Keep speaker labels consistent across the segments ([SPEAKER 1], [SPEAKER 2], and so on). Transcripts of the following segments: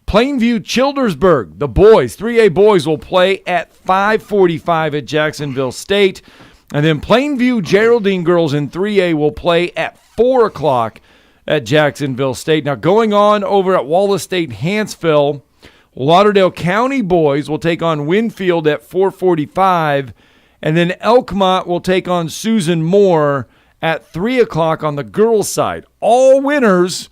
[SPEAKER 1] Plainview Childersburg, the boys, 3A boys, will play at 5:45 at Jacksonville State. And then Plainview Geraldine girls in 3A will play at 4 o'clock at Jacksonville State. Now, going on over at Wallace State Hanceville, Lauderdale County boys will take on Winfield at 4:45. And then Elkmont will take on Susan Moore at 3 o'clock on the girls' side. All winners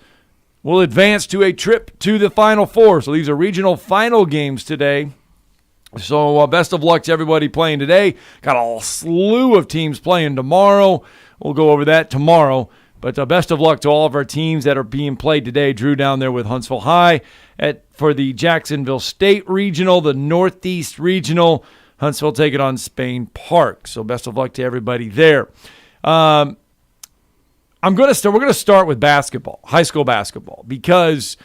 [SPEAKER 1] will advance to a trip to the Final Four. So these are regional final games today. So best of luck to everybody playing today. Got a slew of teams playing tomorrow. We'll go over that tomorrow. But best of luck to all of our teams that are being played today. Drew down there with Huntsville High for the Jacksonville State Regional, the Northeast Regional. Huntsville take it on Spain Park. So best of luck to everybody there. We're going to start with basketball, high school basketball, because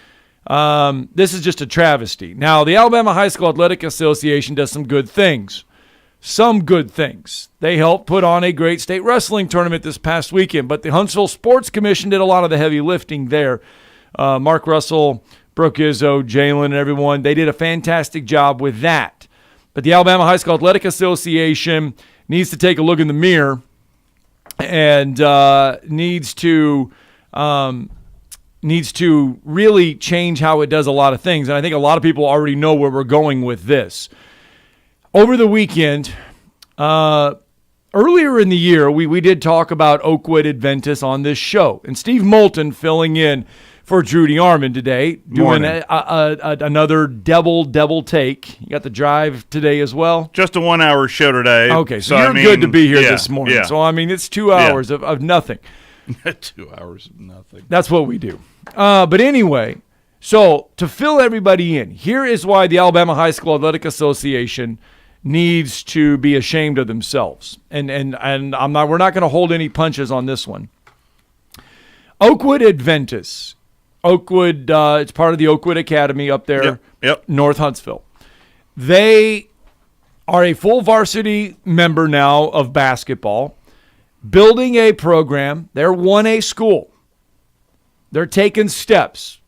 [SPEAKER 1] this is just a travesty. Now, the Alabama High School Athletic Association does some good things. They helped put on a great state wrestling tournament this past weekend, but the Huntsville Sports Commission did a lot of the heavy lifting there. Mark Russell, Brooke Izzo, Jalen, and everyone, they did a fantastic job with that. But the Alabama High School Athletic Association needs to take a look in the mirror and needs to really change how it does a lot of things. And I think a lot of people already know where we're going with this. Over the weekend, earlier in the year, we did talk about Oakwood Adventist on this show. And Steve Moulton filling in for Drudy Armand today, doing another double take. You got the drive today as well?
[SPEAKER 2] Just a 1 hour show today.
[SPEAKER 1] Okay, so you're good to be here this morning. Yeah. So, it's 2 hours of nothing.
[SPEAKER 2] 2 hours of nothing.
[SPEAKER 1] That's what we do. But anyway, so to fill everybody in, here is why the Alabama High School Athletic Association needs to be ashamed of themselves. And we're not going to hold any punches on this one. Oakwood Adventist. Oakwood, it's part of the Oakwood Academy up there, North Huntsville. They are a full varsity member now of basketball, building a program. They're 1A school. They're taking steps.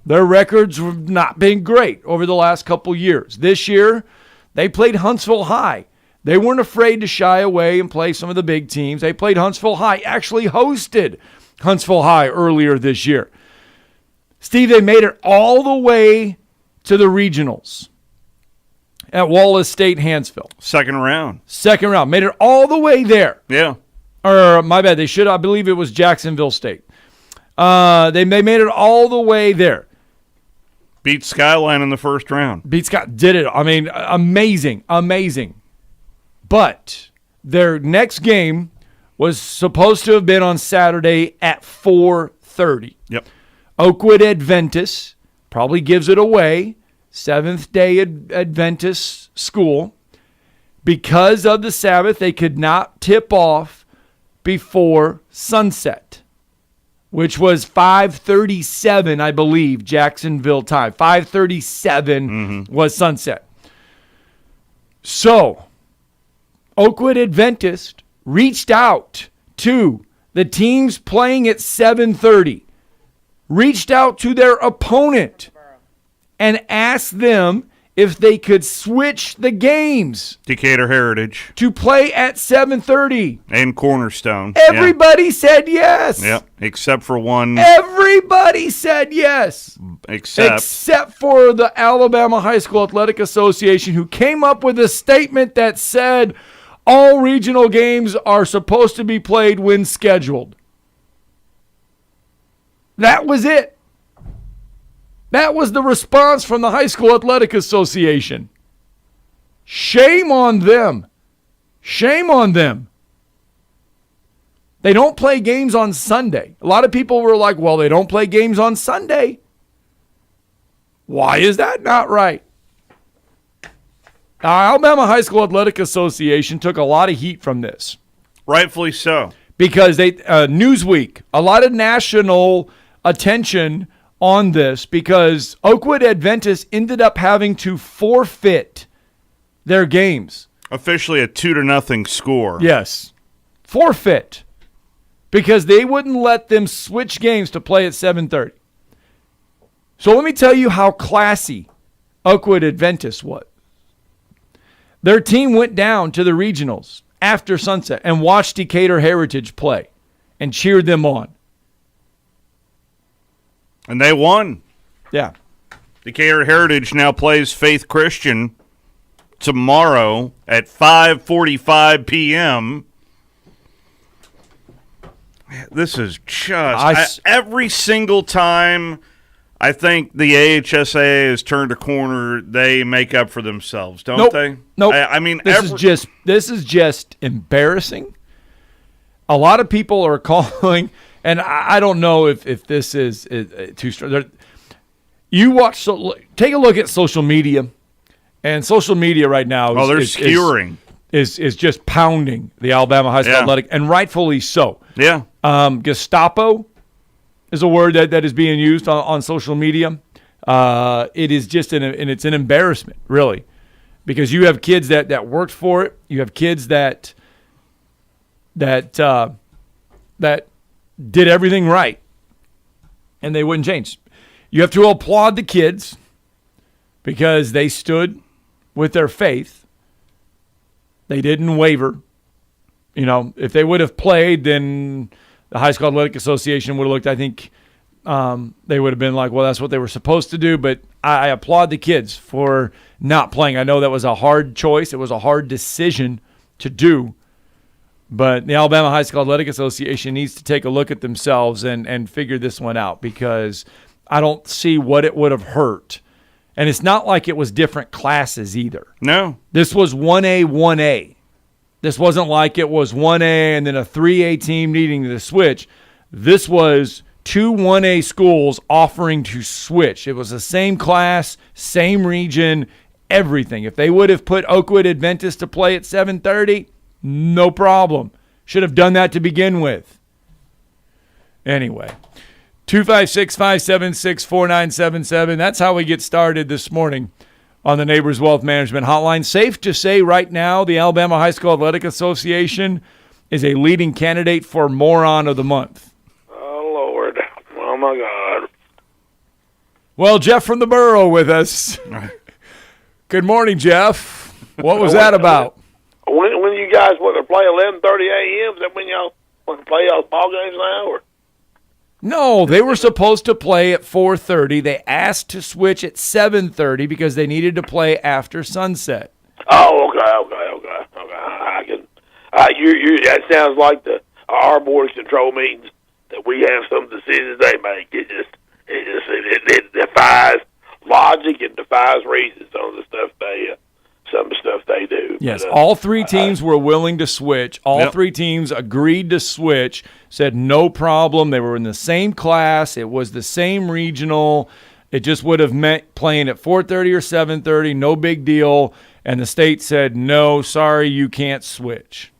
[SPEAKER 1] Their records have not been great over the last couple years. This year, they played Huntsville High. They weren't afraid to shy away and play some of the big teams. They played Huntsville High, actually hosted Huntsville High earlier this year. Steve, they made it all the way to the regionals at Wallace State Hanceville.
[SPEAKER 2] Second round.
[SPEAKER 1] Made it all the way there.
[SPEAKER 2] Yeah.
[SPEAKER 1] Or, my bad, I believe it was Jacksonville State. They made it all the way there.
[SPEAKER 2] Beat Skyline in the first round.
[SPEAKER 1] Did it. Amazing. But their next game was supposed to have been on Saturday at 4:30.
[SPEAKER 2] Yep.
[SPEAKER 1] Oakwood Adventist probably gives it away, Seventh-day Adventist school. Because of the Sabbath, they could not tip off before sunset, which was 5:37, I believe, Jacksonville time. 5:37 was sunset. So, Oakwood Adventist reached out to the teams playing at 7:30. Reached out to their opponent and asked them if they could switch the games.
[SPEAKER 2] Decatur Heritage.
[SPEAKER 1] To play at 7:30.
[SPEAKER 2] And Cornerstone.
[SPEAKER 1] Everybody said yes.
[SPEAKER 2] Yep, except for one.
[SPEAKER 1] Everybody said yes. Except for the Alabama High School Athletic Association, who came up with a statement that said all regional games are supposed to be played when scheduled. That was it. That was the response from the High School Athletic Association. Shame on them. Shame on them. They don't play games on Sunday. A lot of people were like, well, they don't play games on Sunday. Why is that not right? Alabama High School Athletic Association took a lot of heat from this.
[SPEAKER 2] Rightfully so.
[SPEAKER 1] Because Newsweek, a lot of national attention on this, because Oakwood Adventist ended up having to forfeit their games.
[SPEAKER 2] Officially a 2-0 score.
[SPEAKER 1] Yes. Forfeit. Because they wouldn't let them switch games to play at 7:30. So let me tell you how classy Oakwood Adventist was. Their team went down to the regionals after sunset and watched Decatur Heritage play and cheered them on.
[SPEAKER 2] And they won.
[SPEAKER 1] Yeah.
[SPEAKER 2] Decatur Heritage now plays Faith Christian tomorrow at 5:45 p.m. This is just every single time I think the AHSA has turned a corner, they make up for themselves, don't they?
[SPEAKER 1] Nope.
[SPEAKER 2] I mean,
[SPEAKER 1] this is just embarrassing. A lot of people are calling, and I don't know if this is too strong. Take a look at social media, and social media right now
[SPEAKER 2] they're skewering.
[SPEAKER 1] Is just pounding the Alabama High School Athletic, and rightfully so.
[SPEAKER 2] Yeah.
[SPEAKER 1] Gestapo is a word that is being used on social media. It is just it's an embarrassment, really, because you have kids that worked for it. You have kids that did everything right, and they wouldn't change. You have to applaud the kids because they stood with their faith. They didn't waver. You know, if they would have played, then the High School Athletic Association would have looked, I think, they would have been like, well, that's what they were supposed to do. But I applaud the kids for not playing. I know that was a hard choice. It was a hard decision to do. But the Alabama High School Athletic Association needs to take a look at themselves and figure this one out, because I don't see what it would have hurt. And it's not like it was different classes either.
[SPEAKER 2] No.
[SPEAKER 1] This was 1A, 1A. This wasn't like it was 1A and then a 3A team needing to switch. This was two 1A schools offering to switch. It was the same class, same region, everything. If they would have put Oakwood Adventist to play at 7:30, no problem. Should have done that to begin with. Anyway, 256-576-4977. That's how we get started this morning on the Neighbors Wealth Management Hotline. Safe to say right now, the Alabama High School Athletic Association is a leading candidate for Moron of the Month.
[SPEAKER 3] Oh, Lord. Oh, my God.
[SPEAKER 1] Well, Jeff from the Borough with us. Good morning, Jeff. What was that about?
[SPEAKER 3] When you guys want to play 11:30 a.m., is that when y'all want to play y'all's ball games now? Or?
[SPEAKER 1] No, they were supposed to play at 4:30. They asked to switch at 7:30 because they needed to play after sunset.
[SPEAKER 3] Oh, okay. That sounds like our board of control meetings that we have some decisions they make. It defies logic and defies reason. Some of the stuff they do.
[SPEAKER 1] Yes, all three teams were willing to switch. All three teams agreed to switch, said no problem. They were in the same class. It was the same regional. It just would have meant playing at 4:30 or 7:30, no big deal. And the state said, no, sorry, you can't switch.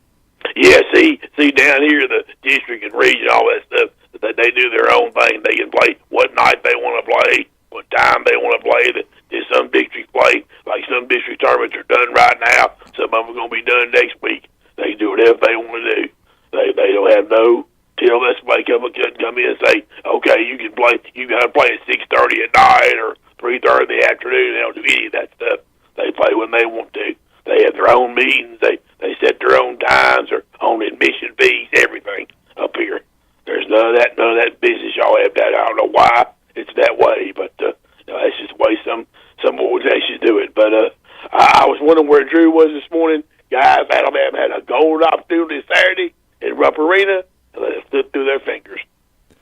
[SPEAKER 3] Yeah, see down here, the district and region, all that stuff, they do their own thing. They can play what night they want to play, what time they want to play. Some districts play, like some district tournaments are done right now. Some of them are going to be done next week. They can do whatever they want to do. They don't have no till this wake up couldn't come in and say, okay, you can play. You got to play at 6:30 at night or 3:30 in the afternoon. They don't do any of that stuff. They play when they want to. They have their own meetings. They set their own times, their own admission fees, everything up here. There's none of that business y'all have. That I don't know why it's that way, but that's just the way some organizations do it. But I was wondering where Drew was this morning. Guys, Alabama had a gold opportunity Saturday in Rupp Arena, and let it slip through their fingers.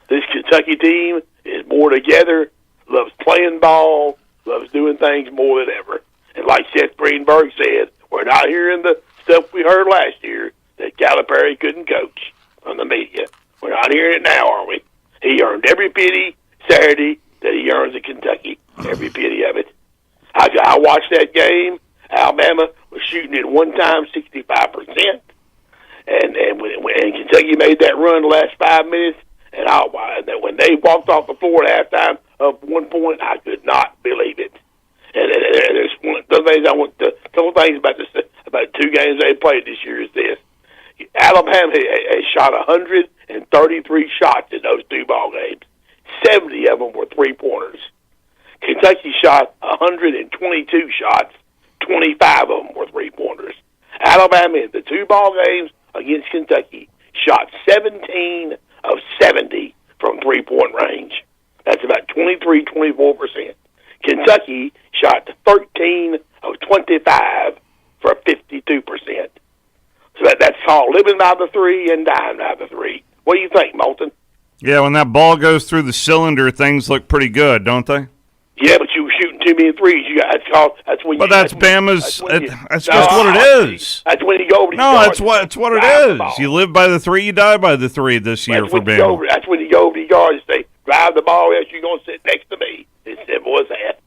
[SPEAKER 3] This Kentucky team is more together, loves playing ball, loves doing things more than ever. And like Seth Greenberg said, we're not hearing the stuff we heard last year that Calipari couldn't coach on the media. We're not hearing it now, are we? He earned every penny Saturday that he earns at Kentucky, every penny of it. I watched that game. Alabama was shooting at one time 65%, and when Kentucky made that run the last 5 minutes, and when they walked off the floor at halftime up 1 point, I could not believe it. And there's one of the things I want to. A couple things about about 2 games they played this year is this: Alabama has shot 133 shots in those 2 ball games. 70 of them were 3-pointers. Kentucky shot 122 shots. 25 of them were three-pointers. Alabama, in the two ball games against Kentucky, shot 17 of 70 from three-point range. That's about 24%. Kentucky shot 13 of 25 for 52%. So that's called living by the three and dying by the three. What do you think, Moulton?
[SPEAKER 2] Yeah, when that ball goes through the cylinder, things look pretty good, don't they?
[SPEAKER 3] Yeah, but you were shooting too many threes. That's when.
[SPEAKER 2] But that's Bama's. That's just what it is.
[SPEAKER 3] That's when you go over.
[SPEAKER 2] No, it's what it is. You live by the three, you die by the three this year for Bama.
[SPEAKER 3] That's when you go over to the yard and say, "Drive the ball, else you're gonna sit next to me." It's simple as that.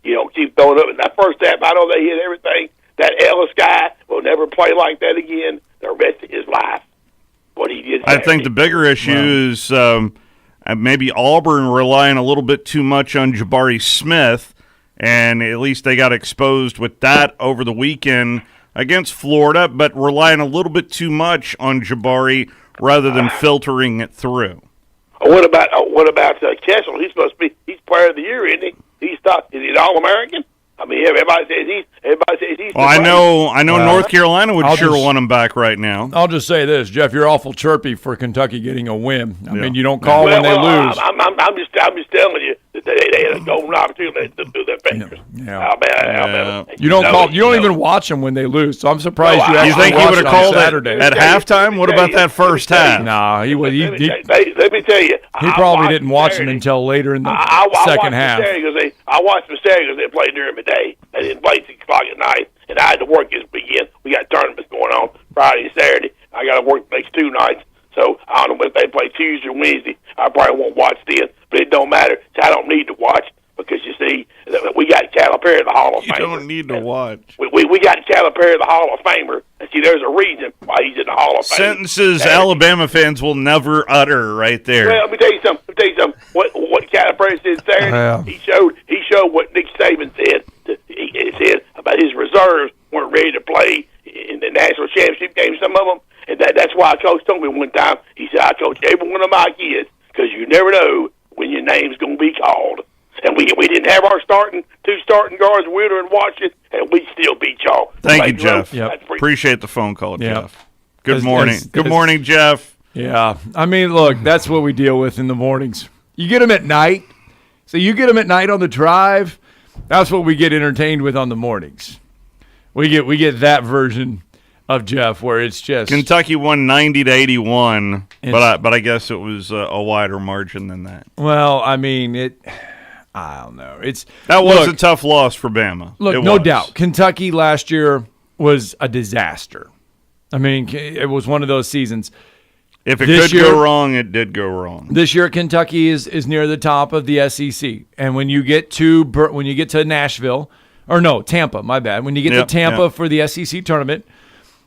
[SPEAKER 3] You don't keep throwing up. And that first half, I know they hit everything. That Ellis guy will never play like that again the rest of his life. What he did.
[SPEAKER 2] I think the bigger issue is maybe Auburn relying a little bit too much on Jabari Smith, and at least they got exposed with that over the weekend against Florida, but relying a little bit too much on Jabari rather than filtering it through.
[SPEAKER 3] What about Kessel? He's supposed to be. He's player of the year, isn't he? Is he an All-American? I mean, everybody says he's.
[SPEAKER 2] Well, I know. North Carolina would want him back right now.
[SPEAKER 1] I'll just say this, Jeff. You're awful chirpy for Kentucky getting a win. I mean, you don't call when they lose.
[SPEAKER 3] I'm just telling you that they had a golden opportunity to do their fingers. Alabama.
[SPEAKER 1] You don't call. You don't even watch them when they lose. So I'm surprised you.
[SPEAKER 2] You think he would have called
[SPEAKER 1] Saturday
[SPEAKER 2] at halftime? What about that first half?
[SPEAKER 1] Nah, he would.
[SPEAKER 3] Let me tell you.
[SPEAKER 1] He probably didn't watch them until later in the second half.
[SPEAKER 3] I watched the Saturday because they played during the day. They didn't play 6 o'clock at night, and I had to work this weekend. We got tournaments going on Friday and Saturday. I got to work the next 2 nights. So I don't know if they play Tuesday or Wednesday. I probably won't watch then, but it don't matter. So I don't need to watch because, you see, we got Calipari, the Hall of Famer.
[SPEAKER 2] You don't need to watch.
[SPEAKER 3] We got Calipari, the Hall of Famer. And see, there's a reason why he's in the Hall of Fame.
[SPEAKER 2] Sentences Alabama fans will never utter right there.
[SPEAKER 3] Well, let me tell you something. What Calipari said Saturday, he showed what Nick Saban said. He said about his reserves weren't ready to play in the national championship game, some of them. And that's why a coach told me one time, he said, I coach every one of my kids because you never know when your name's going to be called. And we didn't have our two starting guards, Wheeler and Washington, and we still beat y'all.
[SPEAKER 2] Thank you, Jeff. Appreciate the phone call, Jeff. Good morning, Jeff.
[SPEAKER 1] Yeah. I mean, look, that's what we deal with in the mornings. You get them at night. So you get them at night on the drive. That's what we get entertained with on the mornings. We get that version of Jeff where it's just
[SPEAKER 2] Kentucky won 90-81, but I guess it was a wider margin than that.
[SPEAKER 1] Well, I mean I don't know.
[SPEAKER 2] That was a tough loss for Bama.
[SPEAKER 1] Look, no doubt. Kentucky last year was a disaster. I mean, it was one of those seasons.
[SPEAKER 2] If it could go wrong, it did go wrong.
[SPEAKER 1] This year, Kentucky is near the top of the SEC, and when you get to Nashville, or no, Tampa, my bad. When you get to Tampa for the SEC tournament,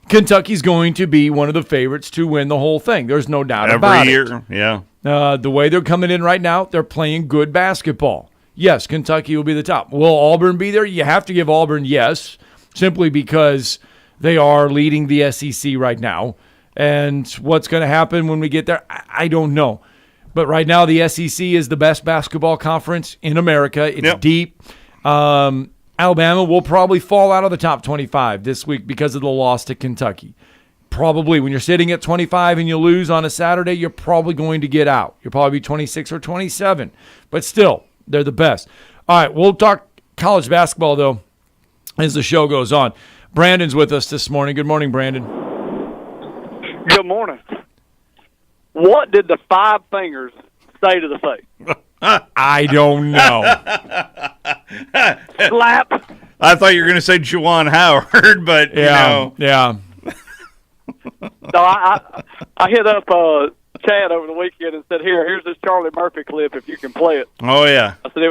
[SPEAKER 1] Kentucky's going to be one of the favorites to win the whole thing. There's no doubt about it.
[SPEAKER 2] Every year, yeah.
[SPEAKER 1] The way they're coming in right now, they're playing good basketball. Yes, Kentucky will be the top. Will Auburn be there? You have to give Auburn yes, simply because they are leading the SEC right now. And what's going to happen when we get there, I don't know. But right now, the SEC is the best basketball conference in America. It's deep. Alabama will probably fall out of the top 25 this week because of the loss to Kentucky. Probably when you're sitting at 25 and you lose on a Saturday, you're probably going to get out. You'll probably be 26 or 27. But still, they're the best. All right, we'll talk college basketball, though, as the show goes on. Brandon's with us this morning. Good morning, Brandon.
[SPEAKER 4] Good morning. What did the 5 fingers say to the face?
[SPEAKER 1] I don't know.
[SPEAKER 4] Slap.
[SPEAKER 2] I thought you were going to say Juwan Howard, but,
[SPEAKER 1] Yeah.
[SPEAKER 4] No, I hit up Chad over the weekend and said, here's this Charlie Murphy clip if you can play it.
[SPEAKER 2] Oh, yeah.
[SPEAKER 4] I said,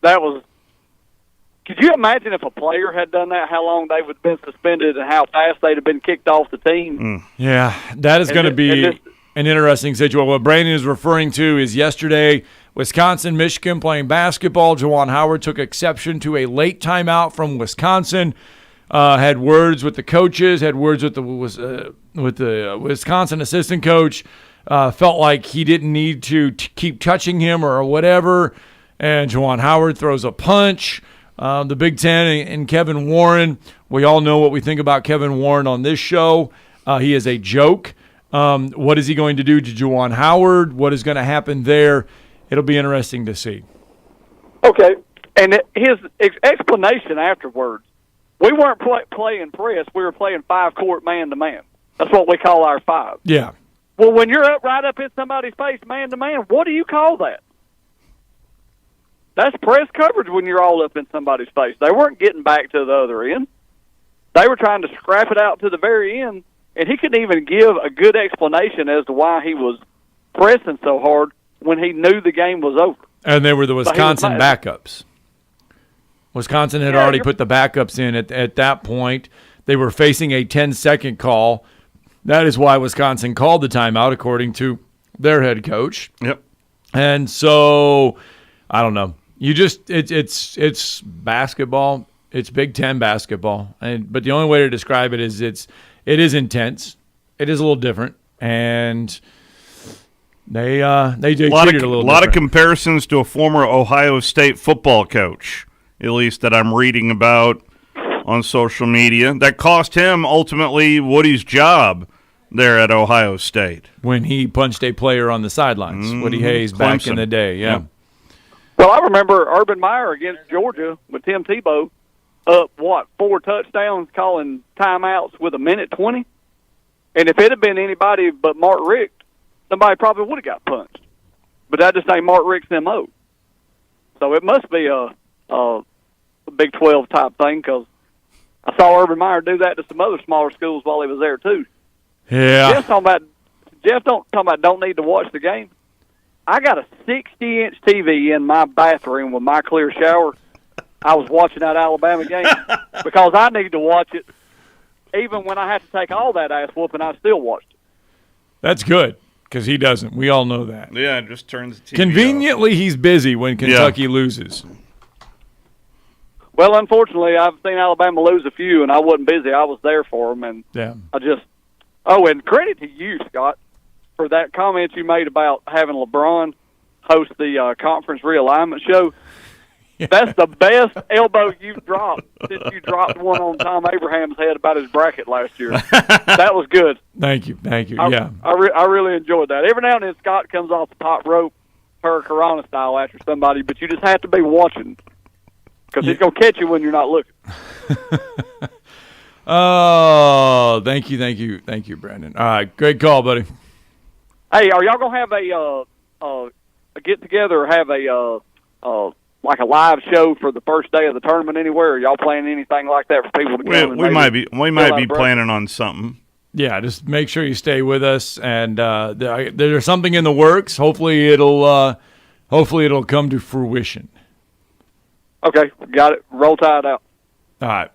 [SPEAKER 4] that was – could you imagine if a player had done that, how long they would have been suspended and how fast they'd have been kicked off the team?
[SPEAKER 1] Yeah, that is going to be an interesting situation. What Brandon is referring to is yesterday, Wisconsin, Michigan playing basketball. Juwan Howard took exception to a late timeout from Wisconsin. Had words with the coaches, had words with the Wisconsin assistant coach. Felt like he didn't need to keep touching him or whatever. and Juwan Howard throws a punch. The Big Ten and Kevin Warren, we all know what we think about Kevin Warren on this show. He is a joke. What is he going to do to Juwan Howard? What is going to happen there? It'll be interesting to see.
[SPEAKER 4] Okay, and his explanation afterwards, we weren't playing press. We were playing 5-court man-to-man. That's what we call our 5.
[SPEAKER 1] Yeah.
[SPEAKER 4] Well, when you're right up in somebody's face man-to-man, what do you call that? That's press coverage when you're all up in somebody's face. They weren't getting back to the other end. They were trying to scrap it out to the very end, and he couldn't even give a good explanation as to why he was pressing so hard when he knew the game was over.
[SPEAKER 1] And they were the Wisconsin backups. Wisconsin had already put the backups in at that point. They were facing a 10-second call. That is why Wisconsin called the timeout, according to their head coach.
[SPEAKER 2] Yep.
[SPEAKER 1] And so, I don't know. It's basketball. It's Big Ten basketball. But the only way to describe it is it is intense. It is a little different, and they treat it a little different.
[SPEAKER 2] A lot of comparisons to a former Ohio State football coach, at least that I'm reading about on social media, that cost him ultimately Woody's job there at Ohio State
[SPEAKER 1] when he punched a player on the sidelines. Woody Hayes back in the day, yeah.
[SPEAKER 4] Well, I remember Urban Meyer against Georgia with Tim Tebow up 4 touchdowns, calling timeouts with 1:20. And if it had been anybody but Mark Richt, somebody probably would have got punched. But that just ain't Mark Richt's MO. So it must be a Big 12 type thing, because I saw Urban Meyer do that to some other smaller schools while he was there too.
[SPEAKER 1] Yeah.
[SPEAKER 4] Jeff talking about don't need to watch the game. I got a 60-inch TV in my bathroom with my clear shower. I was watching that Alabama game because I need to watch it. Even when I had to take all that ass whooping, I still watched it.
[SPEAKER 1] That's good, because he doesn't. We all know that.
[SPEAKER 2] Yeah, it just turns the TV
[SPEAKER 1] Conveniently, he's busy when Kentucky loses.
[SPEAKER 4] Well, unfortunately, I've seen Alabama lose a few, and I wasn't busy. I was there for them, and and credit to you, Scott, for that comment you made about having LeBron host the conference realignment show. Yeah. That's the best elbow you've dropped since you dropped one on Tom Abraham's head about his bracket last year. That was good.
[SPEAKER 1] Thank you.
[SPEAKER 4] I really enjoyed that. Every now and then Scott comes off the top rope, Hurricane style, after somebody, but you just have to be watching, because he's going to catch you when you're not looking.
[SPEAKER 1] Oh, thank you, Brandon. All right, great call, buddy.
[SPEAKER 4] Hey, are y'all gonna have a get together, or have a like a live show for the first day of the tournament anywhere? Are y'all planning anything like that for people to come?
[SPEAKER 2] We might be planning on something.
[SPEAKER 1] Yeah, just make sure you stay with us, and there's something in the works. Hopefully it'll come to fruition.
[SPEAKER 4] Okay, got it. Roll Tide out.
[SPEAKER 1] All right.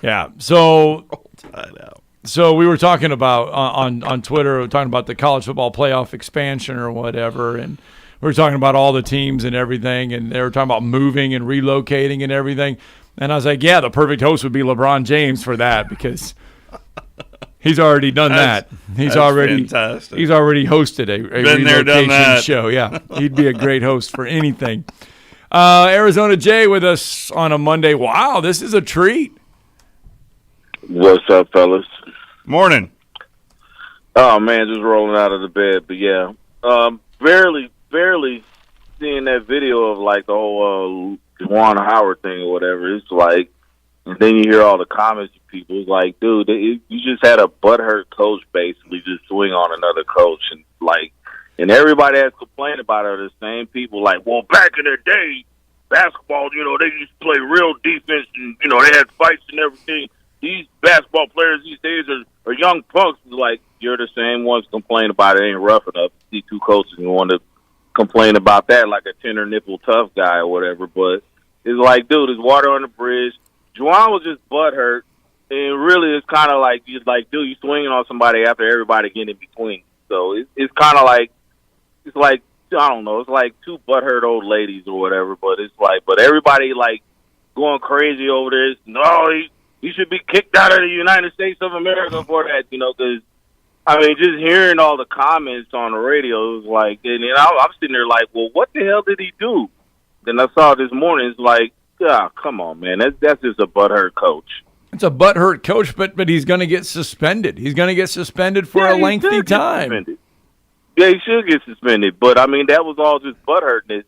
[SPEAKER 1] Yeah. So roll Tide out. So we were talking about on Twitter, we were talking about the college football playoff expansion or whatever, and we were talking about all the teams and everything, and they were talking about moving and relocating and everything. And I was like, yeah, the perfect host would be LeBron James for that, because he's already done that. He's already hosted a relocation show. Yeah, he'd be a great host for anything. Arizona Jay with us on a Monday. Wow, this is a treat.
[SPEAKER 5] What's up, fellas?
[SPEAKER 2] Morning.
[SPEAKER 5] Oh, man, just rolling out of the bed. But, yeah, barely seeing that video of, like, the whole Juwan Howard thing or whatever. It's like, and then you hear all the comments of people. It's like, dude, you just had a butthurt coach basically just swing on another coach. And, like, and everybody that's complaining about it are the same people. Like, well, back in the day, basketball, they used to play real defense and, they had fights and everything. These basketball players these days are young punks. Like, you're the same ones complaining about it ain't rough enough. See two coaches and want to complain about that like a tender nipple tough guy or whatever. But it's like, dude, there's water on the bridge. Juwan was just butthurt, and really it's kind of like, dude, you swinging on somebody after everybody getting in between. So it's kind of like, it's like, I don't know, it's like two butthurt old ladies or whatever. But it's like, but everybody like going crazy over this. No, he should be kicked out of the United States of America for that, because, I mean, just hearing all the comments on the radio, it was like, and I'm sitting there like, well, what the hell did he do? and I saw it this morning. It's like, come on, man. That's just a butthurt coach.
[SPEAKER 1] It's a butthurt coach, but he's going to get suspended. He's going to get suspended for a lengthy time.
[SPEAKER 5] Yeah, he should get suspended. But, I mean, that was all just butthurtness.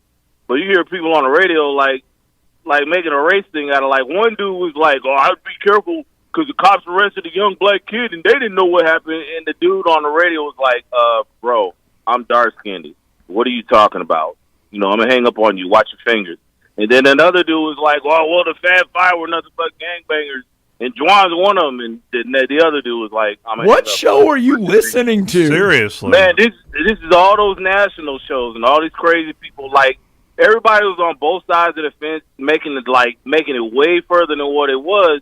[SPEAKER 5] But you hear people on the radio, like making a race thing out of, like, one dude was like, oh, I'd be careful because the cops arrested a young black kid and they didn't know what happened. And the dude on the radio was like, bro, I'm dark-skinned. What are you talking about? I'm going to hang up on you. Watch your fingers. And then another dude was like, well, the Fab Five were nothing but gangbangers. And Juwan's one of them. And the other dude was like,
[SPEAKER 1] what show are you listening to?
[SPEAKER 2] Seriously.
[SPEAKER 5] Man, this is all those national shows and all these crazy people. Like, everybody was on both sides of the fence, making it way further than what it was.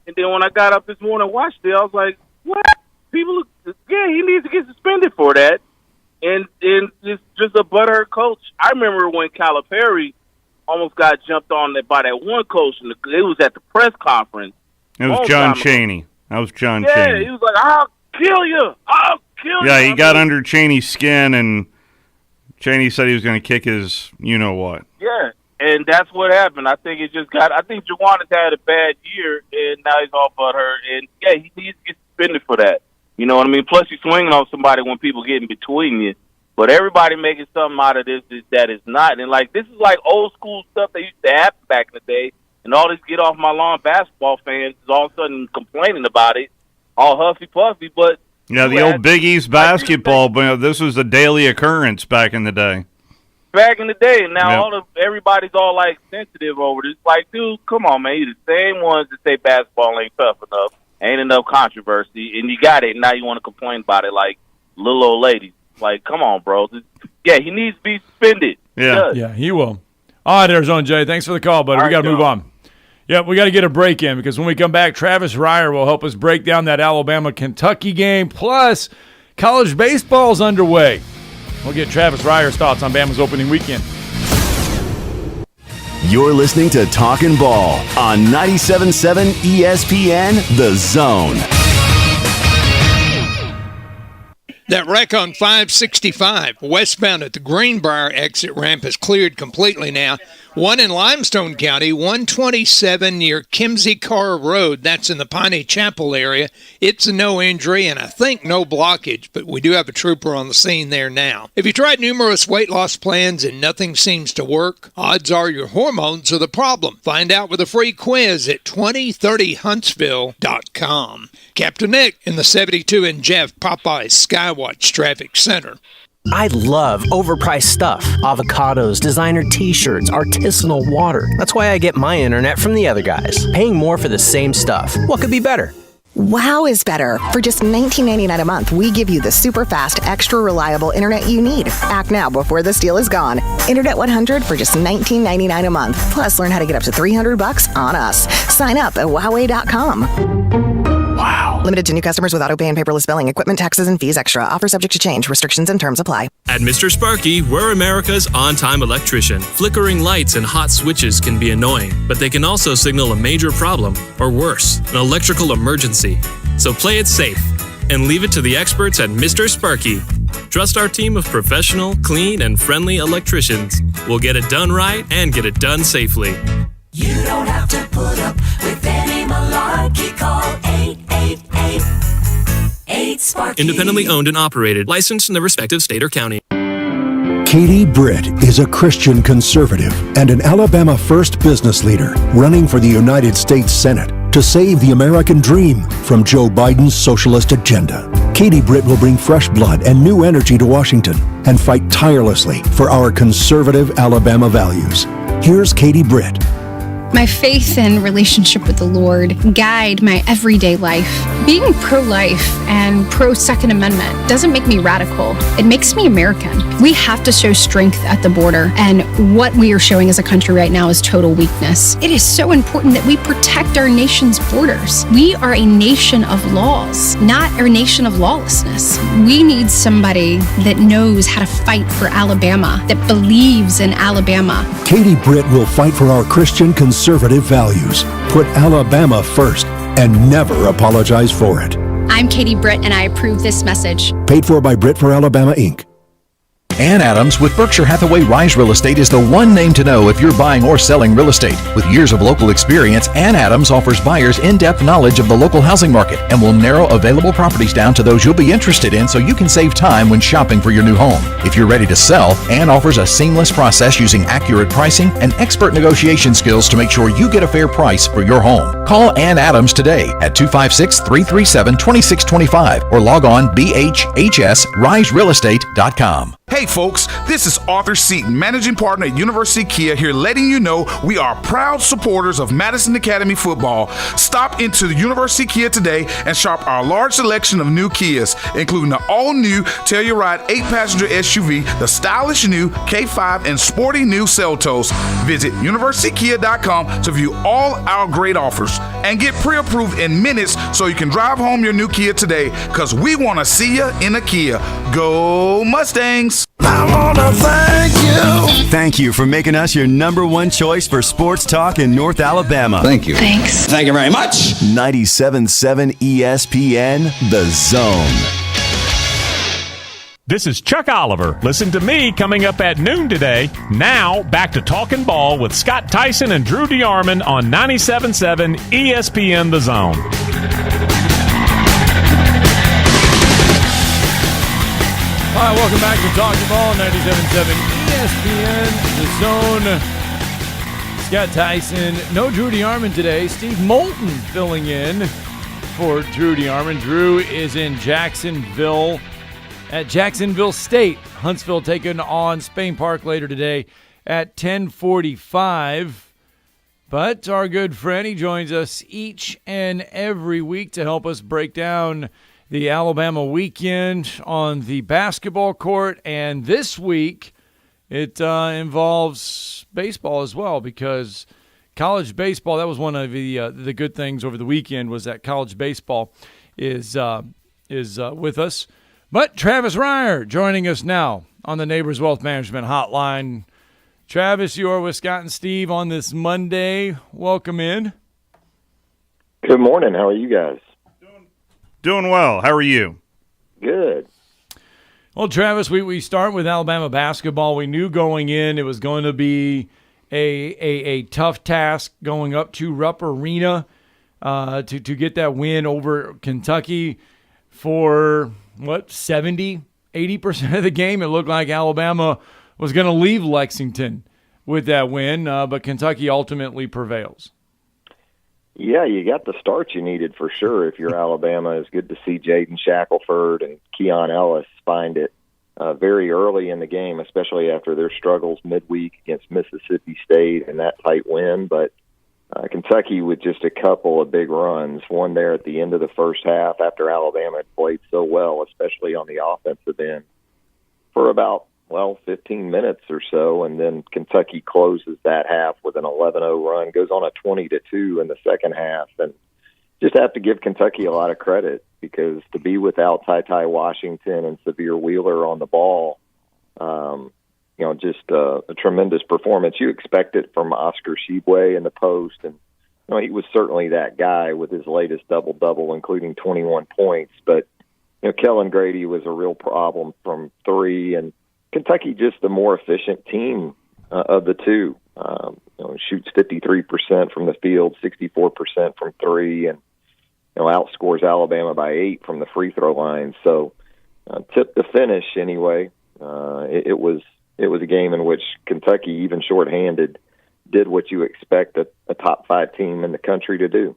[SPEAKER 5] And then when I got up this morning and watched it, I was like, what? He needs to get suspended for that. And it's just a butthurt coach. I remember when Calipari almost got jumped on by that one coach, and it was at the press conference.
[SPEAKER 2] It was John Chaney. That was John Chaney.
[SPEAKER 5] Yeah, he was like, I'll kill you.
[SPEAKER 2] Yeah, he got under Chaney's skin, and Chaney said he was going to kick his you-know-what.
[SPEAKER 5] Yeah, and that's what happened. I think Juwan has had a bad year, and now he's all butthurt. And, yeah, he needs to get suspended for that. You know what I mean? Plus, you're swinging on somebody when people get in between you. But everybody making something out of this that is not. And, like, this is like old-school stuff that used to happen back in the day. And all these get-off-my-lawn basketball fans is all of a sudden complaining about it, all huffy-puffy. But
[SPEAKER 2] yeah, the old Big East basketball, but this was a daily occurrence back in the day.
[SPEAKER 5] Back in the day, and now everybody's all, like, sensitive over this. Like, dude, come on, man. You're the same ones that say basketball ain't tough enough, ain't enough controversy, and you got it, and now you want to complain about it like little old ladies. Like, come on, bro. Yeah, he needs to be suspended.
[SPEAKER 1] Yeah, he will. All right, Arizona Jay, thanks for the call, buddy. We got to move on. Yep, we got to get a break in because when we come back, Travis Reier will help us break down that Alabama-Kentucky game. Plus, college baseball's underway. We'll get Travis Reier's thoughts on Bama's opening weekend.
[SPEAKER 6] You're listening to Talkin' Ball on 97.7 ESPN, The Zone.
[SPEAKER 7] That wreck on 565 westbound at the Greenbrier exit ramp is cleared completely now. One in Limestone County, 127 near Kimsey Carr Road. That's in the Piney Chapel area. It's a no injury and I think no blockage, but we do have a trooper on the scene there now. If you tried numerous weight loss plans and nothing seems to work, odds are your hormones are the problem. Find out with a free quiz at 2030huntsville.com. Captain Nick in the 72 and Jeff Popeyes Skywatch Traffic Center.
[SPEAKER 8] I love overpriced stuff. Avocados, designer t-shirts, artisanal water. That's why I get my internet from the other guys. Paying more for the same stuff. What could be better?
[SPEAKER 9] Wow is better. For just $19.99 a month, we give you the super fast, extra reliable internet you need. Act now before this deal is gone. Internet 100 for just $19.99 a month. Plus, learn how to get up to $300 on us. Sign up at Huawei.com. Wow. Limited to new customers with auto pay and paperless billing. Equipment, taxes, and fees extra. Offer subject to change. Restrictions and terms apply.
[SPEAKER 10] At Mr. Sparky, we're America's on-time electrician. Flickering lights and hot switches can be annoying, but they can also signal a major problem, or worse, an electrical emergency. So play it safe and leave it to the experts at Mr. Sparky. Trust our team of professional, clean, and friendly electricians. We'll get it done right and get it done safely.
[SPEAKER 11] You don't have to put up with any malarkey. Call 888-8-SPARKY.
[SPEAKER 10] Independently owned and operated, licensed in the respective state or county.
[SPEAKER 12] Katie Britt is a Christian conservative and an Alabama First business leader running for the United States Senate to save the American dream from Joe Biden's socialist agenda. Katie Britt will bring fresh blood and new energy to Washington and fight tirelessly for our conservative Alabama values. Here's Katie Britt.
[SPEAKER 13] My faith and relationship with the Lord guide my everyday life. Being pro-life and pro-Second Amendment doesn't make me radical. It makes me American. We have to show strength at the border, and what we are showing as a country right now is total weakness. It is so important that we protect our nation's borders. We are a nation of laws, not a nation of lawlessness. We need somebody that knows how to fight for Alabama, that believes in Alabama.
[SPEAKER 12] Katie Britt will fight for our Christian conservative values, put Alabama first, and never apologize for it.
[SPEAKER 13] I'm Katie Britt, and I approve this message.
[SPEAKER 12] Paid for by Britt for Alabama, Inc.
[SPEAKER 14] Ann Adams with Berkshire Hathaway Rise Real Estate is the one name to know if you're buying or selling real estate. With years of local experience, Ann Adams offers buyers in-depth knowledge of the local housing market and will narrow available properties down to those you'll be interested in so you can save time when shopping for your new home. If you're ready to sell, Ann offers a seamless process using accurate pricing and expert negotiation skills to make sure you get a fair price for your home. Call Ann Adams today at 256-337-2625 or log on bhhsriserealestate.com.
[SPEAKER 15] Hey folks, this is Arthur Seaton, managing partner at University Kia, here letting you know we are proud supporters of Madison Academy football. Stop into the University Kia today and shop our large selection of new Kias, including the all-new Telluride 8-passenger SUV, the stylish new K5, and sporty new Seltos. Visit universitykia.com to view all our great offers and get pre-approved in minutes so you can drive home your new Kia today, because we want to see you in a Kia. Go Mustangs!
[SPEAKER 16] I wanna thank you. Thank you for making us your number one choice for sports talk in North Alabama.
[SPEAKER 17] Thank you.
[SPEAKER 16] Thanks.
[SPEAKER 17] Thank you very much.
[SPEAKER 16] 97.7 ESPN, The Zone.
[SPEAKER 18] This is Chuck Oliver. Listen to me coming up at noon today. Now, back to Talkin' Ball with Scott Tyson and Drew DeArmond on 97.7 ESPN The Zone.
[SPEAKER 1] All right, welcome back to Talkin' Ball, 97.7 ESPN, The Zone. Scott Tyson, no Drew DeArmond today. Steve Moulton filling in for Drew DeArmond. Drew is in Jacksonville at Jacksonville State. Huntsville taking on Spain Park later today at 10:45. But our good friend, he joins us each and every week to help us break down the Alabama weekend on the basketball court. And this week, it involves baseball as well, because college baseball, that was one of the good things over the weekend, was that college baseball is with us. But Travis Reier joining us now on the Neighbors Wealth Management Hotline. Travis, you are with Scott and Steve on this Monday. Welcome in.
[SPEAKER 19] Good morning. How are you guys?
[SPEAKER 2] Doing well. How are you?
[SPEAKER 19] Good.
[SPEAKER 1] Well, Travis, we start with Alabama basketball. We knew going in it was going to be a tough task going up to Rupp Arena to get that win over Kentucky for, 70, 80% of the game. It looked like Alabama was going to leave Lexington with that win, but Kentucky ultimately prevails.
[SPEAKER 19] Yeah, you got the start you needed for sure. If you're Alabama, it's good to see Jaden Shackelford and Keon Ellis find it very early in the game, especially after their struggles midweek against Mississippi State and that tight win. But Kentucky with just a couple of big runs, one there at the end of the first half after Alabama had played so well, especially on the offensive end, for about 15 minutes or so, and then Kentucky closes that half with an 11-0 run, goes on a 20-2 in the second half, and just have to give Kentucky a lot of credit, because to be without Ty Washington and Severe Wheeler on the ball, just a tremendous performance. You expect it from Oscar Tshiebwe in the post, and he was certainly that guy with his latest double-double, including 21 points, but Kellen Grady was a real problem from three, and Kentucky just the more efficient team of the two. Shoots 53% from the field, 64% from three, and outscores Alabama by 8 from the free throw line. So, tip to finish anyway. It was a game in which Kentucky, even shorthanded, did what you expect a top 5 team in the country to do.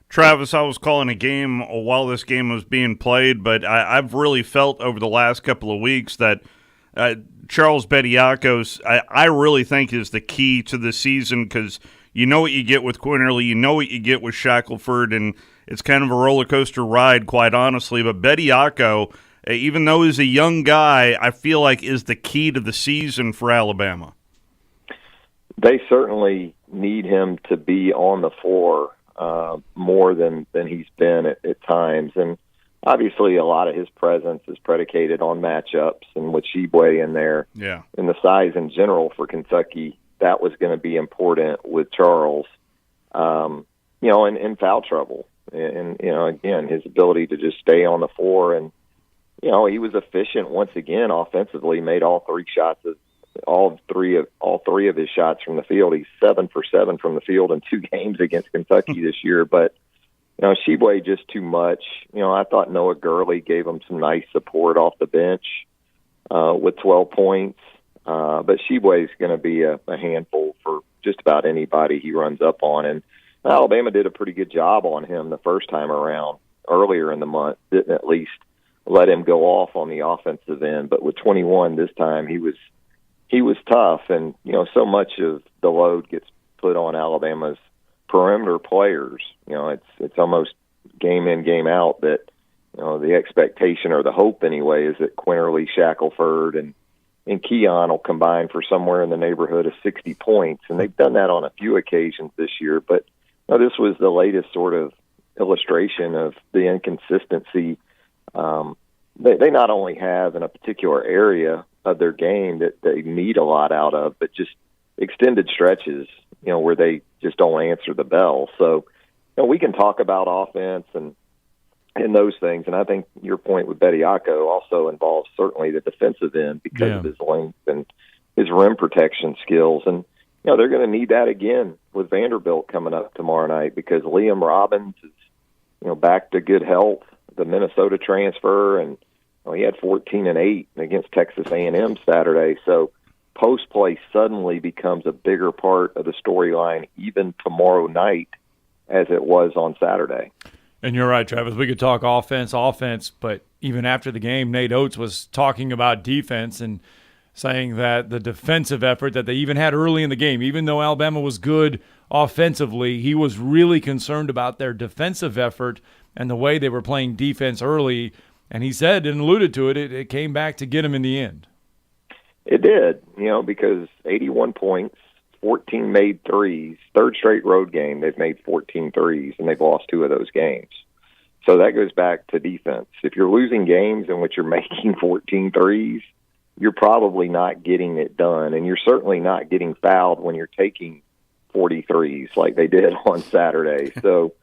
[SPEAKER 2] Travis, I was calling a game while this game was being played, but I've really felt over the last couple of weeks that Charles Bediakos, I really think, is the key to the season, because you know what you get with Quinterly, you know what you get with Shackelford, and it's kind of a roller coaster ride, quite honestly. But Bediako, even though he's a young guy, I feel like is the key to the season for Alabama.
[SPEAKER 19] They certainly need him to be on the floor more than he's been at times, and obviously, a lot of his presence is predicated on matchups, and with Tshiebwe in there, and the size in general for Kentucky, that was going to be important with Charles, and foul trouble, and again, his ability to just stay on the floor and he was efficient once again offensively. Made all three of his shots from the field. He's 7 for 7 from the field in 2 games against Kentucky this year. But Sheboy just too much. I thought Noah Gurley gave him some nice support off the bench with 12 points. But Sheboy's going to be a handful for just about anybody he runs up on. And Alabama did a pretty good job on him the first time around earlier in the month. Didn't at least let him go off on the offensive end. But with 21 this time, he was tough. And, so much of the load gets put on Alabama's perimeter players. It's almost game in, game out that, the expectation or the hope anyway is that Quinterly, Shackelford, and Keon will combine for somewhere in the neighborhood of 60 points. And they've done that on a few occasions this year. But this was the latest sort of illustration of the inconsistency they not only have in a particular area of their game that they need a lot out of, but just extended stretches, where they just don't answer the bell. So, we can talk about offense and those things. And I think your point with Bediako also involves certainly the defensive end because of his length and his rim protection skills. And, they're going to need that again with Vanderbilt coming up tomorrow night because Liam Robbins is, back to good health, the Minnesota transfer, and he had 14 and 8 against Texas A&M Saturday. So post play suddenly becomes a bigger part of the storyline even tomorrow night as it was on Saturday.
[SPEAKER 1] And you're right, Travis. We could talk offense, but even after the game, Nate Oates was talking about defense and saying that the defensive effort that they even had early in the game, even though Alabama was good offensively, he was really concerned about their defensive effort and the way they were playing defense early. And he said and alluded to it, it came back to get him in the end.
[SPEAKER 19] It did, because 81 points, 14 made threes, third straight road game, they've made 14 threes, and they've lost 2 of those games. So that goes back to defense. If you're losing games in which you're making 14 threes, you're probably not getting it done, and you're certainly not getting fouled when you're taking 43s like they did on Saturday. So,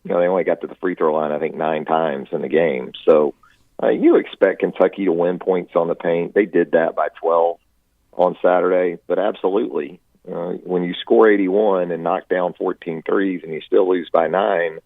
[SPEAKER 19] they only got to the free throw line, I think, 9 times in the game. So you expect Kentucky to win points on the paint. They did that by 12 on Saturday. But absolutely, when you score 81 and knock down 14 threes and you still lose by 9,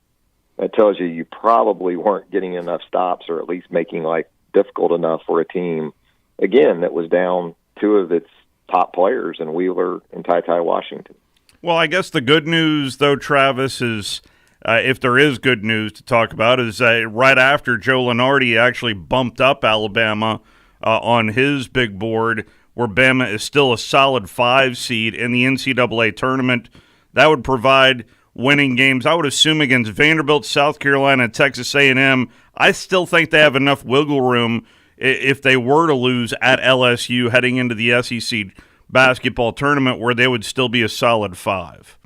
[SPEAKER 19] that tells you probably weren't getting enough stops or at least making life difficult enough for a team, again, that was down 2 of its top players in Wheeler and Ty Washington.
[SPEAKER 2] Well, I guess the good news, though, Travis, is if there is good news to talk about, is right after Joe Lunardi actually bumped up Alabama on his big board, where Bama is still a solid 5 seed in the NCAA tournament. That would provide winning games, I would assume, against Vanderbilt, South Carolina, and Texas A&M. I still think they have enough wiggle room if they were to lose at LSU heading into the SEC basketball tournament, where they would still be a solid 5.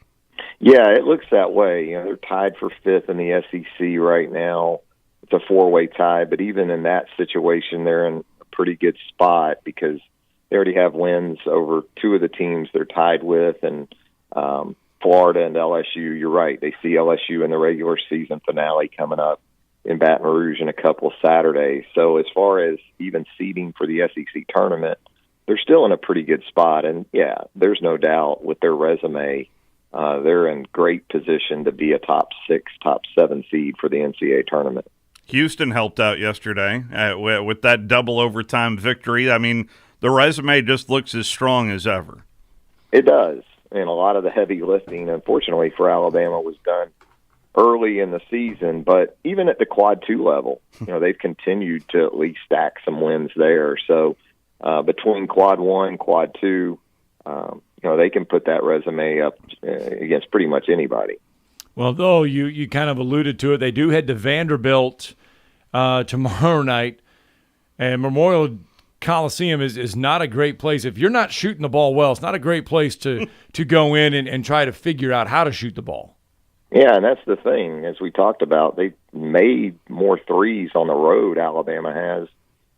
[SPEAKER 19] Yeah, it looks that way. They're tied for 5th in the SEC right now. It's a 4-way tie, but even in that situation, they're in a pretty good spot because they already have wins over 2 of the teams they're tied with, and Florida and LSU. You're right. They see LSU in the regular season finale coming up in Baton Rouge in a couple of Saturdays. So as far as even seeding for the SEC tournament, they're still in a pretty good spot. And, yeah, there's no doubt with their resume, they're in great position to be a top 6, top 7 seed for the NCAA tournament.
[SPEAKER 2] Houston helped out yesterday with that double overtime victory. I mean, the resume just looks as strong as ever.
[SPEAKER 19] It does. And a lot of the heavy lifting, unfortunately, for Alabama was done early in the season. But even at the Quad 2 level, they've continued to at least stack some wins there. So between Quad 1, Quad 2, they can put that resume up against pretty much anybody.
[SPEAKER 1] Well, though, you kind of alluded to it, they do head to Vanderbilt tomorrow night, and Memorial Coliseum is not a great place. If you're not shooting the ball well, it's not a great place to go in and try to figure out how to shoot the ball.
[SPEAKER 19] Yeah, and that's the thing. As we talked about, they've made more threes on the road, Alabama has,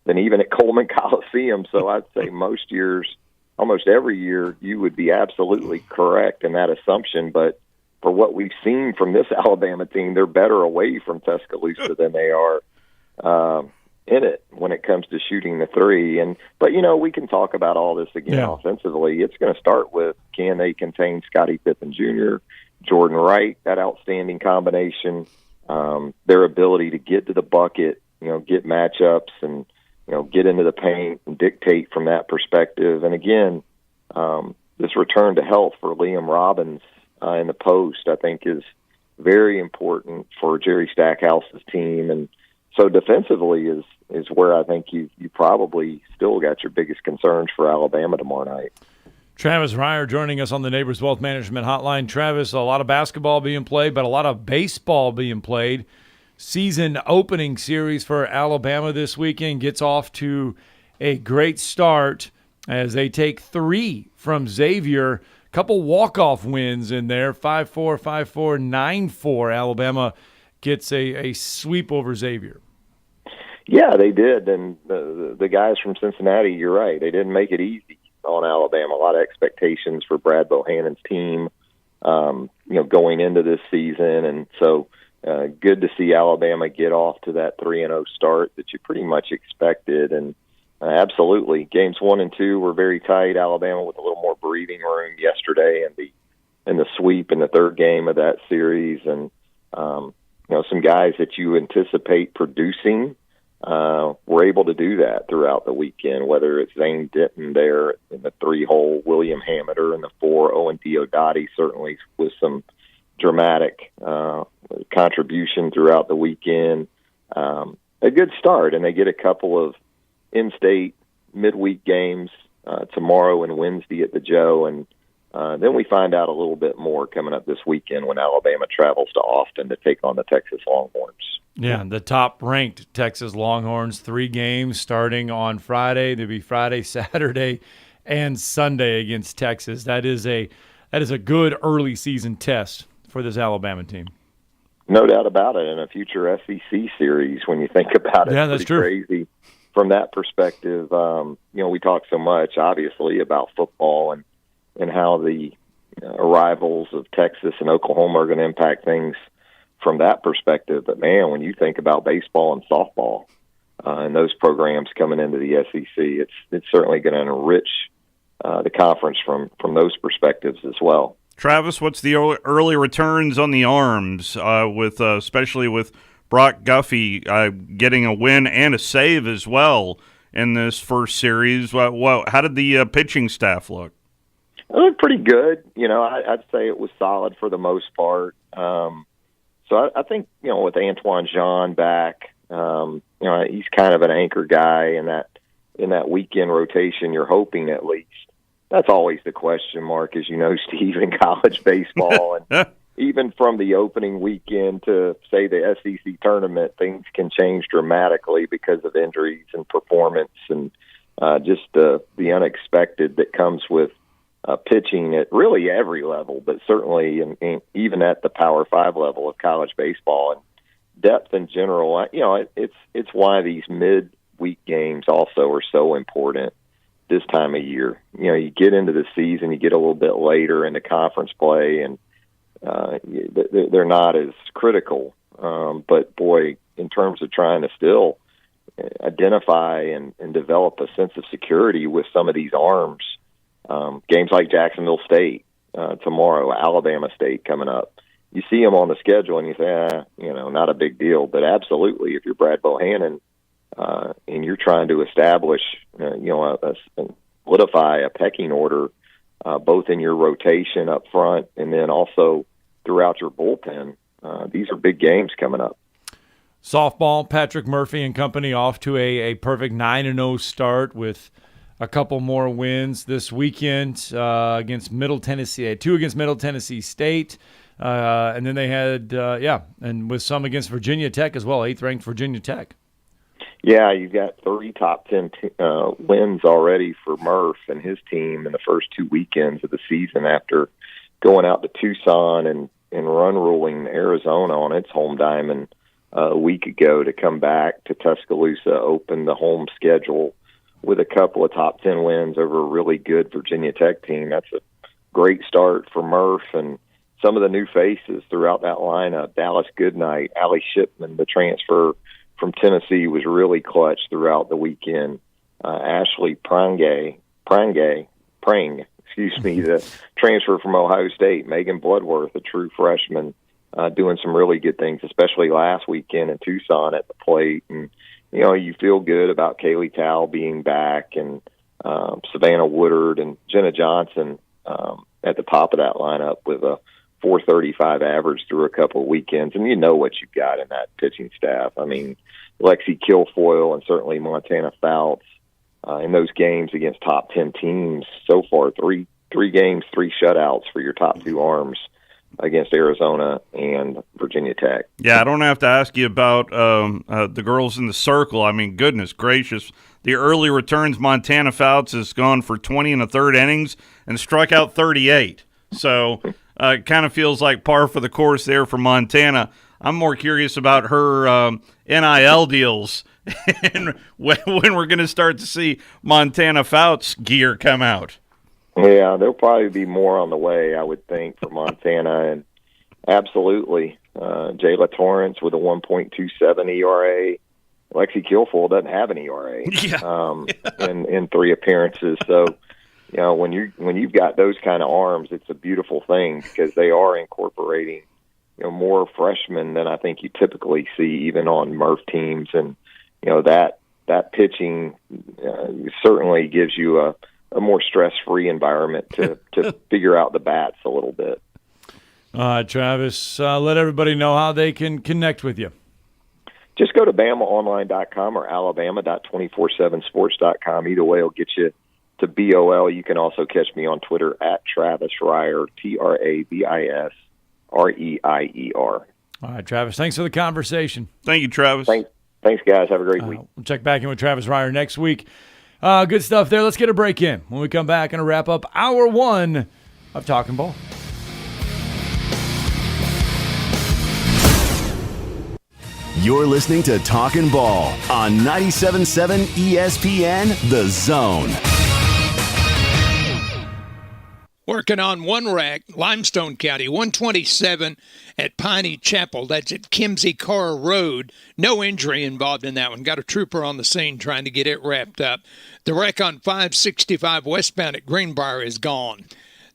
[SPEAKER 19] than even at Coleman Coliseum. So I'd say most years, almost every year, you would be absolutely correct in that assumption. But for what we've seen from this Alabama team, they're better away from Tuscaloosa than they are in it when it comes to shooting the three. But we can talk about all this again offensively. It's going to start with, can they contain Scottie Pippen Jr., Jordan Wright, that outstanding combination, their ability to get to the bucket, get matchups and, get into the paint and dictate from that perspective. And again, this return to health for Liam Robbins in the post, I think, is very important for Jerry Stackhouse's team. And so defensively is where I think you probably still got your biggest concerns for Alabama tomorrow night.
[SPEAKER 1] Travis Reier joining us on the Neighbors Wealth Management Hotline. Travis, a lot of basketball being played, but a lot of baseball being played. Season opening series for Alabama this weekend gets off to a great start as they take 3 from Xavier. Couple walk-off wins in there, 5-4, 5-4, 9-4. Alabama gets a sweep over Xavier.
[SPEAKER 19] Yeah, they did. And the guys from Cincinnati, you're right, they didn't make it easy on Alabama. A lot of expectations for Brad Bohannon's team, going into this season. And so good to see Alabama get off to that 3-0 start that you pretty much expected. And absolutely, games 1 and 2 were very tight. Alabama with a little more breathing room yesterday, and the sweep in the third game of that series. And some guys that you anticipate producing were able to do that throughout the weekend. Whether it's Zane Denton there in the 3-hole, William Hamiter in the 4, Owen Diodati certainly with some dramatic contribution throughout the weekend. A good start, and they get a couple of in-state midweek games tomorrow and Wednesday at the Joe, and then we find out a little bit more coming up this weekend when Alabama travels to Austin to take on the Texas Longhorns.
[SPEAKER 1] Yeah, the top-ranked Texas Longhorns, 3 games starting on Friday. There'll be Friday, Saturday, and Sunday against Texas. That is a good early season test for this Alabama team.
[SPEAKER 19] No doubt about it, in a future SEC series when you think about it.
[SPEAKER 1] Yeah, that's true.
[SPEAKER 19] Crazy. From that perspective, we talk so much, obviously, about football and how the arrivals of Texas and Oklahoma are going to impact things from that perspective. But, man, when you think about baseball and softball and those programs coming into the SEC, it's certainly going to enrich the conference from those perspectives as well.
[SPEAKER 2] Travis, what's the early returns on the arms, especially with Brock Guffey getting a win and a save as well in this first series? How did the pitching staff look?
[SPEAKER 19] It looked pretty good. I'd say it was solid for the most part. So I think, with Antoine Jean back, he's kind of an anchor guy in that weekend rotation, you're hoping at least. That's always the question mark, as you know, Steve, in college baseball. And even from the opening weekend to, say, the SEC tournament, things can change dramatically because of injuries and performance and just the unexpected that comes with pitching at really every level, but certainly even at the Power 5 level of college baseball. And depth in general, it's why these mid-week games also are so important this time of year. You get into the season, you get a little bit later into conference play, and they're not as critical. But, boy, in terms of trying to still identify and develop a sense of security with some of these arms, games like Jacksonville State tomorrow, Alabama State coming up, you see them on the schedule and you say, not a big deal. But absolutely, if you're Brad Bohannon and you're trying to establish, solidify a pecking order, both in your rotation up front and then also throughout your bullpen, these are big games coming up.
[SPEAKER 1] Softball, Patrick Murphy and company off to a perfect 9-0 start with a couple more wins this weekend against Middle Tennessee. They had 2 against Middle Tennessee State, and then they had, and with some against Virginia Tech as well, 8th-ranked Virginia Tech.
[SPEAKER 19] Yeah, you've got 3 top 10 wins already for Murph and his team in the first 2 weekends of the season after going out to Tucson and run-ruling Arizona on its home diamond a week ago to come back to Tuscaloosa, open the home schedule with a couple of top 10 wins over a really good Virginia Tech team. That's a great start for Murph and some of the new faces throughout that lineup. Dallas Goodnight, Allie Shipman, the transfer from Tennessee was really clutch throughout the weekend. Ashley Prang, the transfer from Ohio State. Megan Bloodworth, a true freshman, doing some really good things, especially last weekend in Tucson at the plate. And, you feel good about Kaylee Towle being back, and Savannah Woodard and Jenna Johnson at the top of that lineup with a .435 average through a couple of weekends. And you know what you've got in that pitching staff. I mean, Lexi Kilfoyle and certainly Montana Fouts in those games against top 10 teams so far, three games, 3 shutouts for your top 2 arms against Arizona and Virginia Tech.
[SPEAKER 2] Yeah, I don't have to ask you about the girls in the circle. I mean, goodness gracious. The early returns, Montana Fouts has gone for 20 in the third innings and struck out 38. So it kind of feels like par for the course there for Montana. I'm more curious about her NIL deals and when we're going to start to see Montana Fouts gear come out.
[SPEAKER 19] Yeah, there'll probably be more on the way, I would think, for Montana. And absolutely, Jayla Torrance with a 1.27 ERA. Lexi Kilfoyle doesn't have an ERA in 3 appearances. So, when you've got those kind of arms, it's a beautiful thing because they are incorporating more freshmen than I think you typically see even on Murph teams. And that pitching certainly gives you a more stress-free environment to figure out the bats a little bit.
[SPEAKER 1] All right, Travis, let everybody know how they can connect with you.
[SPEAKER 19] Just go to BamaOnline.com or Alabama.247sports.com. Either way will get you to BOL. You can also catch me on Twitter at Travis Reier, TravisReier.
[SPEAKER 1] All right, Travis, thanks for the conversation.
[SPEAKER 2] Thank you, Travis.
[SPEAKER 19] Thanks, guys. Have a great week.
[SPEAKER 1] We'll check back in with Travis Reier next week. Good stuff there. Let's get a break in. When we come back and wrap up hour 1 of Talkin' Ball.
[SPEAKER 6] You're listening to Talkin' Ball on 97.7 ESPN, The Zone.
[SPEAKER 7] Working on one rack, Limestone County, 127 at Piney Chapel. That's at Kimsey Carr Road. No injury involved in that one. Got a trooper on the scene trying to get it wrapped up. The wreck on 565 westbound at Greenbrier is gone.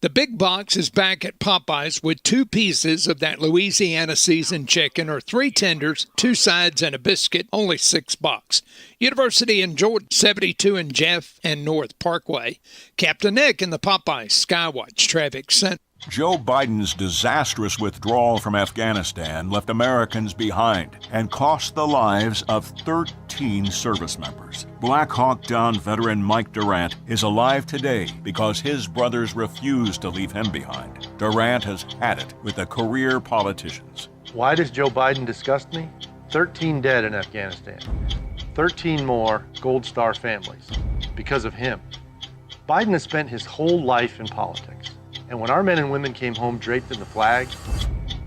[SPEAKER 7] The big box is back at Popeyes with 2 pieces of that Louisiana seasoned chicken, or 3 tenders, 2 sides, and a biscuit, only $6. University in Jordan, 72 in Jeff and North Parkway. Captain Nick in the Popeyes Skywatch Traffic Center.
[SPEAKER 17] Joe Biden's disastrous withdrawal from Afghanistan left Americans behind and cost the lives of 13 service members. Black Hawk Down veteran Mike Durant is alive today because his brothers refused to leave him behind. Durant has had it with the career politicians.
[SPEAKER 20] Why does Joe Biden disgust me? 13 dead in Afghanistan. 13 more Gold Star families because of him. Biden has spent his whole life in politics. And when our men and women came home draped in the flag,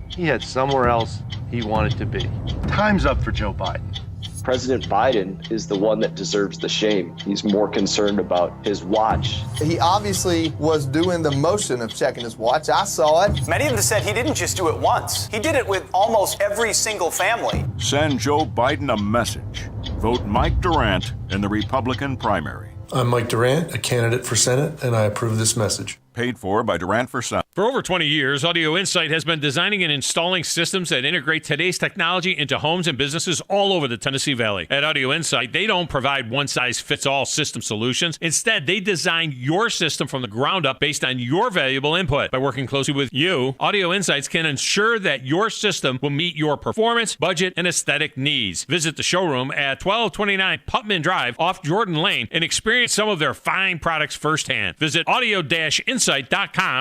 [SPEAKER 20] he had somewhere else he wanted to be. Time's up for Joe Biden.
[SPEAKER 21] President Biden is the one that deserves the shame. He's more concerned about his watch.
[SPEAKER 22] He obviously was doing the motion of checking his watch. I saw it.
[SPEAKER 23] Many of them said he didn't just do it once. He did it with almost every single family.
[SPEAKER 17] Send Joe Biden a message. Vote Mike Durant in the Republican primary.
[SPEAKER 24] I'm Mike Durant, a candidate for Senate, and I approve this message.
[SPEAKER 17] Paid for by Durant for Senate.
[SPEAKER 18] For over 20 years, Audio Insight has been designing and installing systems that integrate today's technology into homes and businesses all over the Tennessee Valley. At Audio Insight, they don't provide one-size-fits-all system solutions. Instead, they design your system from the ground up based on your valuable input. By working closely with you, Audio Insights can ensure that your system will meet your performance, budget, and aesthetic needs. Visit the showroom at 1229 Putman Drive off Jordan Lane and experience some of their fine products firsthand. Visit audio-insight.com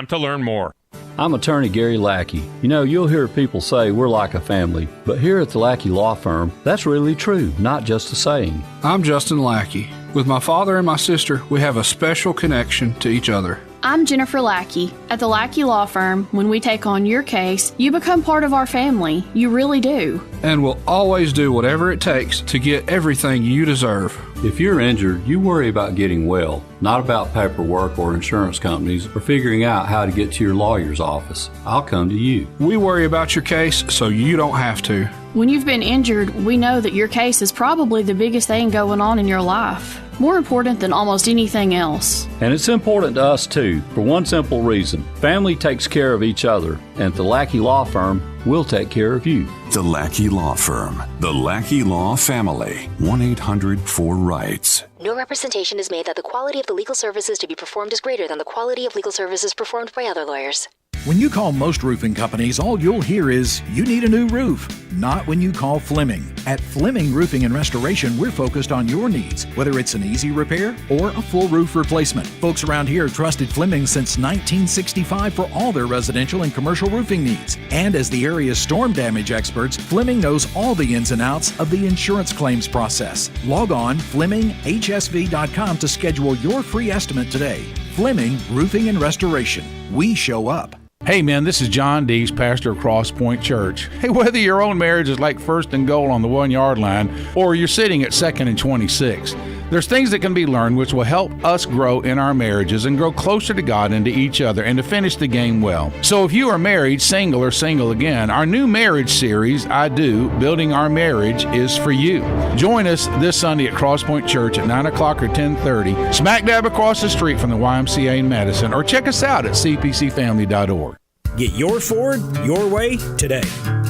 [SPEAKER 18] to learn more.
[SPEAKER 25] I'm attorney Gary Lackey. You know, you'll hear people say we're like a family, but here at the Lackey Law Firm, that's really true, not just a saying.
[SPEAKER 26] I'm Justin Lackey. With my father and my sister, we have a special connection to each other.
[SPEAKER 27] I'm Jennifer Lackey. At the Lackey Law Firm, when we take on your case, you become part of our family. You really do.
[SPEAKER 26] And we'll always do whatever it takes to get everything you deserve.
[SPEAKER 25] If you're injured, you worry about getting well, not about paperwork or insurance companies or figuring out how to get to your lawyer's office. I'll come to you.
[SPEAKER 26] We worry about your case so you don't have to.
[SPEAKER 27] When you've been injured, we know that your case is probably the biggest thing going on in your life. More important than almost anything else.
[SPEAKER 25] And it's important to us, too, for one simple reason. Family takes care of each other, and at the Lackey Law Firm, we'll take care of you.
[SPEAKER 6] The Lackey Law Firm. The Lackey Law Family. 1-800-4RIGHTS.
[SPEAKER 3] No representation is made that the quality of the legal services to be performed is greater than the quality of legal services performed by other lawyers.
[SPEAKER 14] When you call most roofing companies, all you'll hear is, you need a new roof. Not when you call Fleming. At Fleming Roofing and Restoration, we're focused on your needs, whether it's an easy repair or a full roof replacement. Folks around here trusted Fleming since 1965 for all their residential and commercial roofing needs. And as the area's storm damage experts, Fleming knows all the ins and outs of the insurance claims process. Log on FlemingHSV.com to schedule your free estimate today. Fleming Roofing and Restoration. We show up.
[SPEAKER 4] Hey man, this is John Dees, pastor of Cross Point Church. Hey, whether your own marriage is like first and goal on the 1-yard line or you're sitting at 2nd and 26, there's things that can be learned which will help us grow in our marriages and grow closer to God and to each other and to finish the game well. So if you are married, single, or single again, our new marriage series, I Do, Building Our Marriage, is for you. Join us this Sunday at Cross Point Church at 9 o'clock or 10:30, smack dab across the street from the YMCA in Madison, or check us out at cpcfamily.org.
[SPEAKER 5] Get your Ford your way today.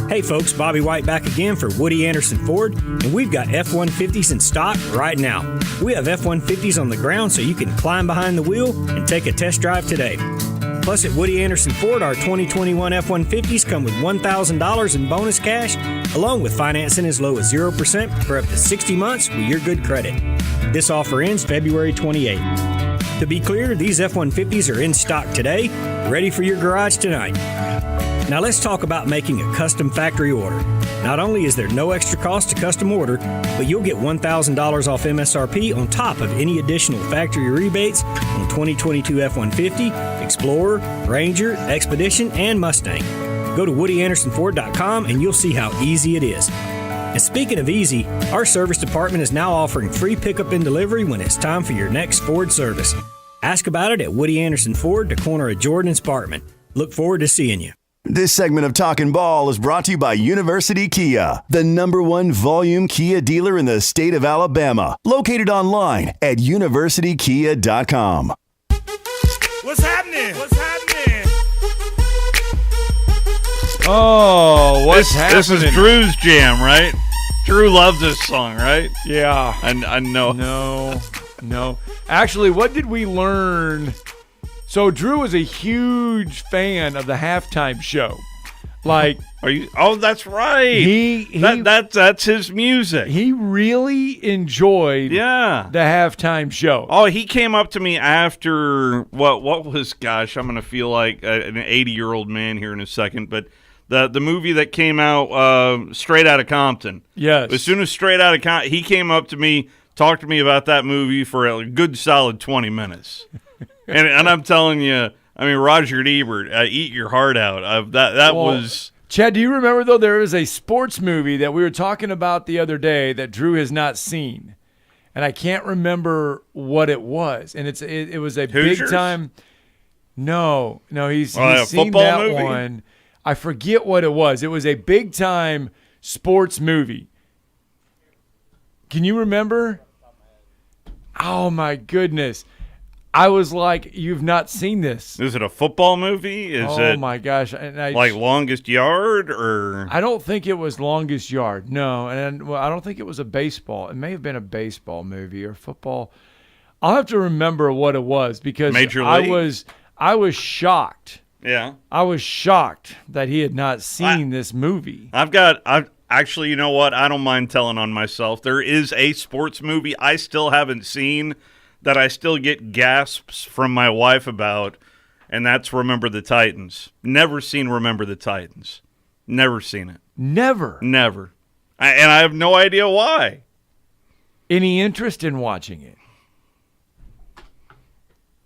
[SPEAKER 5] Hey folks, Bobby White back again for Woody Anderson Ford, and we've got F-150s in stock right now. We have F-150s on the ground so you can climb behind the wheel and take a test drive today. Plus at Woody Anderson Ford, our 2021 F-150s come with $1,000 in bonus cash, along with financing as low as 0% for up to 60 months with your good credit. This offer ends February 28th. To be clear, these F-150s are in stock today, ready for your garage tonight. Now let's talk about making a custom factory order. Not only is there no extra cost to custom order, but you'll get $1,000 off MSRP on top of any additional factory rebates on 2022 F-150, Explorer, Ranger, Expedition, and Mustang. Go to WoodyAndersonFord.com and you'll see how easy it is. And speaking of easy, our service department is now offering free pickup and delivery when it's time for your next Ford service. Ask about it at Woody Anderson Ford, the corner of Jordan and Sparkman. Look forward to seeing you.
[SPEAKER 6] This segment of Talkin' Ball is brought to you by University Kia, the #1 volume Kia dealer in the state of Alabama. Located online at universitykia.com.
[SPEAKER 8] What's happening? What's happening?
[SPEAKER 1] Oh, what's happening?
[SPEAKER 2] This is Drew's jam, right? Drew loves this song, right?
[SPEAKER 1] Yeah.
[SPEAKER 2] I know.
[SPEAKER 1] No. Actually, what did we learn? So Drew is a huge fan of the halftime show. Like,
[SPEAKER 2] are you? Oh, that's right. That's his music.
[SPEAKER 1] He really enjoyed the halftime show.
[SPEAKER 2] Oh, he came up to me after what was? Gosh, I'm gonna feel like an 80-year-old man here in a second, but. The movie that came out, Straight Outta Compton.
[SPEAKER 1] Yes.
[SPEAKER 2] As soon as Straight Outta Compton, he came up to me, talked to me about that movie for a good solid 20 minutes. and I'm telling you, I mean, Roger Ebert, eat your heart out. That was...
[SPEAKER 1] Chad, do you remember, though, there is a sports movie that we were talking about the other day that Drew has not seen. And I can't remember what it was. And it was a
[SPEAKER 2] Hoosiers?
[SPEAKER 1] big time... No, he's
[SPEAKER 2] a
[SPEAKER 1] seen
[SPEAKER 2] football
[SPEAKER 1] that
[SPEAKER 2] movie?
[SPEAKER 1] one. I forget what it was. It was a big-time sports movie. Can you remember? Oh, my goodness. I was like, you've not seen this.
[SPEAKER 2] Is it a football movie?
[SPEAKER 1] Oh, my gosh. And
[SPEAKER 2] like Longest Yard? Or
[SPEAKER 1] I don't think it was Longest Yard. No, and I don't think it was a baseball. It may have been a baseball movie or football. I'll have to remember what it was because
[SPEAKER 2] Major League?
[SPEAKER 1] I was shocked.
[SPEAKER 2] Yeah.
[SPEAKER 1] I was shocked that he had not seen this movie.
[SPEAKER 2] I've actually, you know what? I don't mind telling on myself. There is a sports movie I still haven't seen that I still get gasps from my wife about, and that's Remember the Titans. Never seen Remember the Titans. Never seen it.
[SPEAKER 1] Never?
[SPEAKER 2] Never. And I have no idea why.
[SPEAKER 1] Any interest in watching it?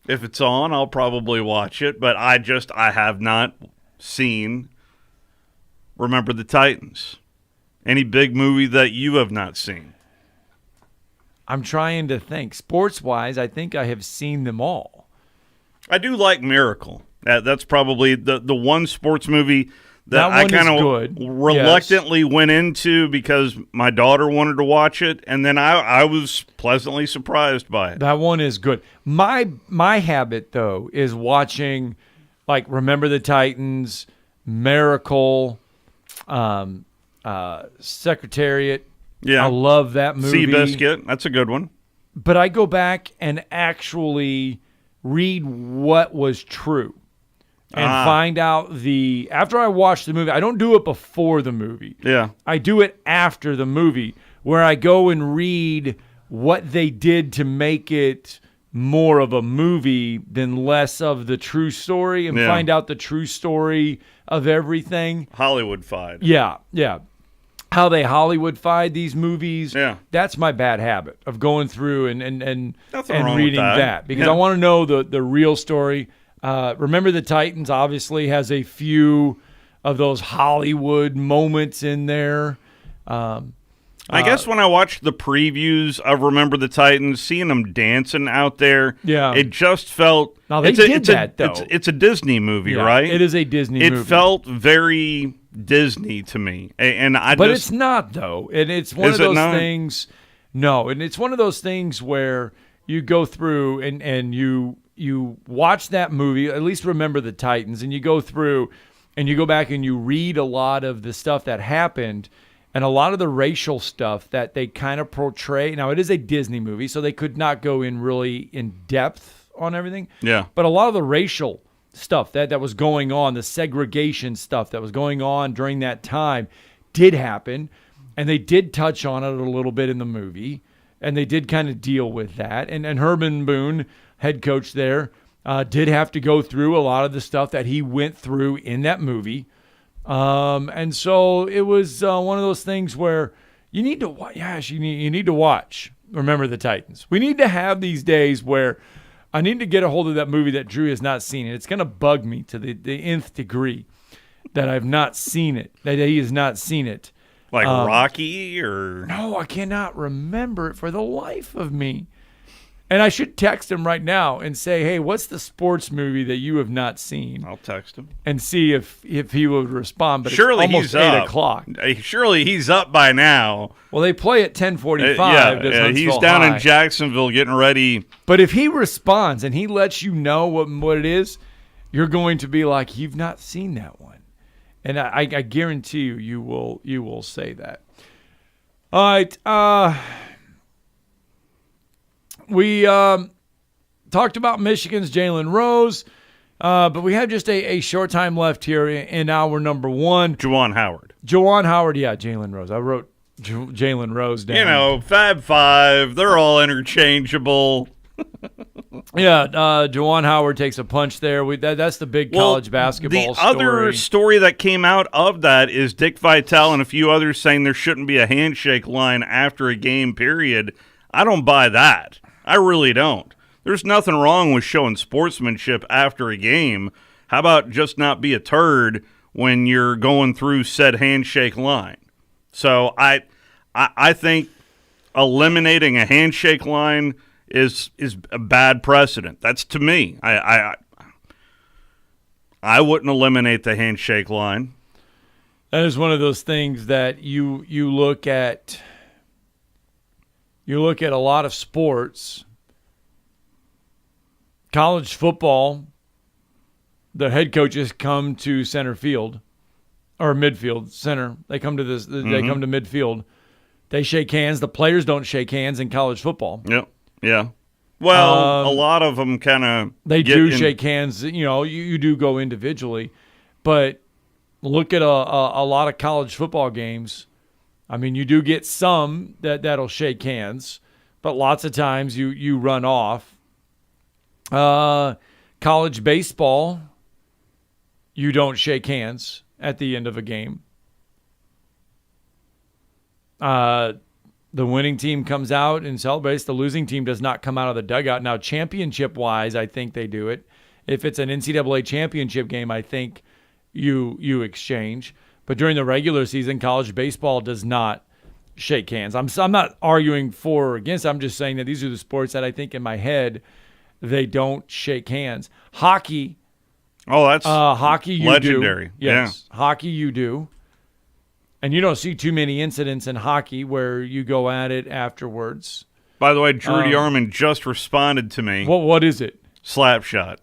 [SPEAKER 2] If it's on, I'll probably watch it, but I have not seen Remember the Titans. Any big movie that you have not seen?
[SPEAKER 1] I'm trying to think. Sports-wise, I think I have seen them all.
[SPEAKER 2] I do like Miracle. That's probably the one sports movie that I
[SPEAKER 1] one
[SPEAKER 2] kind
[SPEAKER 1] is
[SPEAKER 2] of
[SPEAKER 1] good.
[SPEAKER 2] reluctantly went into because my daughter wanted to watch it, and then I was pleasantly surprised by it.
[SPEAKER 1] That one is good. My habit, though, is watching, like, Remember the Titans, Miracle, Secretariat.
[SPEAKER 2] Yeah.
[SPEAKER 1] I love that movie.
[SPEAKER 2] Seabiscuit, that's a good one.
[SPEAKER 1] But I go back and actually read what was true and find out after I watch the movie. I don't do it before the movie.
[SPEAKER 2] Yeah.
[SPEAKER 1] I do it after the movie, where I go and read what they did to make it more of a movie than less of the true story, and find out the true story of everything.
[SPEAKER 2] Hollywood-fied.
[SPEAKER 1] Yeah. How they Hollywood-fied these movies.
[SPEAKER 2] Yeah.
[SPEAKER 1] That's my bad habit of going through and
[SPEAKER 2] Nothing wrong
[SPEAKER 1] reading
[SPEAKER 2] with
[SPEAKER 1] that because I want to know the real story. Remember the Titans obviously has a few of those Hollywood moments in there.
[SPEAKER 2] I guess when I watched the previews of Remember the Titans, seeing them dancing out there, it just felt.
[SPEAKER 1] Now they did that though.
[SPEAKER 2] It's a Disney movie, right?
[SPEAKER 1] It is a Disney movie.
[SPEAKER 2] It felt very Disney to me, and
[SPEAKER 1] but it's not though, and it's one of those things. No, and it's one of those things where you go through and you watch that movie, at least Remember the Titans, and you go through and you go back and you read a lot of the stuff that happened. And a lot of the racial stuff that they kind of portray. Now, it is a Disney movie, so they could not go in really in depth on everything.
[SPEAKER 2] Yeah.
[SPEAKER 1] But a lot of the racial stuff that was going on, the segregation stuff that was going on during that time did happen. And they did touch on it a little bit in the movie. And they did kind of deal with that. And Herman Boone, head coach there, did have to go through a lot of the stuff that he went through in that movie. And so it was one of those things where you need to watch. Yes, you need to watch Remember the Titans. We need to have these days where I need to get a hold of that movie that Drew has not seen. And it's going to bug me to the nth degree that I've not seen it, that he has not seen it.
[SPEAKER 2] Like Rocky or?
[SPEAKER 1] No, I cannot remember it for the life of me. And I should text him right now and say, hey, what's the sports movie that you have not seen?
[SPEAKER 2] I'll text him.
[SPEAKER 1] And see if he would respond. But
[SPEAKER 2] surely
[SPEAKER 1] it's almost
[SPEAKER 2] he's
[SPEAKER 1] 8
[SPEAKER 2] up.
[SPEAKER 1] o'clock.
[SPEAKER 2] Surely he's up by now.
[SPEAKER 1] Well, they play at 10:45.
[SPEAKER 2] Yeah, he's down in Jacksonville getting ready.
[SPEAKER 1] But if he responds and he lets you know what it is, you're going to be like, you've not seen that one. And I guarantee you will say that. All right. We talked about Michigan's Jalen Rose, but we have just a short time left here in hour number one.
[SPEAKER 2] Juwan Howard,
[SPEAKER 1] yeah, Jalen Rose. I wrote Jalen Rose down.
[SPEAKER 2] You know, Fab Five, they're all interchangeable.
[SPEAKER 1] Yeah, Juwan Howard takes a punch there. That's the big college basketball story.
[SPEAKER 2] The other story that came out of that is Dick Vitale and a few others saying there shouldn't be a handshake line after a game, period. I don't buy that. I really don't. There's nothing wrong with showing sportsmanship after a game. How about just not be a turd when you're going through said handshake line? So I think eliminating a handshake line is a bad precedent. That's to me. I wouldn't eliminate the handshake line.
[SPEAKER 1] That is one of those things that you look at. You look at a lot of sports, college football, the head coaches come to center field or midfield, center. They come to this. They come to midfield. They shake hands. The players don't shake hands in college football.
[SPEAKER 2] Yep. Yeah. Well, a lot of them kind of
[SPEAKER 1] shake hands. You know, you do go individually, but look at a lot of college football games. I mean, you do get some that'll shake hands, but lots of times you run off. College baseball, you don't shake hands at the end of a game. The winning team comes out and celebrates. The losing team does not come out of the dugout. Now, championship-wise, I think they do it. If it's an NCAA championship game, I think you exchange. But during the regular season, college baseball does not shake hands. I'm not arguing for or against. I'm just saying that these are the sports that I think in my head they don't shake hands. Hockey,
[SPEAKER 2] Oh, that's
[SPEAKER 1] hockey. You
[SPEAKER 2] legendary.
[SPEAKER 1] Do. Yes, hockey. You do. And you don't see too many incidents in hockey where you go at it afterwards.
[SPEAKER 2] By the way, Drudy Armand just responded to me.
[SPEAKER 1] What is it?
[SPEAKER 2] Slap shot.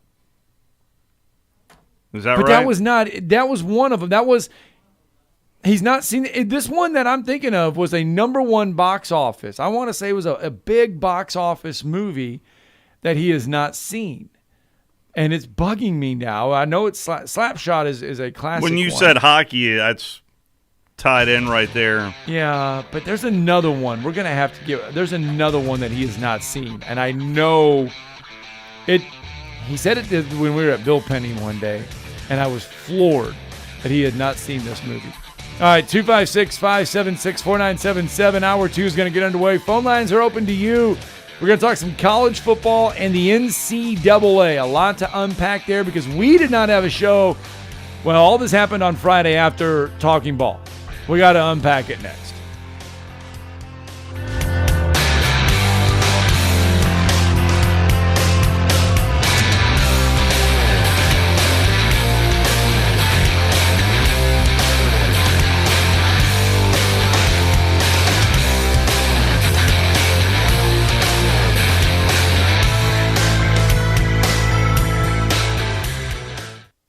[SPEAKER 2] Is that right?
[SPEAKER 1] But that was one of them. He's not seen this one that I'm thinking of was a #1 box office. I want to say it was a big box office movie that he has not seen. And it's bugging me now. I know it's Slapshot is a classic.
[SPEAKER 2] When you
[SPEAKER 1] one.
[SPEAKER 2] said hockey, that's tied in right there.
[SPEAKER 1] Yeah, but there's another one. We're going to have to there's another one that he has not seen. And I know it. He said it when we were at Bill Penny one day, and I was floored that he had not seen this movie. All right, 256-576-4977. Hour 2 is going to get underway. Phone lines are open to you. We're going to talk some college football and the NCAA. A lot to unpack there because we did not have a show. Well, all this happened on Friday after Talking Ball. We got to unpack it next.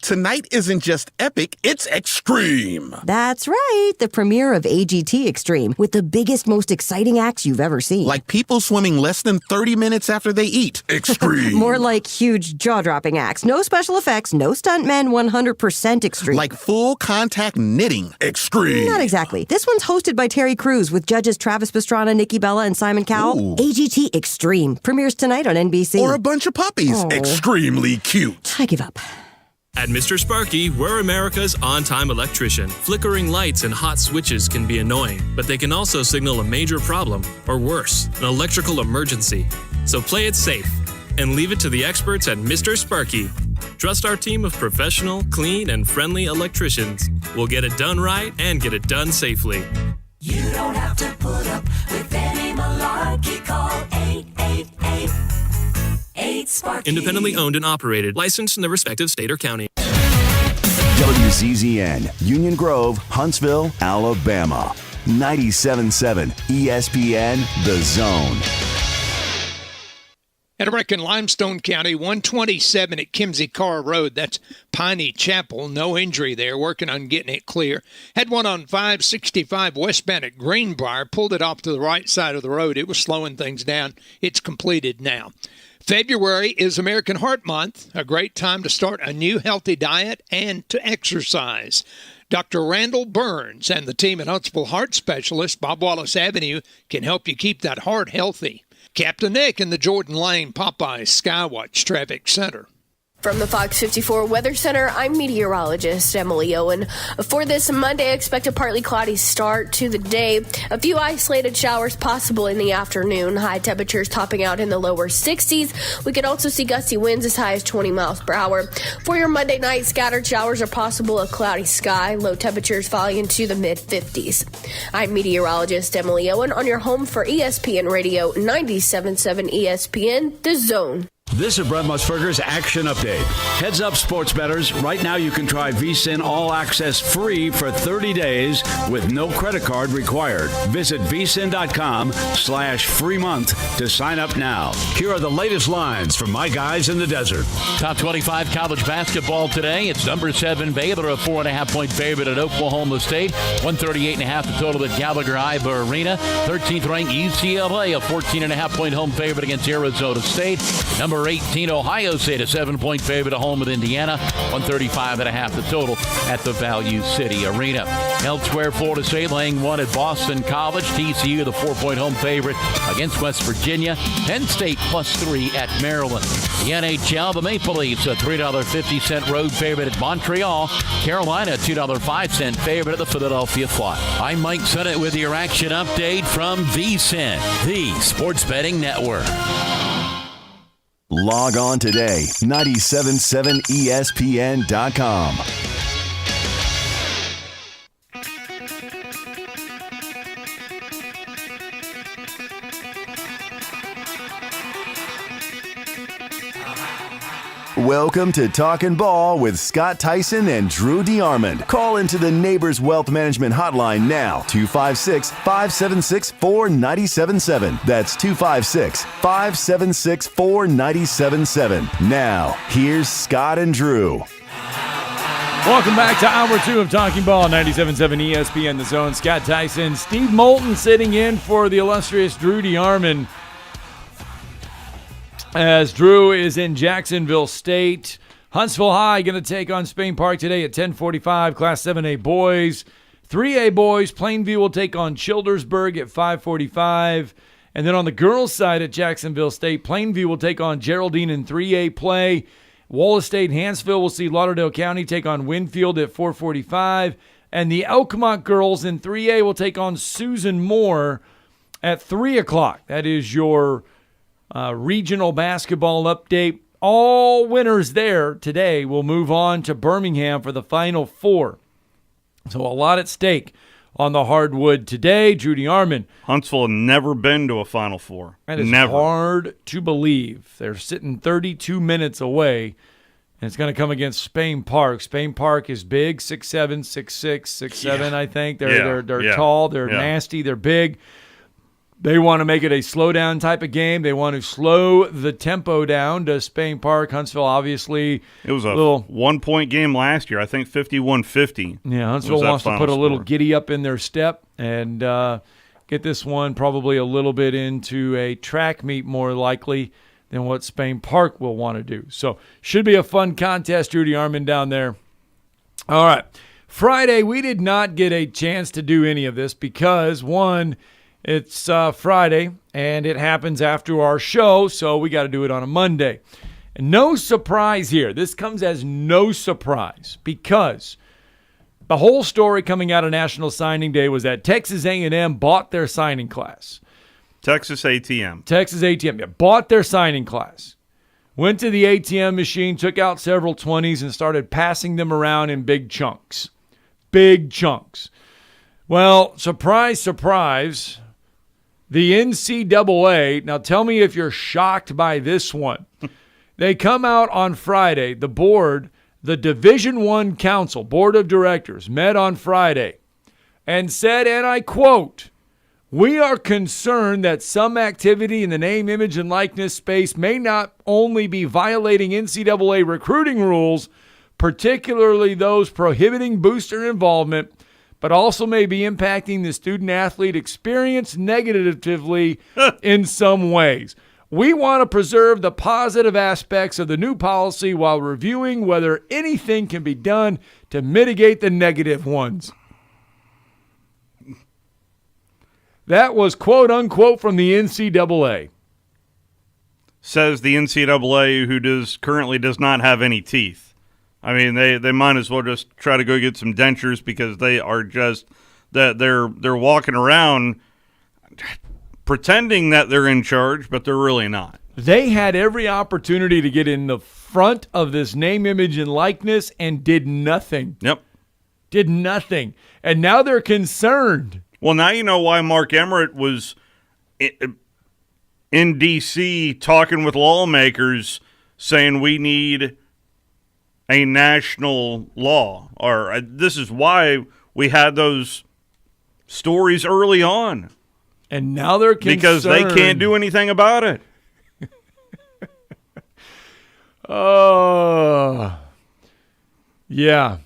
[SPEAKER 9] Tonight isn't just epic, it's extreme.
[SPEAKER 10] That's right. The premiere of AGT Extreme with the biggest, most exciting acts you've ever seen.
[SPEAKER 9] Like people swimming less than 30 minutes after they eat. Extreme.
[SPEAKER 10] More like huge jaw-dropping acts. No special effects, no stuntmen, 100% extreme.
[SPEAKER 9] Like full contact knitting. Extreme.
[SPEAKER 10] Not exactly. This one's hosted by Terry Crews with judges Travis Pastrana, Nikki Bella, and Simon Cowell.
[SPEAKER 9] Ooh.
[SPEAKER 10] AGT Extreme premieres tonight on NBC.
[SPEAKER 9] Or a bunch of puppies.
[SPEAKER 10] Oh.
[SPEAKER 9] Extremely cute.
[SPEAKER 10] I give up.
[SPEAKER 11] At Mr. Sparky, we're America's on-time electrician. Flickering lights and hot switches can be annoying, but they can also signal a major problem, or worse, an electrical emergency. So play it safe and leave it to the experts at Mr. Sparky. Trust our team of professional, clean, and friendly electricians. We'll get it done right and get it done safely.
[SPEAKER 12] You don't have to put up with any malarkey. Call 888-8-SPARKY.
[SPEAKER 11] Independently owned and operated, licensed in the respective state or county.
[SPEAKER 6] WZZN, Union Grove, Huntsville, Alabama. 97.7 ESPN, The Zone.
[SPEAKER 7] At in Limestone County, 127 at Kimsey Carr Road. That's Piney Chapel. No injury there. Working on getting it clear. Had one on 565 westbound at Greenbrier. Pulled it off to the right side of the road. It was slowing things down. It's completed now. February is American Heart Month. A great time to start a new healthy diet and to exercise. Dr. Randall Burns and the team at Huntsville Heart Specialist, Bob Wallace Avenue, can help you keep that heart healthy. Captain Nick in the Jordan Lane Popeyes Skywatch Traffic Center.
[SPEAKER 13] From the Fox 54 Weather Center, I'm meteorologist Emily Owen. For this Monday, expect a partly cloudy start to the day. A few isolated showers possible in the afternoon. High temperatures topping out in the lower 60s. We could also see gusty winds as high as 20 miles per hour. For your Monday night, scattered showers are possible, a cloudy sky. Low temperatures falling into the mid-50s. I'm meteorologist Emily Owen on your home for ESPN Radio 97.7 ESPN, The Zone.
[SPEAKER 15] This is Brett Musburger's Action Update. Heads up, sports bettors. Right now you can try VSiN All Access free for 30 days with no credit card required. Visit vsin.com/free month to sign up now. Here are the latest lines from my guys in the desert.
[SPEAKER 18] Top 25 college basketball today. It's number 7 Baylor, a 4.5-point favorite at Oklahoma State. 138.5 the total at Gallagher-Iba Arena. 13th ranked UCLA, a 14.5-point home favorite against Arizona State. Number 18 Ohio State, a 7-point favorite at home with Indiana. 135.5 the total at the Value City Arena. Elsewhere, Florida State laying 1 at Boston College. TCU, the 4-point home favorite against West Virginia. Penn State +3 at Maryland. The NHL, the Maple Leafs, a $3.50 road favorite at Montreal. Carolina, a $2.05 favorite at the Philadelphia Flyers. I'm Mike Sennett with your action update from VSiN, the Sports Betting Network.
[SPEAKER 6] Log on today, 977ESPN.com. Welcome to Talkin' Ball with Scott Theisen and Drew DeArmond. Call into the Neighbors Wealth Management Hotline now, 256-576-4977. That's 256-576-4977. Now, here's Scott and Drew.
[SPEAKER 1] Welcome back to Hour 2 of Talking Ball, 97.7 ESPN The Zone. Scott Theisen, Steve Moulton sitting in for the illustrious Drew DeArmond. As Drew is in Jacksonville State. Huntsville High going to take on Spain Park today at 10:45. Class 7A boys. 3A boys, Plainview will take on Childersburg at 5:45. And then on the girls' side at Jacksonville State, Plainview will take on Geraldine in 3A play. Wallace State and Hansville will see Lauderdale County take on Winfield at 4:45. And the Elkmont girls in 3A will take on Susan Moore at 3 o'clock. That is your regional basketball update. All winners there today will move on to Birmingham for the Final Four. So a lot at stake on the hardwood today. Drew DeArmond.
[SPEAKER 2] Huntsville have never been to a Final Four.
[SPEAKER 1] That is
[SPEAKER 2] never.
[SPEAKER 1] Hard to believe. They're sitting 32 minutes away, and it's going to come against Spain Park. Spain Park is big, 6'7", 6'6", 6'7", I think. They're tall, they're nasty, they're big. They want to make it a slow-down type of game. They want to slow the tempo down to Spain Park. Huntsville, obviously.
[SPEAKER 2] It was a little one-point game last year. I think 51-50.
[SPEAKER 1] Yeah, Huntsville wants to put a little giddy up in their step and get this one probably a little bit into a track meet more likely than what Spain Park will want to do. So should be a fun contest, Drew DeArmond down there. All right. Friday, we did not get a chance to do any of this because, one, it's Friday, and it happens after our show, so we got to do it on a Monday. And no surprise here. This comes as no surprise because the whole story coming out of National Signing Day was that Texas A&M bought their signing class.
[SPEAKER 2] Texas ATM.
[SPEAKER 1] Yeah, bought their signing class. Went to the ATM machine, took out several 20s, and started passing them around in big chunks. Big chunks. Well, surprise, surprise. The NCAA, now tell me if you're shocked by this one. They come out on Friday, the board, the Division I Council, Board of Directors, met on Friday and said, and I quote, "We are concerned that some activity in the name, image, and likeness space may not only be violating NCAA recruiting rules, particularly those prohibiting booster involvement, but also may be impacting the student-athlete experience negatively in some ways. We want to preserve the positive aspects of the new policy while reviewing whether anything can be done to mitigate the negative ones." That was quote-unquote from the NCAA.
[SPEAKER 2] Says the NCAA, who currently does not have any teeth. I mean, they might as well just try to go get some dentures because they are just they're walking around pretending that they're in charge, but they're really not.
[SPEAKER 1] They had every opportunity to get in the front of this name, image, and likeness and did nothing.
[SPEAKER 2] Yep.
[SPEAKER 1] Did nothing. And now they're concerned.
[SPEAKER 2] Well, now you know why Mark Emmert was in D.C. talking with lawmakers saying we need a national law, or this is why we had those stories early on.
[SPEAKER 1] And now they're concerned.
[SPEAKER 2] Because they can't do anything about it.
[SPEAKER 1] Oh, yeah.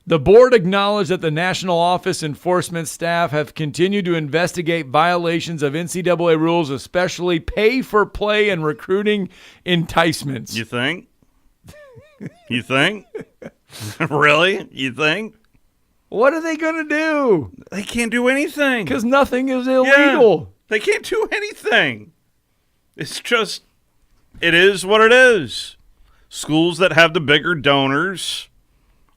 [SPEAKER 1] The board acknowledged that the national office enforcement staff have continued to investigate violations of NCAA rules, especially pay-for-play and recruiting enticements.
[SPEAKER 2] You think? You think? Really? You think?
[SPEAKER 1] What are they going to do?
[SPEAKER 2] They can't do anything.
[SPEAKER 1] Because nothing is illegal.
[SPEAKER 2] Yeah, they can't do anything. It's just, it is what it is. Schools that have the bigger donors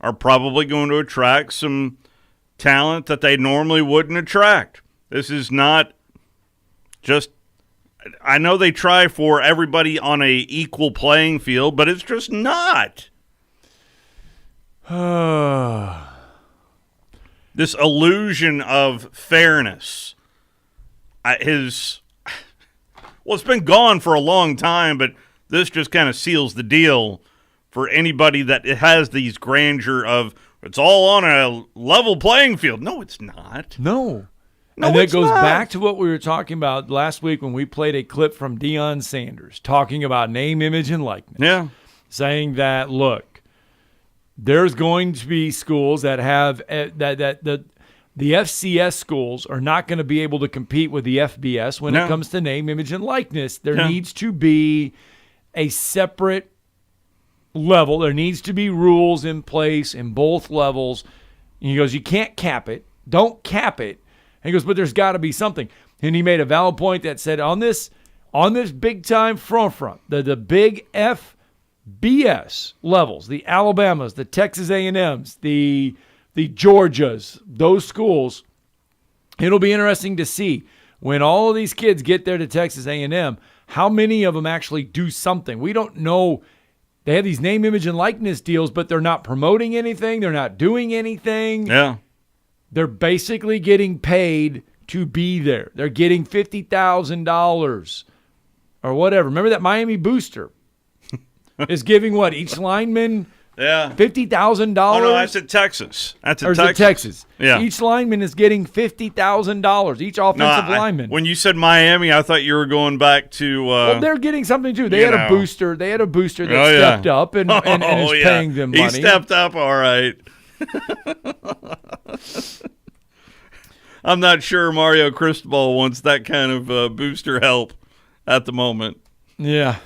[SPEAKER 2] are probably going to attract some talent that they normally wouldn't attract. This is not just, I know they try for everybody on a equal playing field, but it's just not. This illusion of fairness it's been gone for a long time, but this just kind of seals the deal for anybody that has these grandeur of it's all on a level playing field. No, it's not.
[SPEAKER 1] No.
[SPEAKER 2] No,
[SPEAKER 1] and that
[SPEAKER 2] it's
[SPEAKER 1] goes
[SPEAKER 2] not.
[SPEAKER 1] back to what we were talking about last week when we played a clip from Deion Sanders talking about name, image, and likeness.
[SPEAKER 2] Yeah.
[SPEAKER 1] Saying that, look, there's going to be schools that have the FCS schools are not going to be able to compete with the FBS when it comes to name, image, and likeness. There needs to be a separate level. There needs to be rules in place in both levels. And he goes, you can't cap it. Don't cap it. And he goes, but there's got to be something. And he made a valid point that said on this big time front, the big FBS levels, the Alabamas, the Texas A&Ms, the Georgias, those schools, it'll be interesting to see when all of these kids get there to Texas A&M, how many of them actually do something. We don't know. They have these name, image, and likeness deals, but they're not promoting anything. They're not doing anything.
[SPEAKER 2] Yeah.
[SPEAKER 1] They're basically getting paid to be there. They're getting $50,000 or whatever. Remember that Miami booster is giving what? Each lineman $50,000?
[SPEAKER 2] Oh, no, that's at Texas. That's at
[SPEAKER 1] Texas. Or is it Texas?
[SPEAKER 2] Yeah.
[SPEAKER 1] Each lineman is getting $50,000. Each offensive lineman.
[SPEAKER 2] When you said Miami, I thought you were going back to
[SPEAKER 1] well, they're getting something too. They had a booster. They had a booster that stepped up and is paying them money.
[SPEAKER 2] He stepped up, all right. I'm not sure Mario Cristobal wants that kind of booster help at the moment.
[SPEAKER 1] Yeah.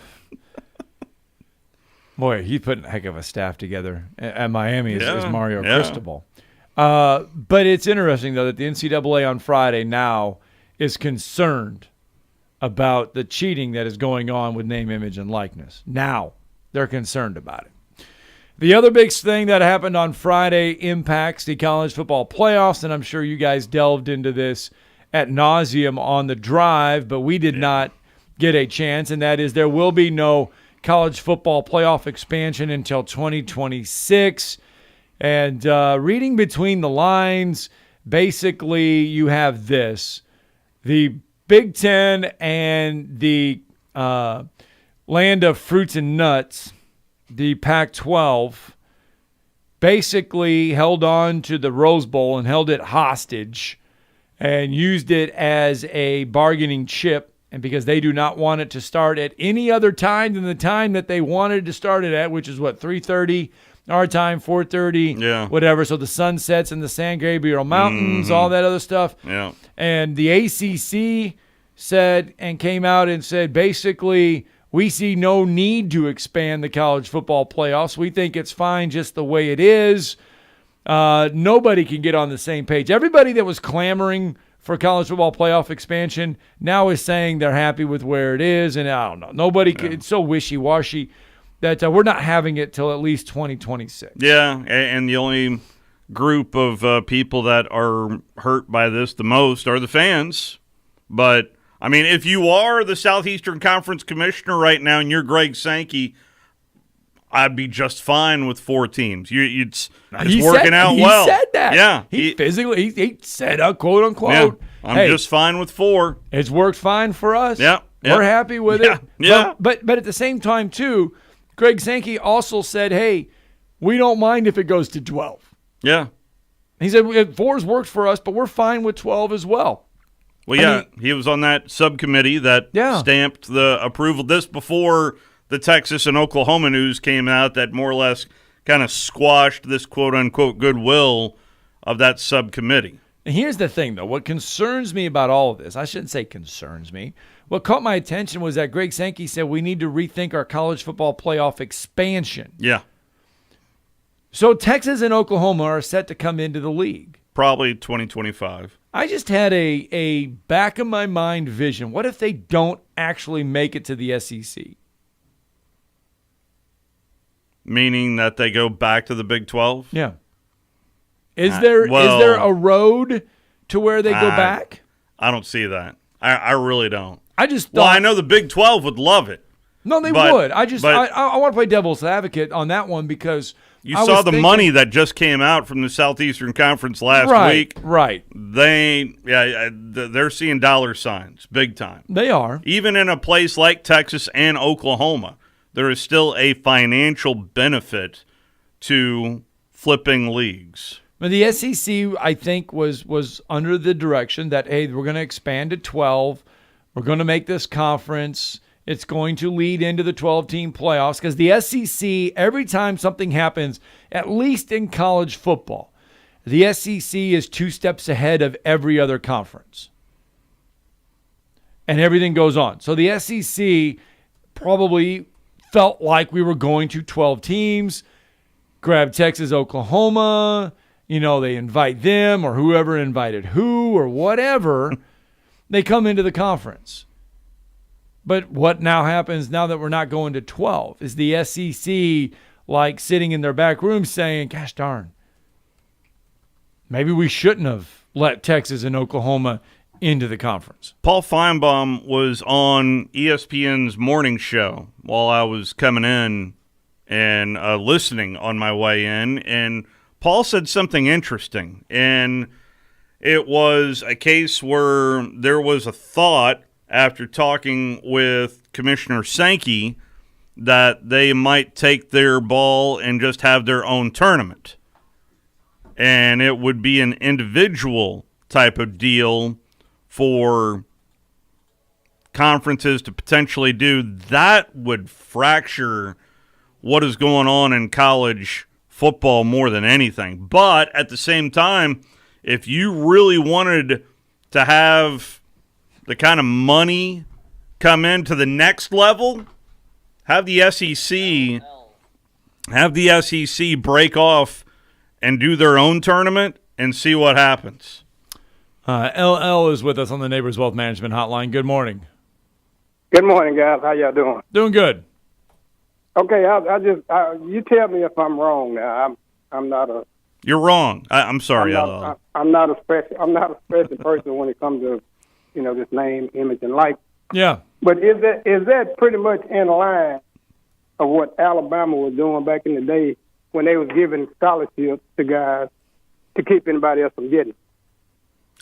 [SPEAKER 1] Boy, he's putting a heck of a staff together at Miami is Mario Cristobal. But it's interesting, though, that the NCAA on Friday now is concerned about the cheating that is going on with name, image, and likeness. Now they're concerned about it. The other big thing that happened on Friday impacts the college football playoffs, and I'm sure you guys delved into this ad nauseum on the drive, but we did not get a chance, and that is there will be no college football playoff expansion until 2026. And reading between the lines, basically you have this. The Big Ten and the land of fruits and nuts, the Pac-12, basically held on to the Rose Bowl and held it hostage and used it as a bargaining chip. And because they do not want it to start at any other time than the time that they wanted to start it at, which is what, 3:30 our time, 4:30, whatever. So the sun sets in the San Gabriel Mountains, all that other stuff.
[SPEAKER 2] Yeah.
[SPEAKER 1] And the ACC said and came out and said, basically, we see no need to expand the college football playoffs. We think it's fine just the way it is. Nobody can get on the same page. Everybody that was clamoring for college football playoff expansion now is saying they're happy with where it is. And I don't know. Nobody, it's so wishy-washy that we're not having it till at least 2026.
[SPEAKER 2] Yeah, and the only group of people that are hurt by this the most are the fans. But, I mean, if you are the Southeastern Conference Commissioner right now and you're Greg Sankey, I'd be just fine with 4 teams. It's working out well.
[SPEAKER 1] He said that.
[SPEAKER 2] Yeah.
[SPEAKER 1] He said, quote, unquote,
[SPEAKER 2] I'm just fine with 4.
[SPEAKER 1] It's worked fine for us.
[SPEAKER 2] Yeah.
[SPEAKER 1] We're happy with it.
[SPEAKER 2] Yeah.
[SPEAKER 1] But at the same time, too, Greg Sankey also said, hey, we don't mind if it goes to 12.
[SPEAKER 2] Yeah.
[SPEAKER 1] He said 4's worked for us, but we're fine with 12 as well.
[SPEAKER 2] Well, he was on that subcommittee that stamped the approval. This before the Texas and Oklahoma news came out that more or less kind of squashed this quote-unquote goodwill of that subcommittee.
[SPEAKER 1] And here's the thing, though. What concerns me about all of this, I shouldn't say concerns me, what caught my attention was that Greg Sankey said we need to rethink our college football playoff expansion.
[SPEAKER 2] Yeah.
[SPEAKER 1] So Texas and Oklahoma are set to come into the league.
[SPEAKER 2] Probably 2025.
[SPEAKER 1] I just had a back of my mind vision. What if they don't actually make it to the SEC?
[SPEAKER 2] Meaning that they go back to the Big 12?
[SPEAKER 1] Yeah. Is there a road to where they go back?
[SPEAKER 2] I don't see that. I really don't.
[SPEAKER 1] I just thought.
[SPEAKER 2] Well, I know the Big 12 would love it.
[SPEAKER 1] No, they would. I want to play devil's advocate on that one because
[SPEAKER 2] you saw the money that just came out from the Southeastern Conference last week.
[SPEAKER 1] Right.
[SPEAKER 2] They're seeing dollar signs big time.
[SPEAKER 1] They are.
[SPEAKER 2] Even in a place like Texas and Oklahoma, there is still a financial benefit to flipping leagues.
[SPEAKER 1] But the SEC, I think, was under the direction that, hey, we're going to expand to 12. We're going to make this conference. It's going to lead into the 12-team playoffs because the SEC, every time something happens, at least in college football, the SEC is 2 steps ahead of every other conference. And everything goes on. So the SEC probably felt like we were going to 12 teams, grab Texas, Oklahoma, they invite them or whoever invited who or whatever, they come into the conference. But what now happens now that we're not going to 12 is the SEC like sitting in their back room saying, gosh darn, maybe we shouldn't have let Texas and Oklahoma into the conference.
[SPEAKER 2] Paul Feinbaum was on ESPN's morning show while I was coming in and listening on my way in, and Paul said something interesting, and it was a case where there was a thought after talking with Commissioner Sankey that they might take their ball and just have their own tournament. And it would be an individual type of deal for conferences to potentially do. That would fracture what is going on in college football more than anything. But at the same time, if you really wanted to have the kind of money come into the next level, have the SEC break off and do their own tournament and see what happens.
[SPEAKER 1] LL is with us on the Neighbors Wealth Management Hotline. Good morning.
[SPEAKER 16] Good morning, guys. How y'all doing?
[SPEAKER 1] Doing good.
[SPEAKER 16] Okay, you tell me if I'm wrong. Now, I'm not a.
[SPEAKER 2] You're wrong. I'm sorry, LL.
[SPEAKER 16] I'm not a special person when it comes to this name, image, and like.
[SPEAKER 1] Yeah.
[SPEAKER 16] But is that pretty much in line of what Alabama was doing back in the day when they was giving scholarships to guys to keep anybody else from getting?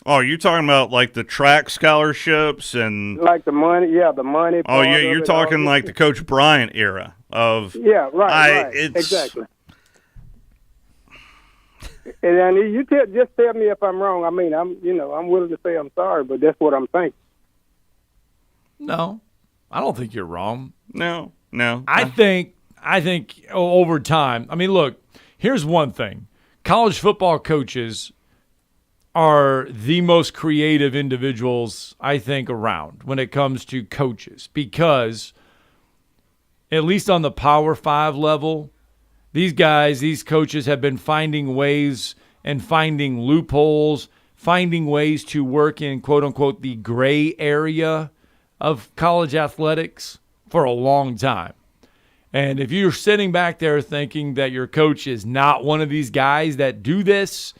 [SPEAKER 2] Oh, you're talking about like the track scholarships and
[SPEAKER 16] like the money, the money.
[SPEAKER 2] Oh, yeah, you're talking like the Coach Bryant era of.
[SPEAKER 16] Yeah, right. Exactly. And you just tell me if I'm wrong. I mean, I'm willing to say I'm sorry, but that's what I'm thinking.
[SPEAKER 1] No, I don't think you're wrong.
[SPEAKER 2] No.
[SPEAKER 1] I think over time. I mean, look, here's one thing: college football coaches are the most creative individuals I think around when it comes to coaches, because at least on the Power 5 level, these coaches have been finding ways and finding loopholes, finding ways to work in quote unquote the gray area of college athletics for a long time. And if you're sitting back there thinking that your coach is not one of these guys that do this,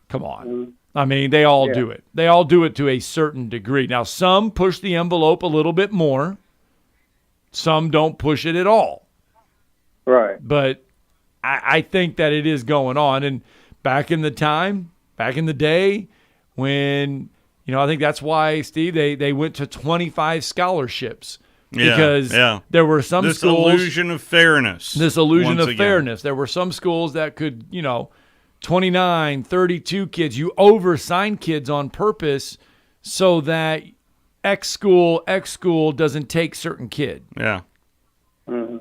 [SPEAKER 1] come on. I mean, they all do it. They all do it to a certain degree. Now, some push the envelope a little bit more. Some don't push it at all.
[SPEAKER 16] Right.
[SPEAKER 1] But I think that it is going on. And back in the day, when, I think that's why, Steve, they went to 25 scholarships. Because there were some schools.
[SPEAKER 2] This illusion of fairness.
[SPEAKER 1] There were some schools that could, 29, 32 kids. You oversign kids on purpose so that X school doesn't take certain kid.
[SPEAKER 2] Yeah.
[SPEAKER 16] Mm-hmm.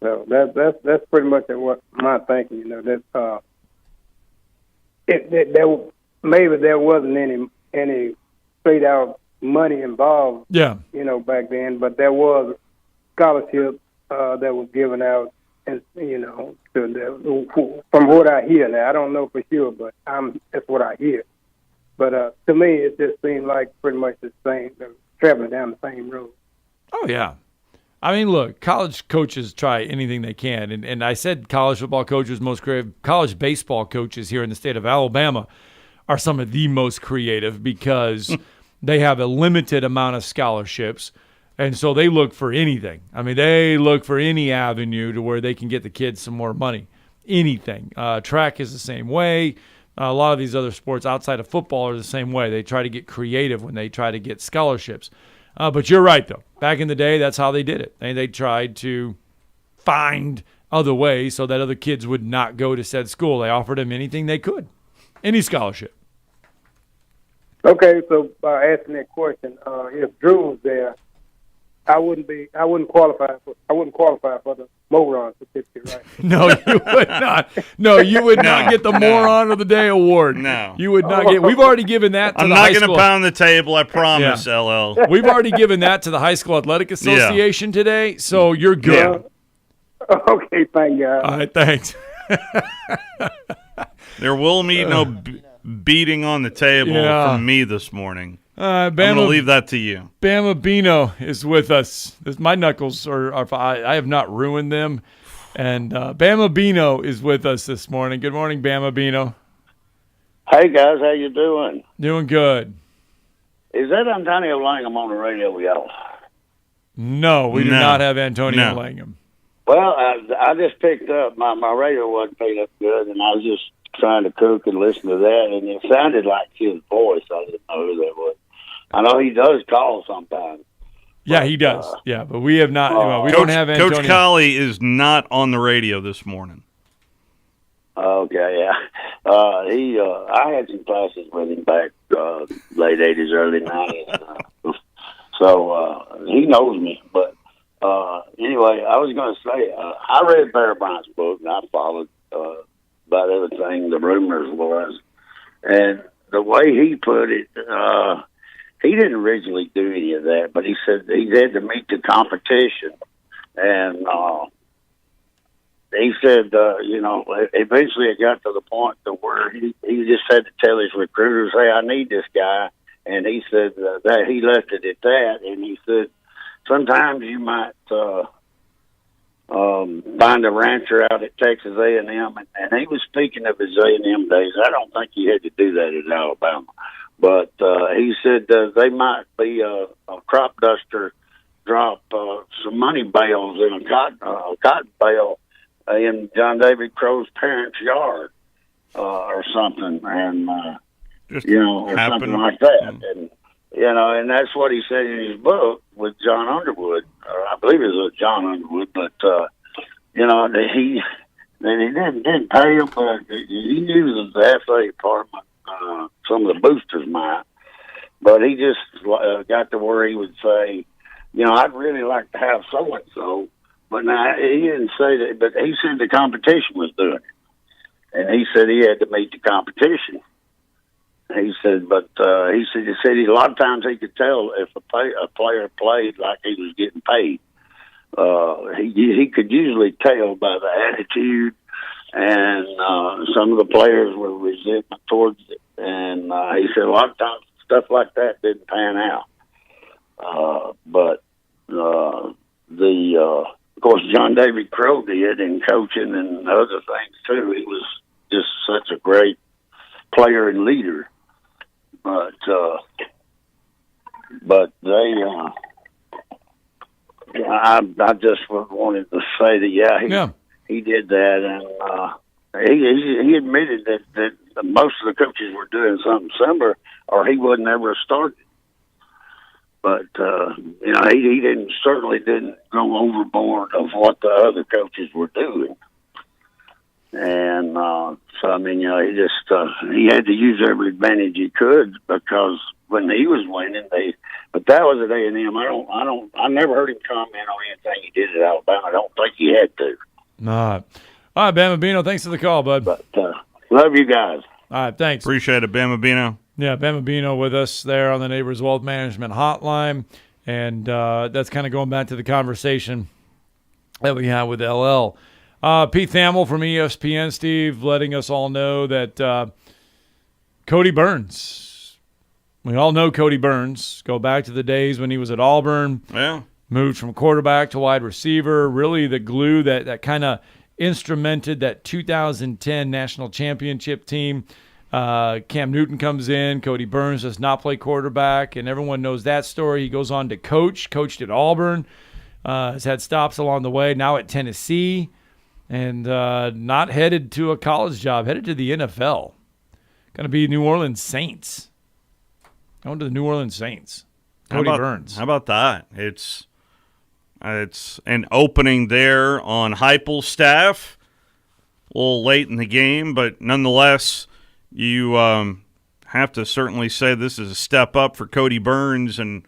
[SPEAKER 16] So that's pretty much what my thinking. Maybe there wasn't any straight out money involved.
[SPEAKER 1] Yeah.
[SPEAKER 16] Back then, but there was scholarship that was given out, and from what I hear. Now I don't know for sure, but that's what I hear. But to me, it just seemed like pretty much the same, traveling down the same road.
[SPEAKER 1] Oh yeah. I mean, look, college coaches try anything they can. And I said college football coaches, most creative. College baseball coaches here in the state of Alabama are some of the most creative because they have a limited amount of scholarships. And so they look for anything. I mean, they look for any avenue to where they can get the kids some more money. Anything. Track is the same way. A lot of these other sports outside of football are the same way. They try to get creative when they try to get scholarships. But you're right, though. Back in the day, that's how they did it. They tried to find other ways so that other kids would not go to said school. They offered them anything they could, any scholarship.
[SPEAKER 16] Okay, so by asking that question, if Drew was there, I wouldn't qualify for the moron certificate, right?
[SPEAKER 1] No, you would not. No, you would not get the Moron of the Day award.
[SPEAKER 2] No,
[SPEAKER 1] you would not get. We've already given that to
[SPEAKER 2] I'm
[SPEAKER 1] the
[SPEAKER 2] not
[SPEAKER 1] high
[SPEAKER 2] going
[SPEAKER 1] school.
[SPEAKER 2] to pound the table, I promise, LL.
[SPEAKER 1] We've already given that to the High School Athletic Association today, so you're good.
[SPEAKER 16] Okay, thank God.
[SPEAKER 1] All right, thanks.
[SPEAKER 2] There will be no beating on the table from me this morning. I'm going to leave that to you.
[SPEAKER 1] Bama Bino is with us. My knuckles I have not ruined them. And Bama Bino is with us this morning. Good morning, Bama Bino.
[SPEAKER 17] Hey, guys. How you doing?
[SPEAKER 1] Doing good.
[SPEAKER 17] Is that Antonio Langham on the radio with y'all?
[SPEAKER 1] No, we do not have Antonio Langham.
[SPEAKER 17] Well, I just picked up. My radio wasn't picking up good, and I was just trying to cook and listen to that, and it sounded like his voice. I didn't know who that was. I know he does call sometimes.
[SPEAKER 1] Yeah, he does. But we have not. We don't have Antonio.
[SPEAKER 2] Coach Colley is not on the radio this morning.
[SPEAKER 17] Okay, yeah. I had some classes with him back late 80s, early 90s. So he knows me. But anyway, I was going to say, I read Barry Bryant's book, and I followed about everything the rumors was. And the way he put it, he didn't originally do any of that, but he said he had to meet the competition. And he said, eventually it got to the point to where he just had to tell his recruiters, hey, I need this guy. And he said that he left it at that. And he said, sometimes you might find a rancher out at Texas A&M. And he was speaking of his A&M days. I don't think he had to do that at Alabama. But he said they might be a crop duster drop some money bales in a cotton bale in John David Crow's parents' yard or something, and or something like that. And and that's what he said in his book with John Underwood, or I believe it was John Underwood. But he didn't pay him, but he used the FA department. Some of the boosters might, but he just got to where he would say, I'd really like to have so and so, but now he didn't say that, but he said the competition was doing it, and he said he had to meet the competition. He said, but he said a lot of times he could tell if a player played like he was getting paid. He could usually tell by the attitude. And some of the players were resentment towards it. And he said a lot of times stuff like that didn't pan out. But of course, John David Crow did in coaching and other things too. He was just such a great player and leader. But they, I just wanted to say that, he did that, and he admitted that most of the coaches were doing something similar, or he would never have started. But he certainly didn't go overboard of what the other coaches were doing. And so I mean, he just he had to use every advantage he could, because when he was winning, but that was at A&M. I never heard him comment on anything he did at Alabama. I don't think he had to.
[SPEAKER 1] All right, Bama Bino, thanks for the call, bud.
[SPEAKER 17] But love you guys.
[SPEAKER 1] All right, thanks.
[SPEAKER 2] Appreciate it, Bama Bino.
[SPEAKER 1] Yeah, Bama Bino with us there on the Neighbors Wealth Management Hotline, and that's kind of going back to the conversation that we had with LL. Pete Thamel from ESPN, Steve, letting us all know that Cody Burns, we all know Cody Burns, go back to the days when he was at Auburn.
[SPEAKER 2] Yeah.
[SPEAKER 1] Moved from quarterback to wide receiver, really the glue that kind of instrumented that 2010 national championship team. Cam Newton comes in. Cody Burns does not play quarterback, and everyone knows that story. He goes on to coached at Auburn, has had stops along the way, now at Tennessee, and not headed to a college job, headed to the NFL. Going to be New Orleans Saints. Going to the New Orleans Saints. Cody Burns.
[SPEAKER 2] How about that? It's It's an opening there on Heupel's staff. A little late in the game, but nonetheless, you have to certainly say this is a step up for Cody Burns and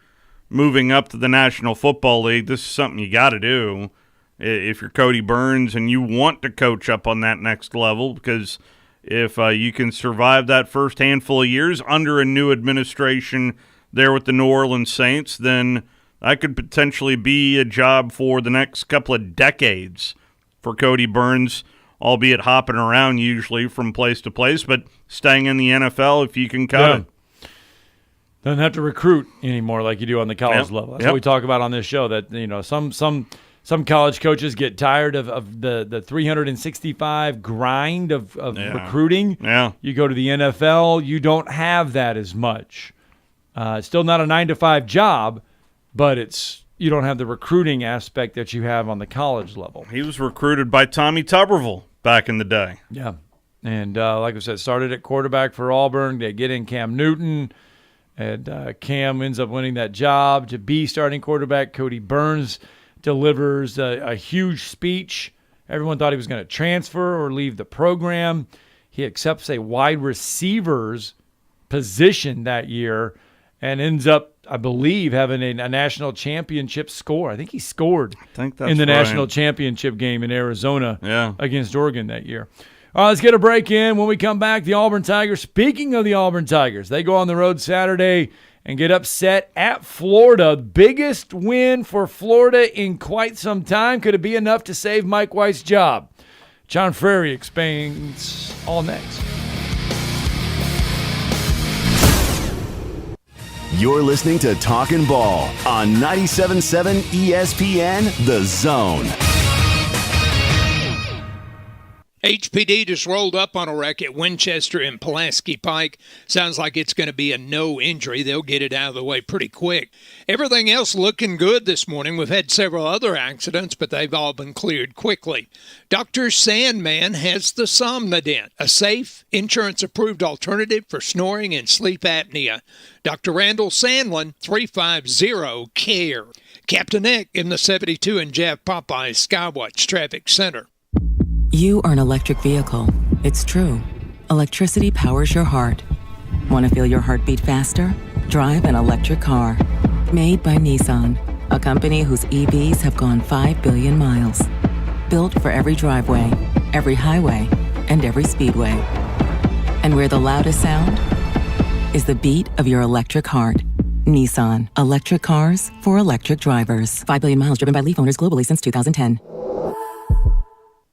[SPEAKER 2] moving up to the National Football League. This is something you got to do if you're Cody Burns and you want to coach up on that next level, because if you can survive that first handful of years under a new administration there with the New Orleans Saints, then that could potentially be a job for the next couple of decades for Cody Burns, albeit hopping around usually from place to place, but staying in the NFL if you can cut it.
[SPEAKER 1] Doesn't have to recruit anymore like you do on the college level. That's what we talk about on this show, that some college coaches get tired of the 365 grind of recruiting.
[SPEAKER 2] Yeah.
[SPEAKER 1] You go to the NFL, you don't have that as much. It's still not a 9-to-5 job, but you don't have the recruiting aspect that you have on the college level.
[SPEAKER 2] He was recruited by Tommy Tuberville back in the day.
[SPEAKER 1] Yeah. And like I said, started at quarterback for Auburn. They get in Cam Newton, and Cam ends up winning that job to be starting quarterback. Cody Burns delivers a huge speech. Everyone thought he was going to transfer or leave the program. He accepts a wide receivers position that year and ends up, I believe, having a national championship score. I think he scored in the national championship game in Arizona against Oregon that year. All right, let's get a break in. When we come back, the Auburn Tigers. Speaking of the Auburn Tigers, they go on the road Saturday and get upset at Florida. Biggest win for Florida in quite some time. Could it be enough to save Mike White's job? John Frary explains all next.
[SPEAKER 6] You're listening to Talkin' Ball on 97.7 ESPN The Zone.
[SPEAKER 7] HPD just rolled up on a wreck at Winchester and Pulaski Pike. Sounds like it's going to be a no injury. They'll get it out of the way pretty quick. Everything else looking good this morning. We've had several other accidents, but they've all been cleared quickly. Dr. Sandman has the Somnodent, a safe, insurance-approved alternative for snoring and sleep apnea. Dr. Randall Sandlin, 350-CARE. Captain Eck in the 72 and Jeff Popeye Skywatch Traffic Center.
[SPEAKER 19] You are an electric vehicle. It's true. Electricity powers your heart. Want to feel your heartbeat faster? Drive an electric car. Made by Nissan, a company whose EVs have gone 5 billion miles. Built for every driveway, every highway, and every speedway. And where the loudest sound is the beat of your electric heart. Nissan. Electric cars for electric drivers. 5 billion miles driven by Leaf owners globally since 2010.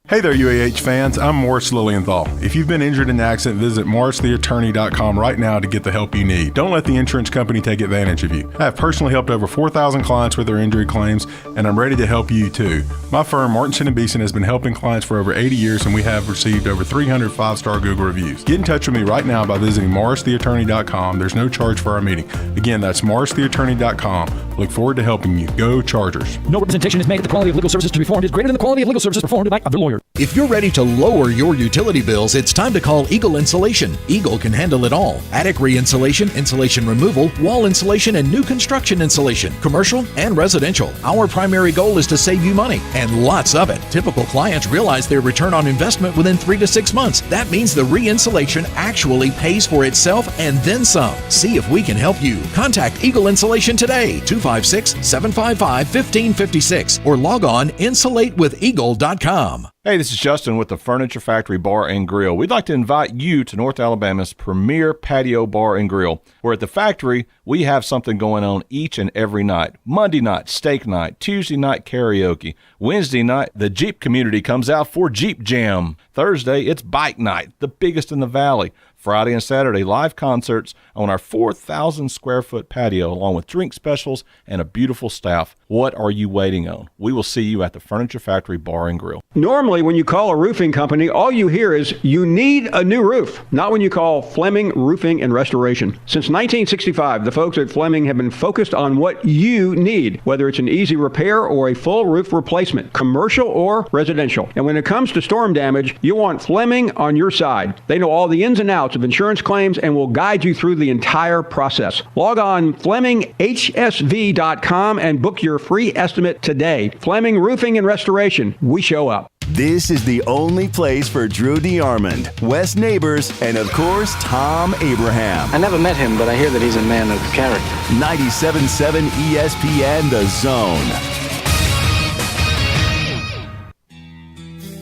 [SPEAKER 20] Hey there, UAH fans. I'm Morris Lilienthal. If you've been injured in an accident, visit morristheattorney.com right now to get the help you need. Don't let the insurance company take advantage of you. I have personally helped over 4,000 clients with their injury claims, and I'm ready to help you too. My firm, Martinson & Beeson, has been helping clients for over 80 years, and we have received over 300 5-star Google reviews. Get in touch with me right now by visiting morristheattorney.com. There's no charge for our meeting. Again, that's morristheattorney.com. Look forward to helping you. Go Chargers.
[SPEAKER 21] No representation is made that the quality of legal services to be performed is greater than the quality of legal services performed by other lawyers.
[SPEAKER 14] If you're ready to lower your utility bills, it's time to call Eagle Insulation. Eagle can handle it all. Attic re-insulation, insulation removal, wall insulation, and new construction insulation, commercial and residential. Our primary goal is to save you money, and lots of it. Typical clients realize their return on investment within 3 to 6 months. That means the re-insulation actually pays for itself and then some. See if we can help you. Contact Eagle Insulation today, 256-755-1556, or log on insulatewitheagle.com.
[SPEAKER 22] Hey, this is Justin with the Furniture Factory Bar and Grill. We'd like to invite you to North Alabama's premier patio bar and grill, where at the factory, we have something going on each and every night. Monday night, steak night. Tuesday night, karaoke. Wednesday night, the Jeep community comes out for Jeep Jam. Thursday, it's bike night, the biggest in the valley. Friday and Saturday, live concerts on our 4,000-square-foot patio, along with drink specials and a beautiful staff. What are you waiting on? We will see you at the Furniture Factory Bar and Grill.
[SPEAKER 23] Normally, when you call a roofing company, all you hear is, you need a new roof. Not when you call Fleming Roofing and Restoration. Since 1965, the folks at Fleming have been focused on what you need, whether it's an easy repair or a full roof replacement, commercial or residential. And when it comes to storm damage, you want Fleming on your side. They know all the ins and outs payouts of insurance claims and will guide you through the entire process. Log on FlemingHSV.com and book your free estimate today. Fleming Roofing and Restoration. We show up.
[SPEAKER 6] This is the only place for Drew DeArmond, Wes Neighbors, and of course, Tom Abraham.
[SPEAKER 3] I never met him, but I hear that he's a man of character.
[SPEAKER 6] 97.7 ESPN The Zone.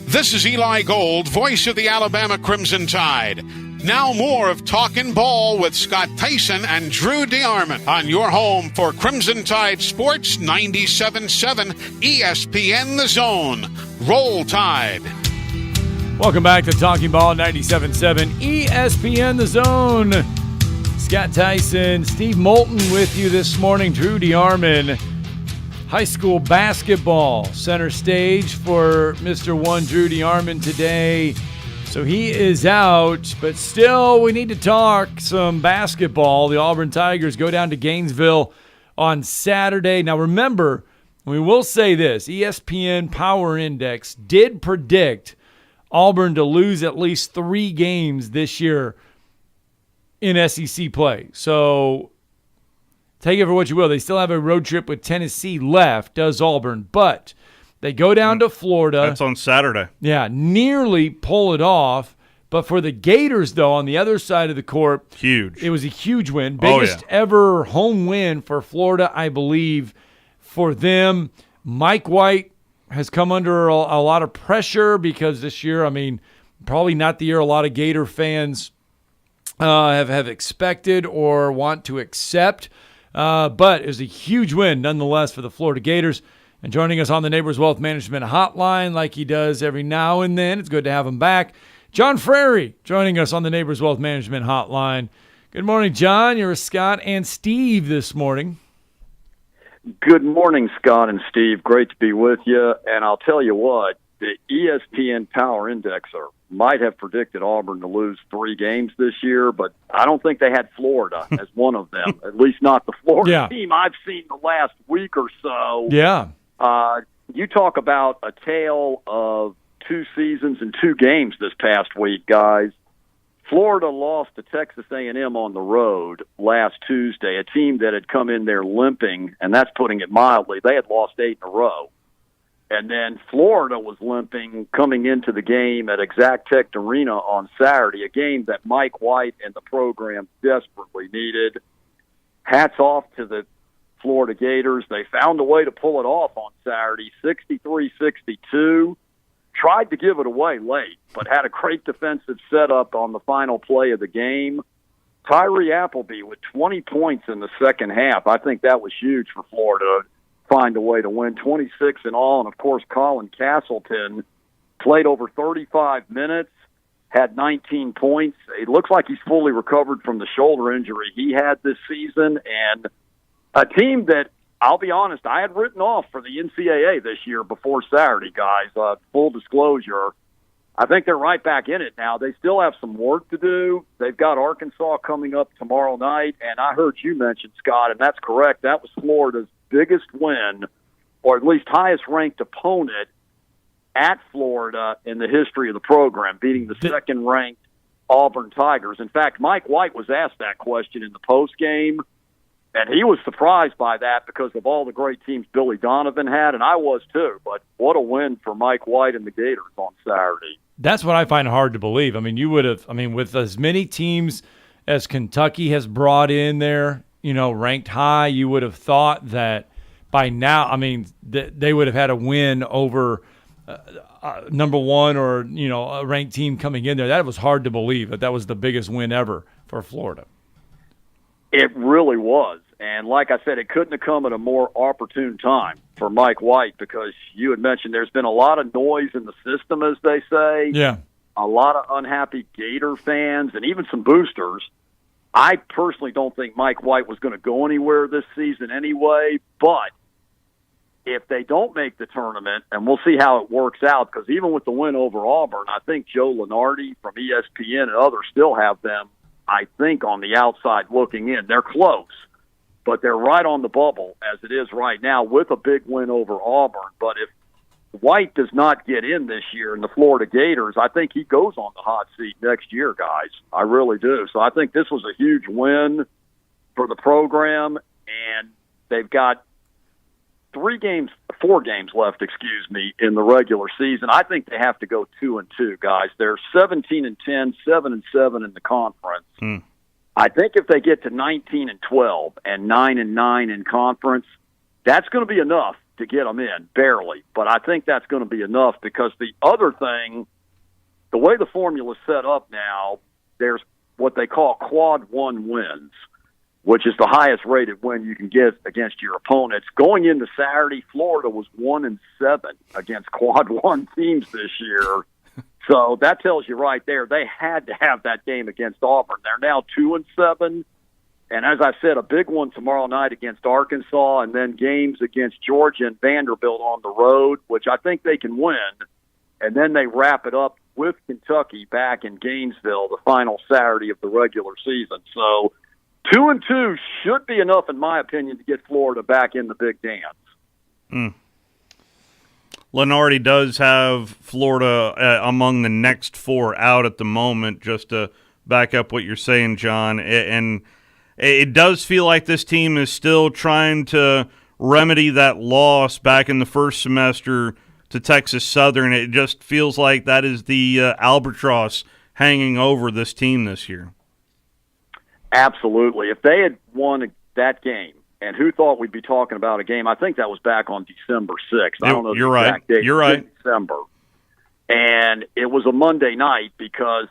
[SPEAKER 4] This is Eli Gold, voice of the Alabama Crimson Tide. Now more of Talkin' Ball with Scott Theisen and Drew DeArmond on your home for Crimson Tide Sports 97.7 ESPN The Zone. Roll Tide.
[SPEAKER 1] Welcome back to Talking Ball 97.7 ESPN The Zone. Scott Theisen, Steve Moulton with you this morning. Drew DeArmond. High school basketball center stage for Mr. 1 Drew DeArmond today. So he is out, but still we need to talk some basketball. The Auburn Tigers go down to Gainesville on Saturday. Now remember, we will say this, ESPN Power Index did predict Auburn to lose at least 3 games this year in SEC play. So take it for what you will. They still have a road trip with Tennessee left, does Auburn, but they go down to Florida.
[SPEAKER 2] That's on Saturday.
[SPEAKER 1] Yeah, nearly pull it off. But for the Gators, though, on the other side of the court,
[SPEAKER 2] huge.
[SPEAKER 1] It was a huge win. Biggest ever home win for Florida, I believe, for them. Mike White has come under a lot of pressure because this year, I mean, probably not the year a lot of Gator fans have expected or want to accept. But it was a huge win, nonetheless, for the Florida Gators. And joining us on the Neighbors Wealth Management Hotline like he does every now and then, it's good to have him back. John Frary joining us on the Neighbors Wealth Management Hotline. Good morning, John. You're with Scott and Steve this morning.
[SPEAKER 5] Good morning, Scott and Steve. Great to be with you. And I'll tell you what, the ESPN Power Indexer might have predicted Auburn to lose 3 games this year, but I don't think they had Florida as one of them, at least not the Florida team I've seen the last week or so.
[SPEAKER 1] Yeah.
[SPEAKER 5] You talk about a tale of 2 seasons and 2 games this past week, guys. Florida lost to Texas A&M on the road last Tuesday, a team that had come in there limping, and that's putting it mildly. They had lost 8 in a row. And then Florida was limping coming into the game at Exactech Arena on Saturday, a game that Mike White and the program desperately needed. Hats off to the Florida Gators. They found a way to pull it off on Saturday, 63-62. Tried to give it away late, but had a great defensive setup on the final play of the game. Tyree Appleby with 20 points in the second half. I think that was huge for Florida to find a way to win, 26 in all. And, of course, Colin Castleton played over 35 minutes, had 19 points. It looks like he's fully recovered from the shoulder injury he had this season. And a team that, I'll be honest, I had written off for the NCAA this year before Saturday, guys. Full disclosure, I think they're right back in it now. They still have some work to do. They've got Arkansas coming up tomorrow night, and I heard you mention, Scott, and that's correct. That was Florida's biggest win, or at least highest-ranked opponent at Florida in the history of the program, beating the second-ranked Auburn Tigers. In fact, Mike White was asked that question in the postgame, and he was surprised by that because of all the great teams Billy Donovan had, and I was too. But what a win for Mike White and the Gators on Saturday.
[SPEAKER 1] That's what I find hard to believe. I mean, you would have, with as many teams as Kentucky has brought in there, ranked high, you would have thought that by now, they would have had a win over number 1 or, a ranked team coming in there. That was hard to believe that was the biggest win ever for Florida.
[SPEAKER 5] It really was. And like I said, it couldn't have come at a more opportune time for Mike White because you had mentioned there's been a lot of noise in the system, as they say.
[SPEAKER 1] Yeah.
[SPEAKER 5] A lot of unhappy Gator fans and even some boosters. I personally don't think Mike White was going to go anywhere this season anyway, but if they don't make the tournament, and we'll see how it works out, because even with the win over Auburn, I think Joe Lunardi from ESPN and others still have them, I think, on the outside looking in. They're close, but they're right on the bubble as it is right now with a big win over Auburn. But if White does not get in this year in the Florida Gators, I think he goes on the hot seat next year, guys. I really do. So I think this was a huge win for the program, and they've got 4 games left, in the regular season. I think they have to go 2-2, guys. They're 17-10, 7-7 in the conference. I think if they get to 19-12 and 9-9 in conference, that's going to be enough to get them in, barely. But I think that's going to be enough because the other thing, the way the formula is set up now, there's what they call quad 1 wins, which is the highest rated win you can get against your opponents. Going into Saturday, Florida was 1-7 against quad 1 teams this year. So that tells you right there, they had to have that game against Auburn. They're now 2-7. And as I said, a big one tomorrow night against Arkansas, and then games against Georgia and Vanderbilt on the road, which I think they can win. And then they wrap it up with Kentucky back in Gainesville, the final Saturday of the regular season. So 2-2 should be enough, in my opinion, to get Florida back in the big dance.
[SPEAKER 2] Lenardi does have Florida among the next 4 out at the moment, just to back up what you're saying, John. And it does feel like this team is still trying to remedy that loss back in the first semester to Texas Southern. It just feels like that is the albatross hanging over this team this year.
[SPEAKER 5] Absolutely. If they had won that game, and who thought we'd be talking about a game? I think that was back on December 6th. I don't know the exact date.
[SPEAKER 2] You're right.
[SPEAKER 5] December. And it was a Monday night because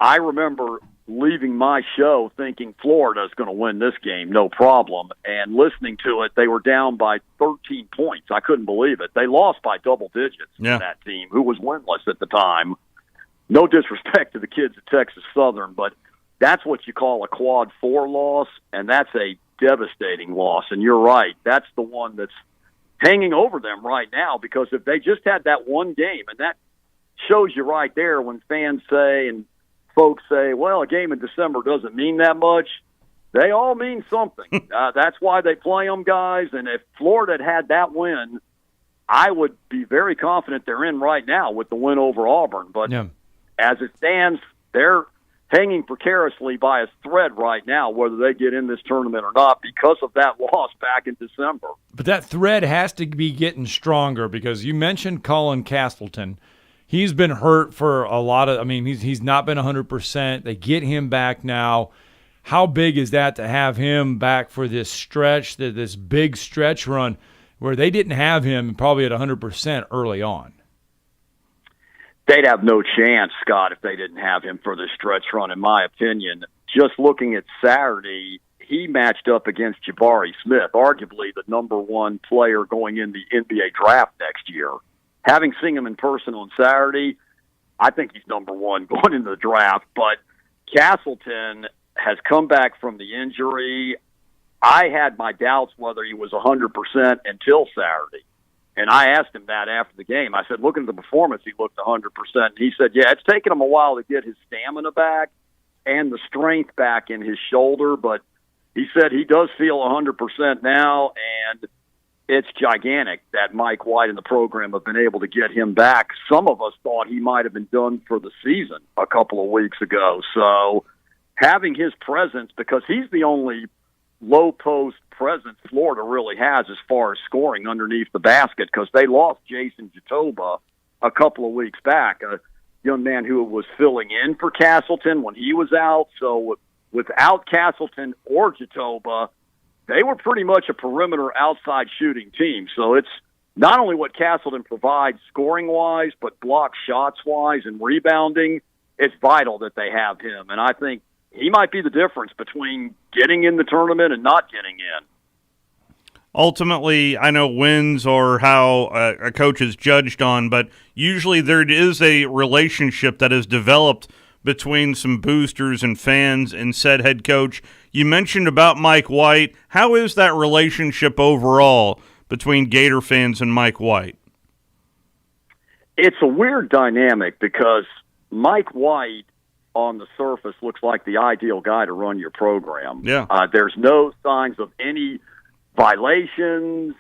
[SPEAKER 5] I remember leaving my show thinking Florida's going to win this game, no problem. And listening to it, they were down by 13 points. I couldn't believe it. They lost by double digits to that team, who was winless at the time. No disrespect to the kids at Texas Southern, but that's what you call a quad 4 loss, and that's a devastating loss. And you're right, that's the one that's hanging over them right now, because if they just had that one game, and that shows you right there when fans say and folks say, well, a game in December doesn't mean that much. They all mean something. That's why they play them, guys. And if Florida had that win, I would be very confident they're in right now with the win over Auburn. But as it stands, they're hanging precariously by a thread right now, whether they get in this tournament or not, because of that loss back in December.
[SPEAKER 1] But that thread has to be getting stronger, because you mentioned Colin Castleton. He's been hurt for a lot of – he's not been 100%. They get him back now. How big is that to have him back for this stretch, this big stretch run where they didn't have him probably at 100% early on?
[SPEAKER 5] They'd have no chance, Scott, if they didn't have him for this stretch run, in my opinion. Just looking at Saturday, he matched up against Jabari Smith, arguably the number 1 player going in the NBA draft next year. Having seen him in person on Saturday, I think he's number 1 going into the draft. But Castleton has come back from the injury. I had my doubts whether he was 100% until Saturday. And I asked him that after the game. I said, looking at the performance, he looked 100%. And he said, yeah, it's taken him a while to get his stamina back and the strength back in his shoulder. But he said he does feel 100% now, and it's gigantic that Mike White and the program have been able to get him back. Some of us thought he might have been done for the season a couple of weeks ago. So having his presence, because he's the only low-post presence Florida really has as far as scoring underneath the basket, because they lost Jason Jatoba a couple of weeks back, a young man who was filling in for Castleton when he was out. So without Castleton or Jatoba, they were pretty much a perimeter outside shooting team. So it's not only what Castleton provides scoring-wise, but block shots-wise and rebounding. It's vital that they have him. And I think he might be the difference between getting in the tournament and not getting in.
[SPEAKER 2] Ultimately, I know wins are how a coach is judged on, but usually there is a relationship that is developed between some boosters and fans and said head coach. You mentioned about Mike White. How is that relationship overall between Gator fans and Mike White?
[SPEAKER 5] It's a weird dynamic, because Mike White on the surface looks like the ideal guy to run your program.
[SPEAKER 2] Yeah.
[SPEAKER 5] There's no signs of any violations.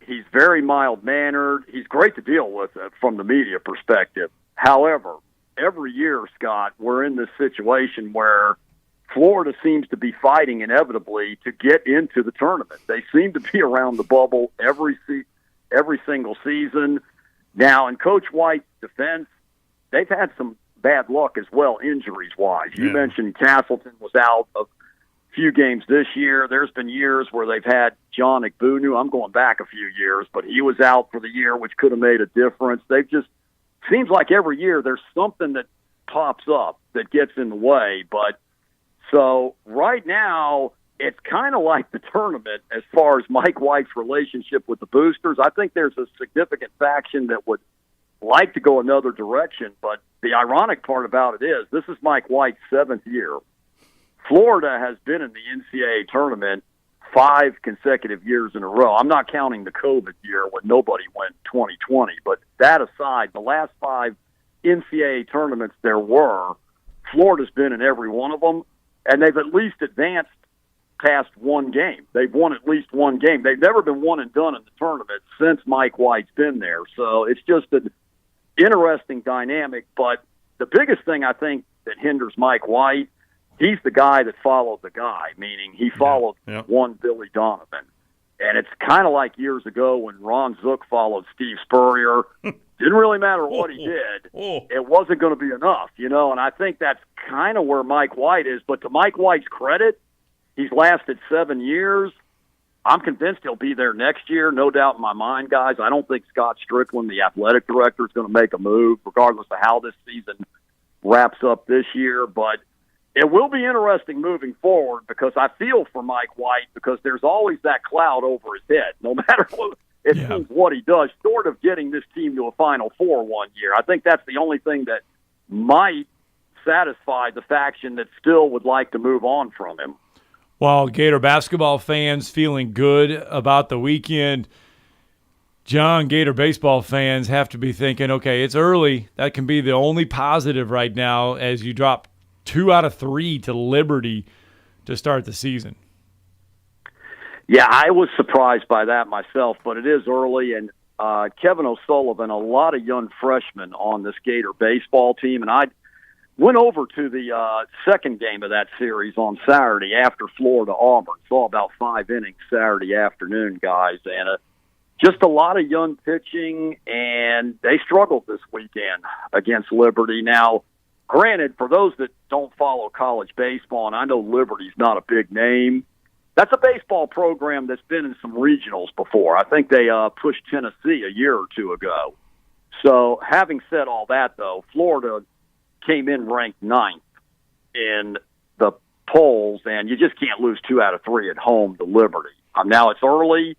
[SPEAKER 5] He's very mild-mannered. He's great to deal with from the media perspective. However, every year, Scott, we're in this situation where Florida seems to be fighting inevitably to get into the tournament. They seem to be around the bubble every single season. Now, in Coach White's defense, they've had some bad luck as well, injuries-wise. You mentioned Castleton was out of a few games this year. There's been years where they've had John Igbunu. I'm going back a few years, but he was out for the year, which could have made a difference. They've just seems like every year there's something that pops up that gets in the way. But so right now, it's kind of like the tournament as far as Mike White's relationship with the boosters. I think there's a significant faction that would like to go another direction, but the ironic part about it is this is Mike White's 7th year. Florida has been in the NCAA tournament 5 consecutive years in a row. I'm not counting the COVID year when nobody went 2020, but that aside, the last 5 NCAA tournaments there were, Florida's been in every one of them, and they've at least advanced past one game. They've won at least one game. They've never been one and done in the tournament since Mike White's been there. So it's just an interesting dynamic. But the biggest thing I think that hinders Mike White, he's the guy that followed the guy, meaning he followed one Billy Donovan. And it's kind of like years ago when Ron Zook followed Steve Spurrier. Didn't really matter what he did. It wasn't going to be enough, and I think that's kind of where Mike White is. But to Mike White's credit, he's lasted 7 years. I'm convinced he'll be there next year, no doubt in my mind, guys. I don't think Scott Strickland, the athletic director, is going to make a move, regardless of how this season wraps up this year. But it will be interesting moving forward because I feel for Mike White because there's always that cloud over his head, no matter what it seems what he does, short of getting this team to a Final Four one year. I think that's the only thing that might satisfy the faction that still would like to move on from him.
[SPEAKER 1] While Gator basketball fans feeling good about the weekend, John, Gator baseball fans have to be thinking, okay, it's early. That can be the only positive right now as you drop 2 out of 3 to Liberty to start the season.
[SPEAKER 5] Yeah, I was surprised by that myself, but it is early, and Kevin O'Sullivan, a lot of young freshmen on this Gator baseball team, and I went over to the second game of that series on Saturday after Florida-Auburn. Saw about 5 innings Saturday afternoon, guys, and just a lot of young pitching, and they struggled this weekend against Liberty. Now, granted, for those that don't follow college baseball, and I know Liberty's not a big name, that's a baseball program that's been in some regionals before. I think they pushed Tennessee a year or 2 ago. So having said all that, though, Florida came in ranked 9th in the polls, and you just can't lose 2 out of 3 at home to Liberty. Now it's early.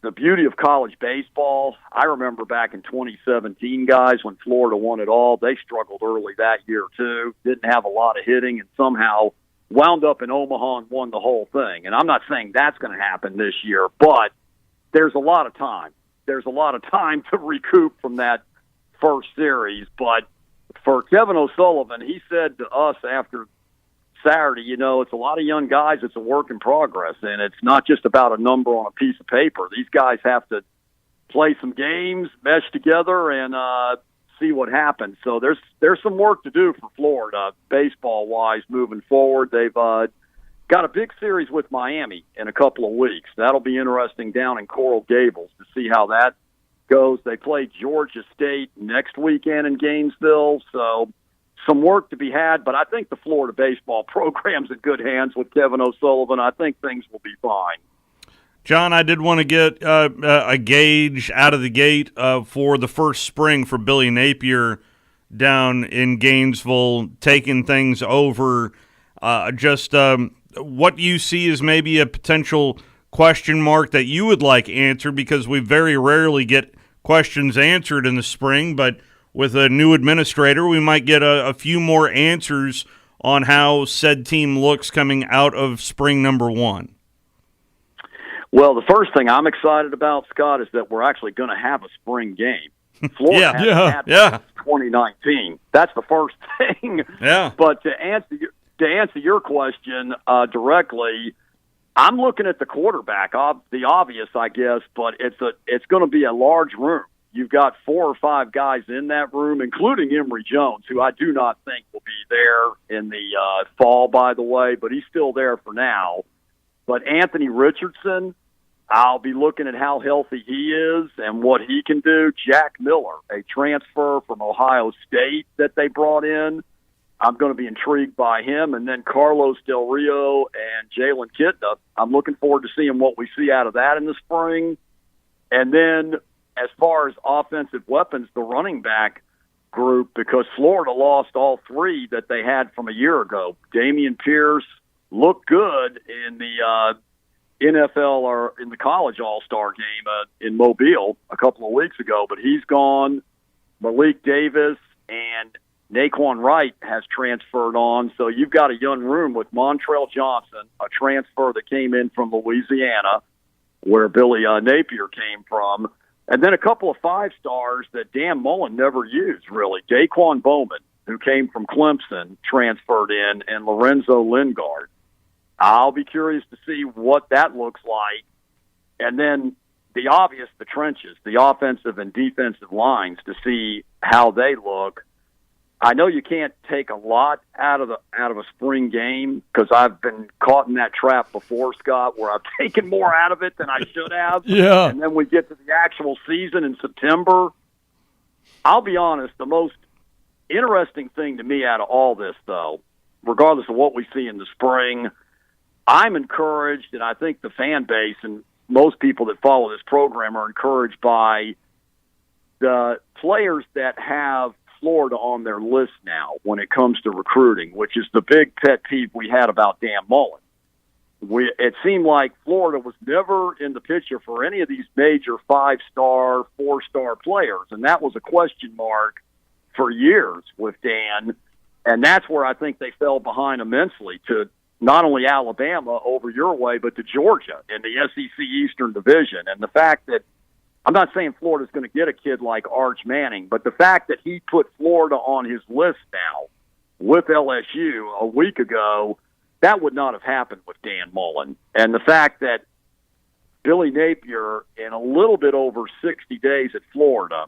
[SPEAKER 5] The beauty of college baseball, I remember back in 2017, guys, when Florida won it all, they struggled early that year too, didn't have a lot of hitting, and somehow wound up in Omaha and won the whole thing. And I'm not saying that's going to happen this year, but there's a lot of time. There's a lot of time to recoup from that first series. But for Kevin O'Sullivan, he said to us after Saturday, it's a lot of young guys. It's a work in progress, and it's not just about a number on a piece of paper. These guys have to play some games, mesh together, and see what happens. So there's some work to do for Florida baseball-wise moving forward. They've got a big series with Miami in a couple of weeks. That'll be interesting down in Coral Gables to see how that goes. They play Georgia State next weekend in Gainesville, so some work to be had, but I think the Florida baseball program's in good hands with Kevin O'Sullivan. I think things will be fine.
[SPEAKER 2] John, I did want to get a gauge out of the gate for the first spring for Billy Napier down in Gainesville, taking things over. What you see as maybe a potential question mark that you would like answered, because we very rarely get questions answered in the spring, but with a new administrator, we might get a few more answers on how said team looks coming out of spring number 1.
[SPEAKER 5] Well, the first thing I'm excited about, Scott, is that we're actually going to have a spring game. Florida hasn't had one since 2019. That's the first thing.
[SPEAKER 2] Yeah.
[SPEAKER 5] But to answer your question directly, I'm looking at the quarterback, the obvious, I guess, but it's going to be a large room. You've got 4 or 5 guys in that room, including Emory Jones, who I do not think will be there in the fall, by the way, but he's still there for now. But Anthony Richardson, I'll be looking at how healthy he is and what he can do. Jack Miller, a transfer from Ohio State that they brought in, I'm going to be intrigued by him. And then Carlos Del Rio and Jalen Kitna, I'm looking forward to seeing what we see out of that in the spring. And then as far as offensive weapons, the running back group, because Florida lost all 3 that they had from a year ago. Damian Pierce looked good in the NFL or in the college All-Star game in Mobile a couple of weeks ago, but he's gone. Malik Davis and Naquan Wright has transferred on, so you've got a young room with Montrell Johnson, a transfer that came in from Louisiana, where Billy Napier came from, and then a couple of 5-stars that Dan Mullen never used, really. Daquan Bowman, who came from Clemson, transferred in, and Lorenzo Lingard. I'll be curious to see what that looks like. And then the obvious, the trenches, the offensive and defensive lines, to see how they look. I know you can't take a lot out of a spring game, because I've been caught in that trap before, Scott, where I've taken more out of it than I should have.
[SPEAKER 1] Yeah.
[SPEAKER 5] And then we get to the actual season in September. I'll be honest, the most interesting thing to me out of all this, though, regardless of what we see in the spring, I'm encouraged, and I think the fan base and most people that follow this program are encouraged by the players that have Florida on their list now when it comes to recruiting, which is the big pet peeve we had about Dan Mullen. It seemed like Florida was never in the picture for any of these major 5-star, 4-star players, and that was a question mark for years with Dan, and that's where I think they fell behind immensely to not only Alabama over your way, but to Georgia in the SEC Eastern Division. And the fact that, I'm not saying Florida's going to get a kid like Arch Manning, but the fact that he put Florida on his list now with LSU a week ago, that would not have happened with Dan Mullen. And the fact that Billy Napier, in a little bit over 60 days at Florida,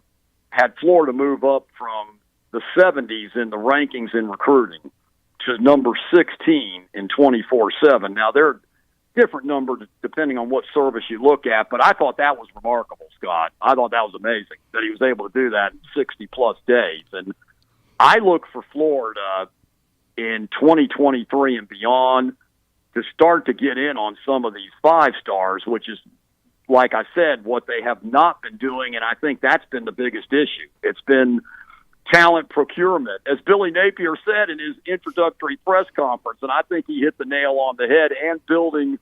[SPEAKER 5] had Florida move up from the 70s in the rankings in recruiting to number 16 in 24/7. Now, they're different number depending on what service you look at, but I thought that was remarkable, Scott. I thought that was amazing that he was able to do that in 60-plus days. And I look for Florida in 2023 and beyond to start to get in on some of these 5-stars, which is, like I said, what they have not been doing, and I think that's been the biggest issue. It's been talent procurement, as Billy Napier said in his introductory press conference, and I think he hit the nail on the head, and building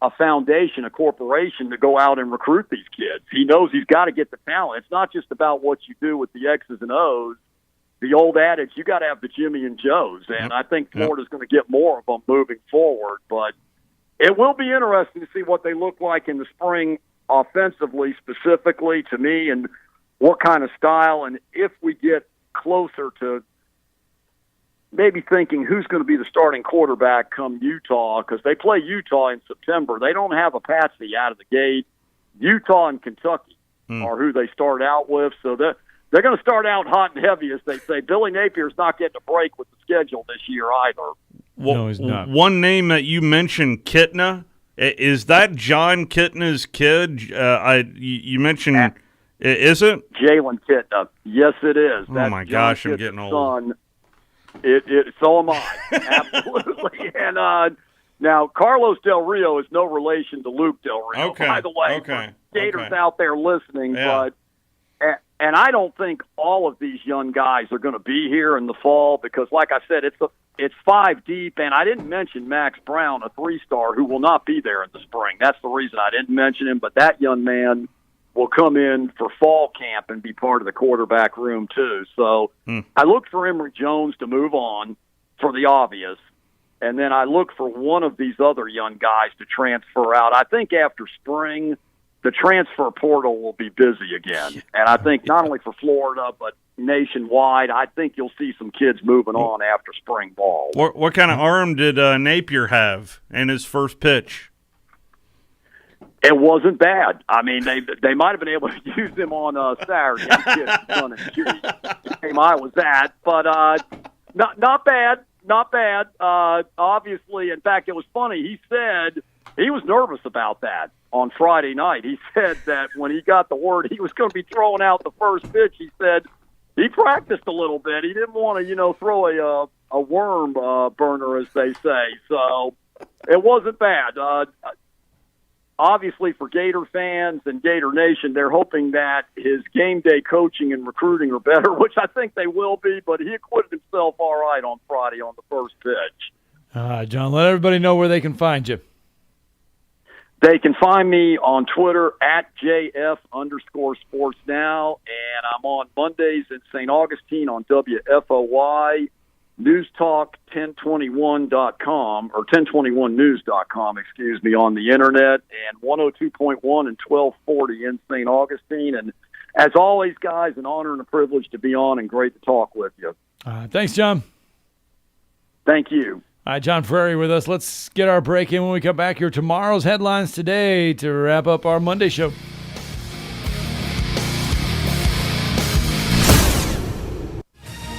[SPEAKER 5] a foundation, a corporation to go out and recruit these kids. He knows he's got to get the talent. It's not just about what you do with the X's and O's. The old adage, you got to have the Jimmy and Joes, and I think Florida's going to get more of them moving forward, but it will be interesting to see what they look like in the spring offensively, specifically to me, and what kind of style, and if we get closer to maybe thinking who's going to be the starting quarterback come Utah, because they play Utah in September. They don't have a patsy out of the gate. Utah and Kentucky are who they start out with, so they're going to start out hot and heavy, as they say. Billy Napier's not getting a break with the schedule this year either.
[SPEAKER 2] Well,
[SPEAKER 1] no, he's not.
[SPEAKER 2] One name that you mentioned, Kitna, is that John Kitna's kid? You mentioned... Is it?
[SPEAKER 5] Jalen Kitna. Yes, it is.
[SPEAKER 2] Oh, my gosh, I'm getting old.
[SPEAKER 5] Son. So am I. Absolutely. And now, Carlos Del Rio is no relation to Luke Del Rio, by the way.
[SPEAKER 2] Okay.
[SPEAKER 5] Gators out there listening.
[SPEAKER 2] Yeah.
[SPEAKER 5] But and I don't think all of these young guys are going to be here in the fall because, like I said, it's 5 deep. And I didn't mention Max Brown, a 3-star, who will not be there in the spring. That's the reason I didn't mention him. But that young man will come in for fall camp and be part of the quarterback room too. So I look for Emory Jones to move on for the obvious, and then I look for one of these other young guys to transfer out. I think after spring, the transfer portal will be busy again. And I think not only for Florida, but nationwide, I think you'll see some kids moving on after spring ball.
[SPEAKER 2] What kind of arm did Napier have in his first pitch?
[SPEAKER 5] It wasn't bad. I mean, they might have been able to use him on Saturday. The game I was at, but not bad. Not bad. Obviously, in fact, it was funny. He said he was nervous about that on Friday night. He said that when he got the word he was going to be throwing out the first pitch, he said he practiced a little bit. He didn't want to, throw a worm burner, as they say. So it wasn't bad. Obviously, for Gator fans and Gator Nation, they're hoping that his game day coaching and recruiting are better, which I think they will be, but he acquitted himself all right on Friday on the first pitch.
[SPEAKER 1] John, let everybody know where they can find you.
[SPEAKER 5] They can find me on Twitter at JF_Sports Now, and I'm on Mondays in St. Augustine on WFOY. newstalk1021.com or 1021news.com, on the internet, and 102.1 and 1240 in St. Augustine. And as always, guys, an honor and a privilege to be on and great to talk with you.
[SPEAKER 1] Thanks, John.
[SPEAKER 5] Thank you.
[SPEAKER 1] All right, John Frary with us. Let's get our break in when we come back here. Tomorrow's headlines today to wrap up our Monday show.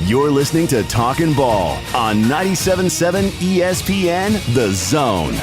[SPEAKER 6] You're listening to Talkin' Ball on 97.7 ESPN, The Zone.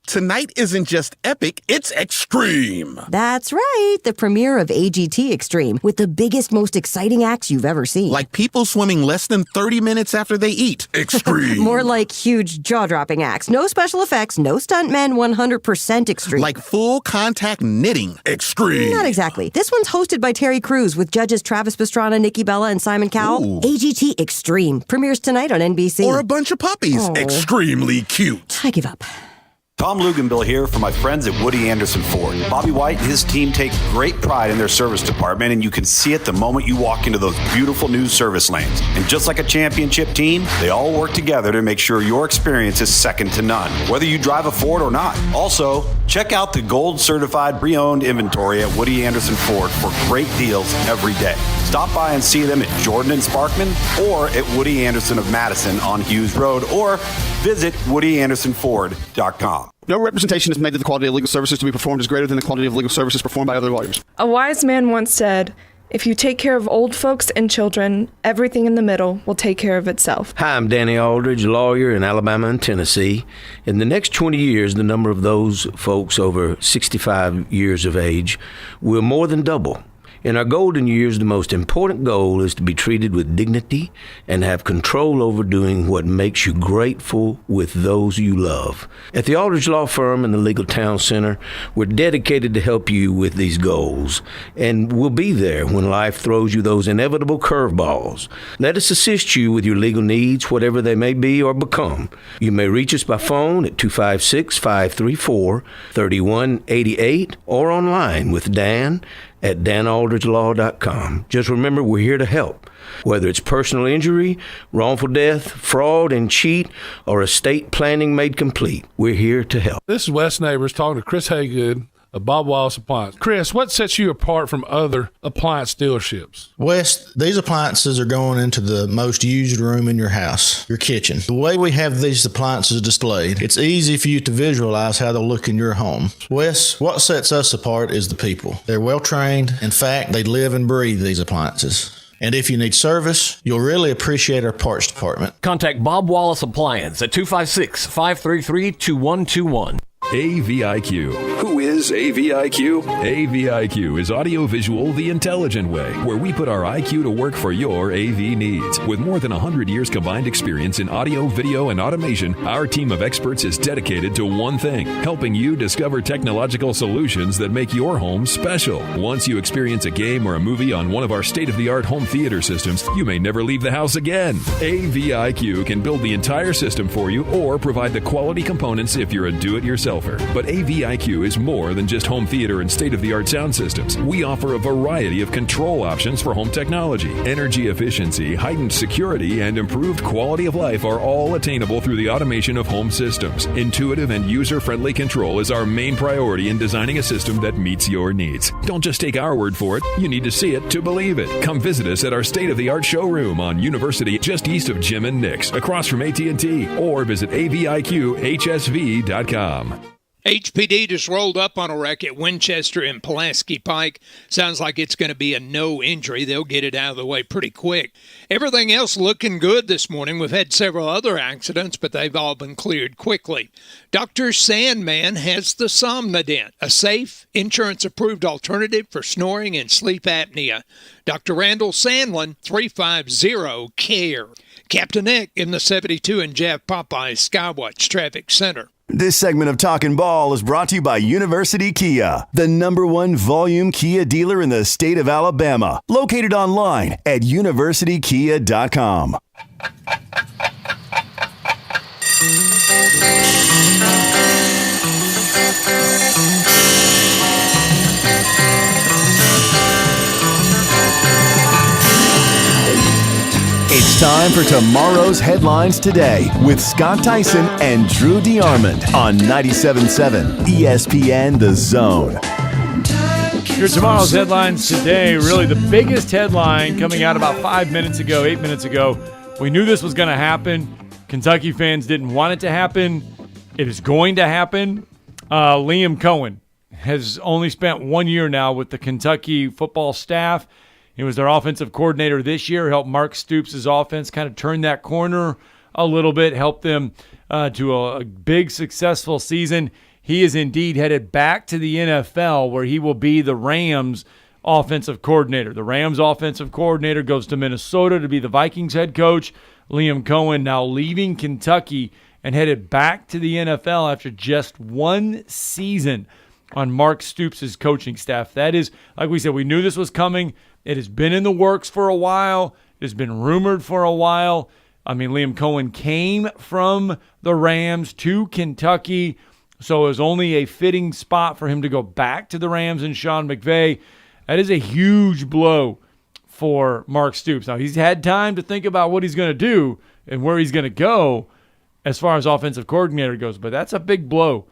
[SPEAKER 8] Tonight isn't just epic, it's extreme.
[SPEAKER 9] That's right. The premiere of AGT Extreme with the biggest, most exciting acts you've ever seen.
[SPEAKER 8] Like people swimming less than 30 minutes after they eat. Extreme.
[SPEAKER 9] More like huge jaw-dropping acts. No special effects, no stuntmen, 100% extreme.
[SPEAKER 8] Like full contact knitting. Extreme.
[SPEAKER 9] Not exactly. This one's hosted by Terry Crews with judges Travis Pastrana, Nikki Bella, and Simon Cowell.
[SPEAKER 8] Ooh.
[SPEAKER 9] AGT Extreme premieres tonight on NBC.
[SPEAKER 8] Or a bunch of puppies.
[SPEAKER 9] Oh.
[SPEAKER 8] Extremely cute.
[SPEAKER 9] I give up.
[SPEAKER 10] Tom Luganbill here for my friends at Woody Anderson Ford. Bobby White and his team take great pride in their service department, and you can see it the moment you walk into those beautiful new service lanes. And just like a championship team, they all work together to make sure your experience is second to none, whether you drive a Ford or not. Also, check out the gold certified pre-owned inventory at Woody Anderson Ford for great deals every day. Stop by and see them at Jordan and Sparkman or at Woody Anderson of Madison on Hughes Road, or visit WoodyAndersonFord.com.
[SPEAKER 24] No representation is made that the quality of legal services to be performed is greater than the quality of legal services performed by other lawyers.
[SPEAKER 25] A wise man once said, "If you take care of old folks and children, everything in the middle will take care of itself."
[SPEAKER 26] Hi, I'm Danny Aldridge, lawyer in Alabama and Tennessee. In the next 20 years, the number of those folks over 65 years of age will more than double. In our golden years, the most important goal is to be treated with dignity and have control over doing what makes you grateful with those you love. At the Aldridge Law Firm and the Legal Town Center, we're dedicated to help you with these goals, and we'll be there when life throws you those inevitable curveballs. Let us assist you with your legal needs, whatever they may be or become. You may reach us by phone at 256-534-3188 or online with Dan at danaldridgelaw.com. Just remember, we're here to help. Whether it's personal injury, wrongful death, fraud and cheat, or estate planning made complete, we're here to help.
[SPEAKER 27] This is Wes Neighbors talking to Chris Haygood of Bob Wallace Appliance. Chris, what sets you apart from other appliance dealerships?
[SPEAKER 28] Wes, these appliances are going into the most used room in your house, your kitchen. The way we have these appliances displayed, it's easy for you to visualize how they'll look in your home. Wes, what sets us apart is the people. They're well trained. In fact, they live and breathe these appliances. And if you need service, you'll really appreciate our parts department.
[SPEAKER 29] Contact Bob Wallace Appliance at 256-533-2121.
[SPEAKER 30] AVIQ. Who is AVIQ? AVIQ is audiovisual the intelligent way, where we put our IQ to work for your AV needs. With more than 100 years combined experience in audio, video, and automation, our team of experts is dedicated to one thing: helping you discover technological solutions that make your home special. Once you experience a game or a movie on one of our state-of-the-art home theater systems, you may never leave the house again. AVIQ can build the entire system for you or provide the quality components if you're a do-it-yourself shelfer. But AVIQ is more than just home theater and state-of-the-art sound systems. We offer a variety of control options for home technology. Energy efficiency, heightened security, and improved quality of life are all attainable through the automation of home systems. Intuitive and user-friendly control is our main priority in designing a system that meets your needs. Don't just take our word for it. You need to see it to believe it. Come visit us at our state-of-the-art showroom on University, just east of Jim and Nick's, across from AT&T, or visit aviqhsv.com.
[SPEAKER 7] HPD just rolled up on a wreck at Winchester and Pulaski Pike. Sounds like it's going to be a no injury. They'll get it out of the way pretty quick. Everything else looking good this morning. We've had several other accidents, but they've all been cleared quickly. Dr. Sandman has the Somnodent, a safe, insurance-approved alternative for snoring and sleep apnea. Dr. Randall Sandlin, 350-CARE. Captain Nick in the 72 and Jeff Popeye Skywatch Traffic Center.
[SPEAKER 6] This segment of Talkin' Ball is brought to you by University Kia, the #1 volume Kia dealer in the state of Alabama. Located online at universitykia.com. It's time for tomorrow's headlines today with Scott Tyson and Drew DeArmond on 97.7 ESPN The Zone.
[SPEAKER 1] Here's tomorrow's headlines today. Really the biggest headline coming out about 8 minutes ago. We knew this was going to happen. Kentucky fans didn't want it to happen. It is going to happen. Liam Cohen has only spent 1 year now with the Kentucky football staff. He was their offensive coordinator this year, helped Mark Stoops' offense kind of turn that corner a little bit, helped them to a big, successful season. He is indeed headed back to the NFL, where he will be the Rams' offensive coordinator. The Rams' offensive coordinator goes to Minnesota to be the Vikings head coach. Liam Cohen now leaving Kentucky and headed back to the NFL after just one season on Mark Stoops' coaching staff. That is, like we said, we knew this was coming. It has been in the works for a while. It has been rumored for a while. I mean, Liam Cohen came from the Rams to Kentucky, so it was only a fitting spot for him to go back to the Rams and Sean McVay. That is a huge blow for Mark Stoops. Now, he's had time to think about what he's going to do and where he's going to go as far as offensive coordinator goes, but that's a big blow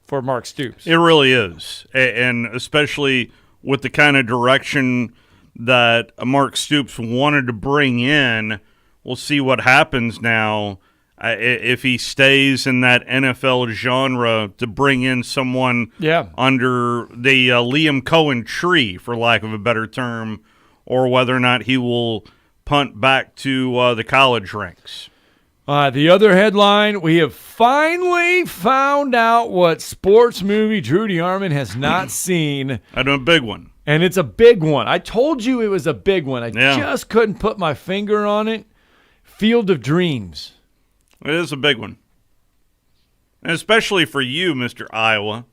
[SPEAKER 1] for Mark Stoops.
[SPEAKER 2] It really is, and especially with the kind of direction that Mark Stoops wanted to bring in. We'll see what happens now if he stays in that NFL genre to bring in someone under the Liam Cohen tree, for lack of a better term, or whether or not he will punt back to the college ranks.
[SPEAKER 1] The other headline, we have finally found out what sports movie Drew DeArmond has not seen.
[SPEAKER 2] I know a big one.
[SPEAKER 1] And it's a big one. I told you it was a big one. I just couldn't put my finger on it. Field of Dreams.
[SPEAKER 2] It is a big one. And especially for you, Mr. Iowa.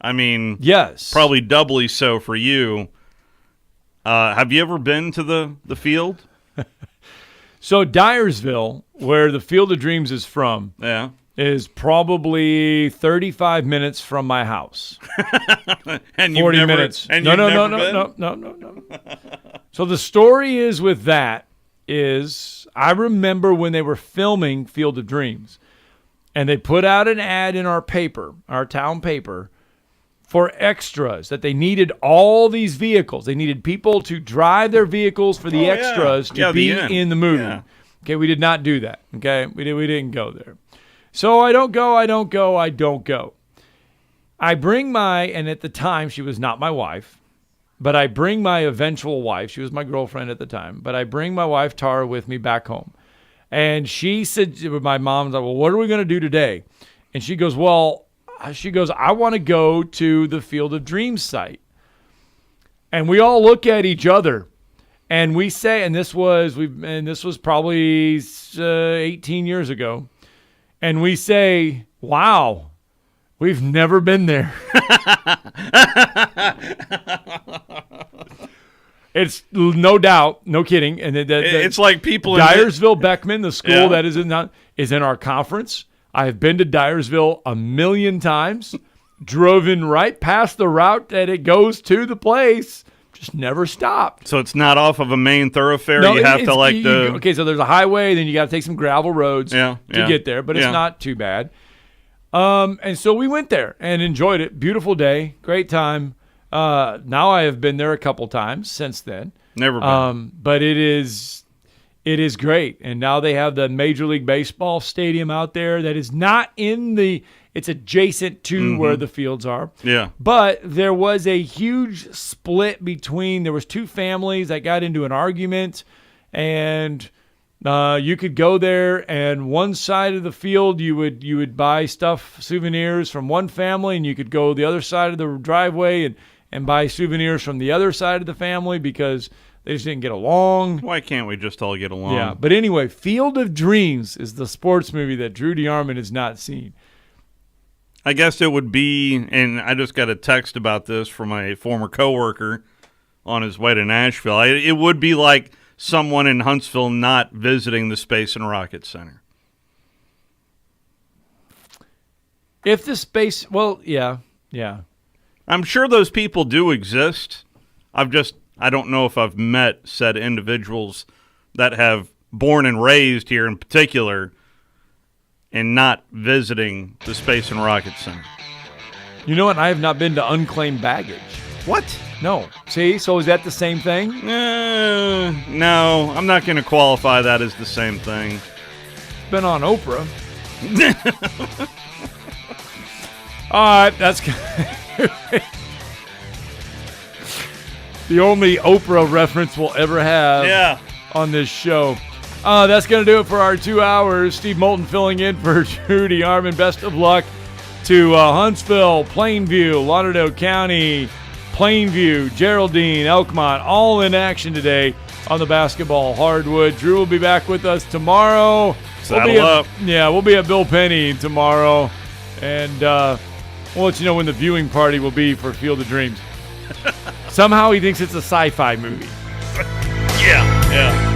[SPEAKER 2] I mean,
[SPEAKER 1] yes,
[SPEAKER 2] probably doubly so for you. Have you ever been to the field?
[SPEAKER 1] So Dyersville, where the Field of Dreams is from, is probably 35 minutes from my house.
[SPEAKER 2] And
[SPEAKER 1] 40 minutes.
[SPEAKER 2] And
[SPEAKER 1] No. So the story is with that is I remember when they were filming Field of Dreams, and they put out an ad in our paper, our town paper, for extras, that they needed all these vehicles. They needed people to drive their vehicles for the extras to be in the movie. Yeah. Okay, we did not do that. Okay, we didn't go there. So I don't go. I bring and at the time she was not my wife, but I bring my eventual wife. She was my girlfriend at the time, but I bring my wife Tara with me back home. And she said, my mom's like, well, what are we going to do today? And she goes, I want to go to the Field of Dreams site. And we all look at each other and we say, and this was probably 18 years ago. And we say, wow, we've never been there. It's no doubt, no kidding. And
[SPEAKER 2] it's like people
[SPEAKER 1] Dyersville Beckman, the school that is in our conference. I have been to Dyersville a million times. driven right past the route that it goes to the place. Just never stopped.
[SPEAKER 2] So it's not off of a main thoroughfare.
[SPEAKER 1] No,
[SPEAKER 2] you have to
[SPEAKER 1] okay, so there's a highway, then you got to take some gravel roads to get there, but it's not too bad. And so we went there and enjoyed it. Beautiful day, great time. Now I have been there a couple times since then.
[SPEAKER 2] Never been.
[SPEAKER 1] But it is great. And now they have the Major League Baseball stadium out there that is not in it's adjacent to where the fields are.
[SPEAKER 2] Yeah.
[SPEAKER 1] But there was a huge split there was two families that got into an argument, and you could go there, and one side of the field you would buy souvenirs from one family, and you could go the other side of the driveway and buy souvenirs from the other side of the family because they just didn't get along.
[SPEAKER 2] Why can't we just all get along?
[SPEAKER 1] Yeah, but anyway, Field of Dreams is the sports movie that Drew DeArmond has not seen.
[SPEAKER 2] I guess it would be, and I just got a text about this from a former coworker on his way to Nashville. It would be like someone in Huntsville not visiting the Space and Rocket Center.
[SPEAKER 1] If the space, yeah.
[SPEAKER 2] I'm sure those people do exist. I don't know if I've met said individuals that have born and raised here in particular and not visiting the Space and Rocket Center.
[SPEAKER 1] You know what? I have not been to Unclaimed Baggage.
[SPEAKER 2] What?
[SPEAKER 1] No. See, so is that the same thing?
[SPEAKER 2] No, I'm not going to qualify that as the same thing.
[SPEAKER 1] It's been on Oprah. All right, that's the only Oprah reference we'll ever have on this show. That's going to do it for our 2 hours. Steve Moulton filling in for Drew DeArmond. Best of luck to Huntsville, Plainview, Lauderdale County, Plainview, Geraldine, Elkmont, all in action today on the basketball hardwood. Drew will be back with us tomorrow.
[SPEAKER 2] Saddle up.
[SPEAKER 1] We'll be at Bill Penny tomorrow. And we'll let you know when the viewing party will be for Field of Dreams. Somehow he thinks it's a sci-fi movie.
[SPEAKER 2] Yeah.